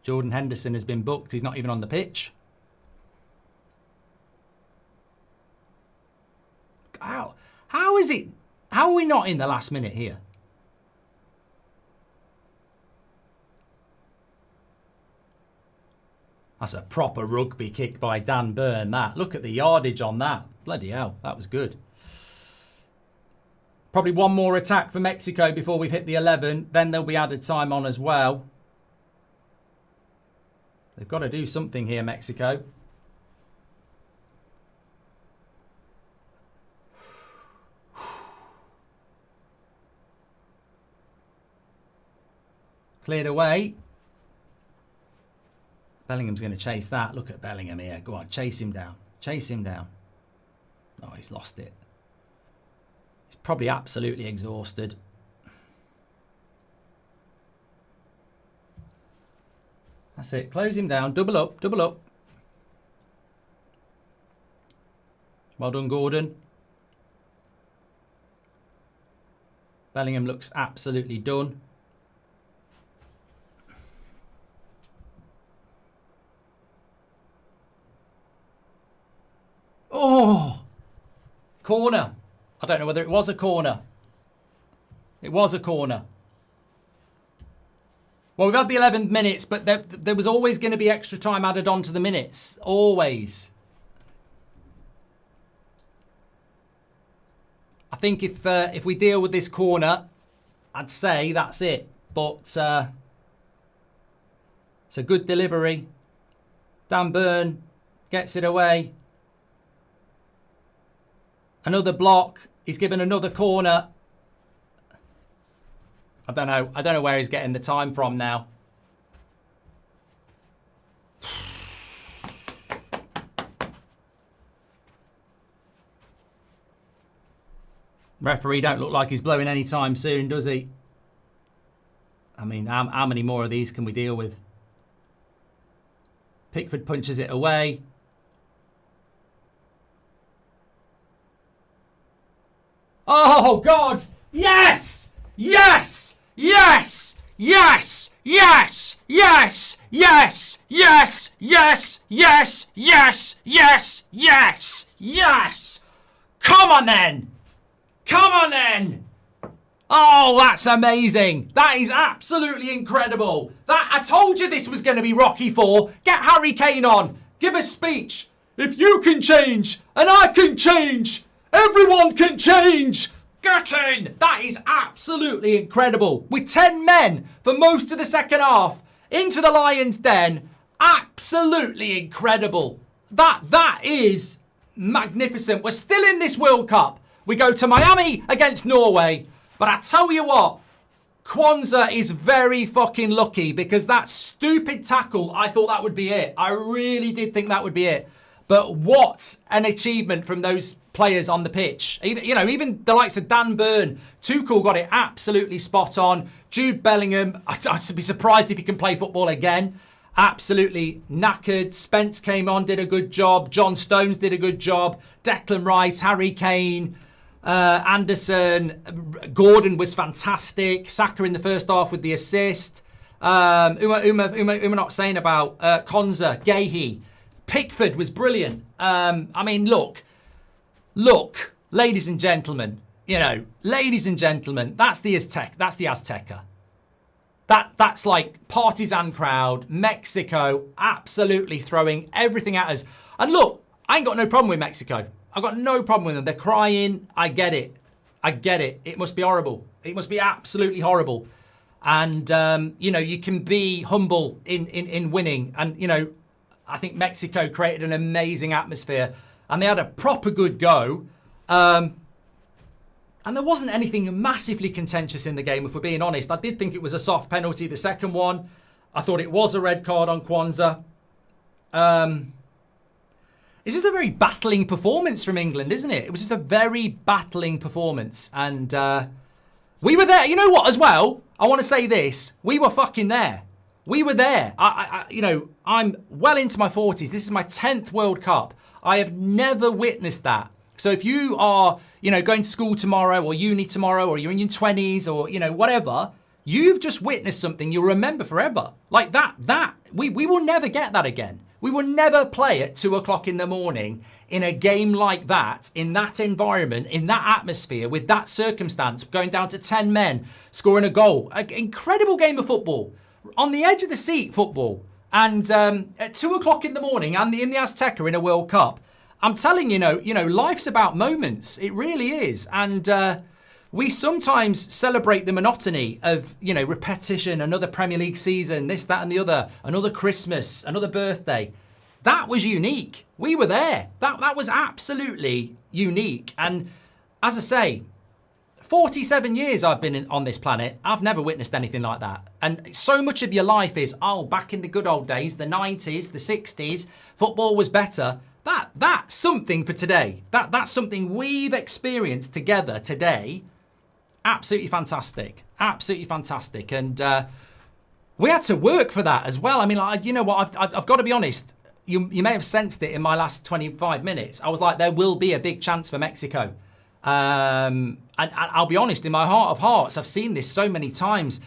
Jordan Henderson has been booked. He's not even on the pitch. How is it? How are we not in the last minute here? That's a proper rugby kick by Dan Burn, that. Look at the yardage on that. Bloody hell, that was good. Probably one more attack for Mexico before we've hit the 11. Then there'll be added time on as well. They've got to do something here, Mexico. Cleared away. Bellingham's going to chase that. Look at Bellingham here. Go on, chase him down. Chase him down. Oh, he's lost it. He's probably absolutely exhausted. That's it. Close him down. Double up. Double up. Well done, Gordon. Bellingham looks absolutely done. Oh! Corner. I don't know whether it was a corner. It was a corner. Well, we've had the 11 minutes, but there was always going to be extra time added on to the minutes. Always. I think if we deal with this corner, I'd say that's it. But it's a good delivery. Dan Burn gets it away. Another block. He's given another corner. I don't know where he's getting the time from now. Referee don't look like he's blowing any time soon, does he? I mean, how many more of these can we deal with? Pickford punches it away. Oh, God! Yes! Yes! Yes! Yes! Yes! Yes! Yes! Yes! Yes! Yes! Yes! Yes! Yes! Yes! Come on then! Come on then! Oh, that's amazing. That is absolutely incredible. I told you this was going to be Rocky 4. Get Harry Kane on. Give a speech. If you can change, and I can change, everyone can change. Get in. That is absolutely incredible. With 10 men for most of the second half into the Lions' den. Absolutely incredible. That is magnificent. We're still in this World Cup. We go to Miami against Norway. But I tell you what, Kwanzaa is very fucking lucky because that stupid tackle, I thought that would be it. I really did think that would be it. But what an achievement from those players on the pitch. Even the likes of Dan Burn, Tuchel got it absolutely spot on. Jude Bellingham, I'd be surprised if he can play football again. Absolutely knackered. Spence came on, did a good job. John Stones did a good job. Declan Rice, Harry Kane, Anderson, Gordon was fantastic. Saka in the first half with the assist. Uma not saying about Konza, Gehi. Pickford was brilliant. Look, ladies and gentlemen, that's the Azteca. That's like partisan crowd, Mexico absolutely throwing everything at us. And look, I ain't got no problem with Mexico. I've got no problem with them. They're crying. I get it. It must be horrible. It must be absolutely horrible. And, you can be humble in winning. And, I think Mexico created an amazing atmosphere. And they had a proper good go. And there wasn't anything massively contentious in the game, if we're being honest. I did think it was a soft penalty, the second one. I thought it was a red card on Kwanzaa. It's just a very battling performance from England, isn't it? It was just a very battling performance. And we were there. You know what, as well? I want to say this. We were fucking there. We were there. I'm well into my 40s. This is my 10th World Cup. I have never witnessed that. So if you are, going to school tomorrow or uni tomorrow or you're in your 20s or, whatever, you've just witnessed something you'll remember forever. Like that. We will never get that again. We will never play at 2 o'clock in the morning in a game like that, in that environment, in that atmosphere, with that circumstance, going down to 10 men, scoring a goal. An incredible game of football. On the edge of the seat football. And at 2 o'clock in the morning and in the Azteca in a World Cup. I'm telling you, life's about moments. It really is. And we sometimes celebrate the monotony of, repetition, another Premier League season, this, that, and the other, another Christmas, another birthday. That was unique. We were there. That was absolutely unique. And as I say, 47 years I've been on this planet. I've never witnessed anything like that. And so much of your life is, back in the good old days, the 90s, the 60s, football was better. That's something for today. That's something we've experienced together today. Absolutely fantastic. Absolutely fantastic. And we had to work for that as well. I mean, you know what? I've got to be honest. You may have sensed it in my last 25 minutes. I was like, there will be a big chance for Mexico. And I'll be honest, in my heart of hearts, I've seen this so many times.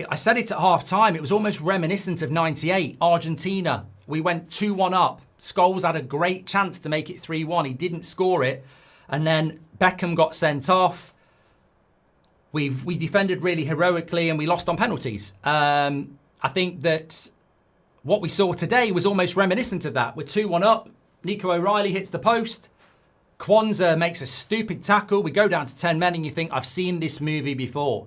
I said it at half time. It was almost reminiscent of 98. Argentina. We went 2-1 up. Scholes had a great chance to make it 3-1. He didn't score it. And then Beckham got sent off. We defended really heroically and we lost on penalties. I think that what we saw today was almost reminiscent of that. We're 2-1 up. Nico O'Reilly hits the post. Kwanzaa makes a stupid tackle. We go down to 10 men and you think, I've seen this movie before.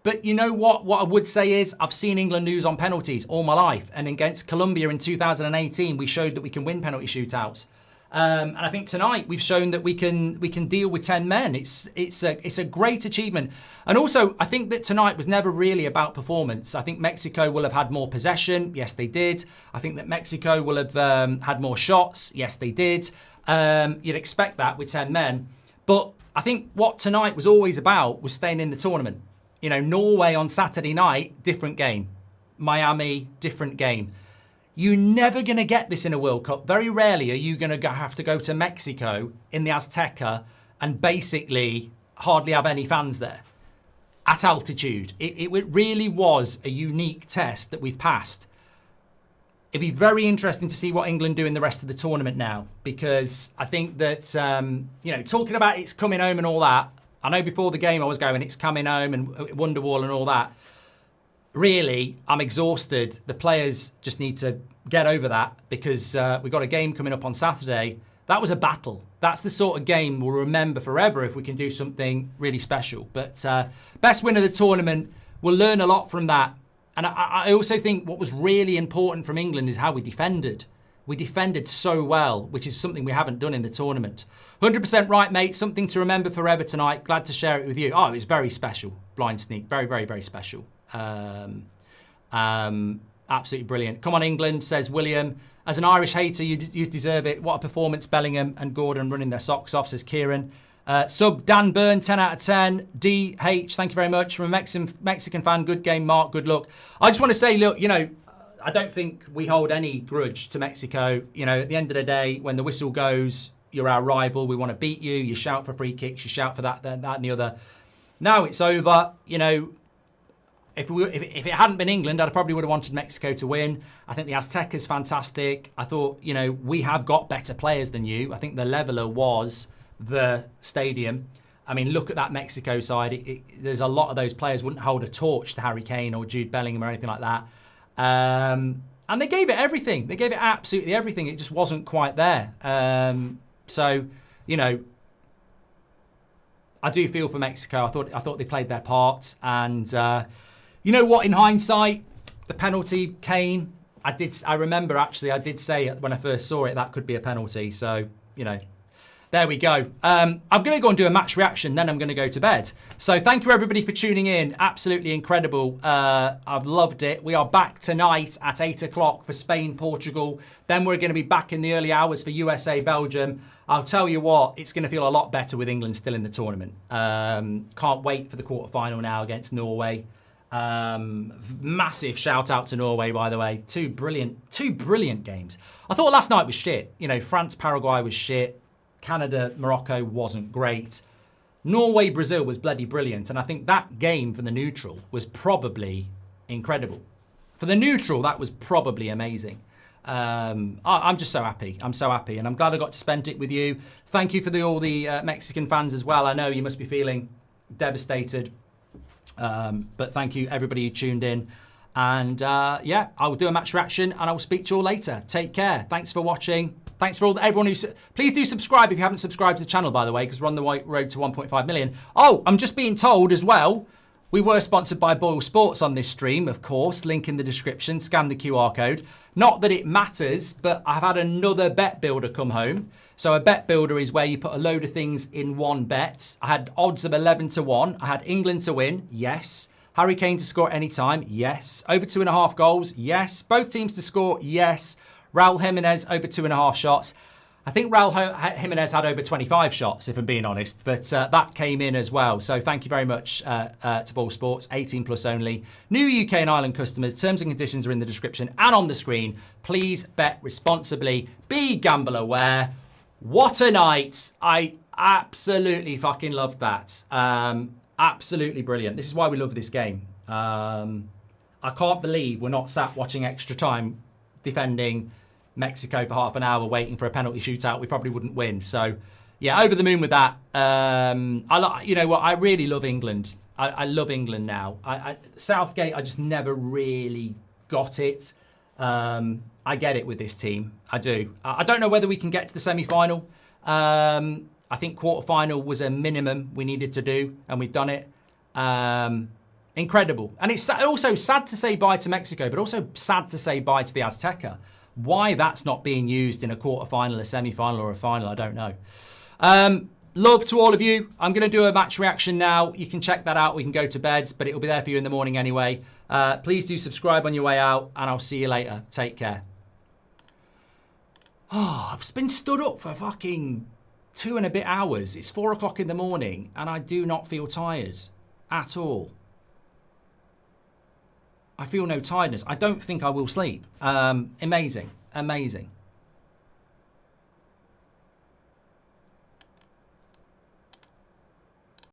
But you know what? What I would say is I've seen England lose on penalties all my life. And against Colombia in 2018, we showed that we can win penalty shootouts. And I think tonight we've shown that we can deal with 10 men. It's a great achievement. And also, I think that tonight was never really about performance. I think Mexico will have had more possession. Yes, they did. I think that Mexico will have had more shots. Yes, they did. You'd expect that with 10 men. But I think what tonight was always about was staying in the tournament. Norway on Saturday night, different game. Miami, different game. You're never going to get this in a World Cup. Very rarely are you going to have to go to Mexico in the Azteca and basically hardly have any fans there at altitude. It really was a unique test that we've passed. It'd be very interesting to see what England do in the rest of the tournament now, because I think that, talking about it's coming home and all that, I know before the game I was going, it's coming home and Wonderwall and all that. Really, I'm exhausted. The players just need to get over that because we've got a game coming up on Saturday. That was a battle. That's the sort of game we'll remember forever if we can do something really special. But best win of the tournament, we'll learn a lot from that. And I also think what was really important from England is how we defended. We defended so well, which is something we haven't done in the tournament. 100% right, mate. Something to remember forever tonight. Glad to share it with you. Oh, it was very special. Blind sneak. Very, very, very special. Absolutely brilliant. Come on, England, says William. As an Irish hater, you deserve it. What a performance, Bellingham and Gordon running their socks off, says Kieran. Sub Dan Byrne, 10 out of 10. DH, thank you very much. From a Mexican fan, good game, Mark, good luck. I just want to say, look, you know, I don't think we hold any grudge to Mexico. You know, at the end of the day, when the whistle goes, you're our rival. We want to beat you. You shout for free kicks. You shout for that and the other. Now it's over. You know, if it hadn't been England, I probably would have wanted Mexico to win. I think the Azteca's fantastic. I thought, you know, we have got better players than you. I think the leveler was the stadium. I mean, look at that Mexico side. There's a lot of those players wouldn't hold a torch to Harry Kane or Jude Bellingham or anything like that. And they gave it everything. They gave it absolutely everything. It just wasn't quite there. So, you know, I do feel for Mexico. I thought they played their part. And you know what? In hindsight, the penalty, Kane. I remember actually. I did say when I first saw it that could be a penalty. So, you know. There we go. I'm going to go and do a match reaction, then I'm going to go to bed. So thank you everybody for tuning in. Absolutely incredible. I've loved it. We are back tonight at 8 o'clock for Spain, Portugal. Then we're going to be back in the early hours for USA, Belgium. I'll tell you what, it's going to feel a lot better with England still in the tournament. Can't wait for the quarterfinal now against Norway. Massive shout out to Norway, by the way. Two brilliant games. I thought last night was shit. You know, France, Paraguay was shit. Canada, Morocco wasn't great. Norway, Brazil was bloody brilliant. And I think that game for the neutral was probably incredible. For the neutral, that was probably amazing. I'm just so happy. I'm so happy. And I'm glad I got to spend it with you. Thank you for all the Mexican fans as well. I know you must be feeling devastated. But thank you, everybody who tuned in. And yeah, I will do a match reaction and I will speak to you all later. Take care. Thanks for watching. Thanks for everyone who... Please do subscribe if you haven't subscribed to the channel, by the way, because we're on the road to 1.5 million. Oh, I'm just being told as well, we were sponsored by Boyle Sports on this stream, of course. Link in the description. Scan the QR code. Not that it matters, but I've had another bet builder come home. So a bet builder is where you put a load of things in one bet. I had odds of 11 to 1. I had England to win. Yes. Harry Kane to score at any time. Yes. Over 2.5 goals. Yes. Both teams to score. Yes. Raul Jimenez over 2.5 shots. I think Raul Jimenez had over 25 shots, if I'm being honest, but that came in as well. So thank you very much to Boyle Sports, 18 plus only. New UK and Ireland customers, terms and conditions are in the description and on the screen. Please bet responsibly, be gamble aware. What a night. I absolutely fucking loved that. Absolutely brilliant. This is why we love this game. I can't believe we're not sat watching extra time defending Mexico for half an hour waiting for a penalty shootout. We probably wouldn't win. So, yeah, over the moon with that. You know what? I really love England. I love England now. Southgate, I just never really got it. I get it with this team. I do. I don't know whether we can get to the semi-final. I think quarter-final was a minimum we needed to do, and we've done it. Incredible. And it's also sad to say bye to Mexico, but also sad to say bye to the Azteca. Why that's not being used in a quarter-final, a semi-final, or a final, I don't know. Love to all of you. I'm going to do a match reaction now. You can check that out. We can go to bed, but it will be there for you in the morning anyway. Please do subscribe on your way out, and I'll see you later. Take care. Oh, I've been stood up for fucking 2 and a bit hours. It's 4 o'clock in the morning, and I do not feel tired at all. I feel no tiredness. I don't think I will sleep. Amazing. Amazing.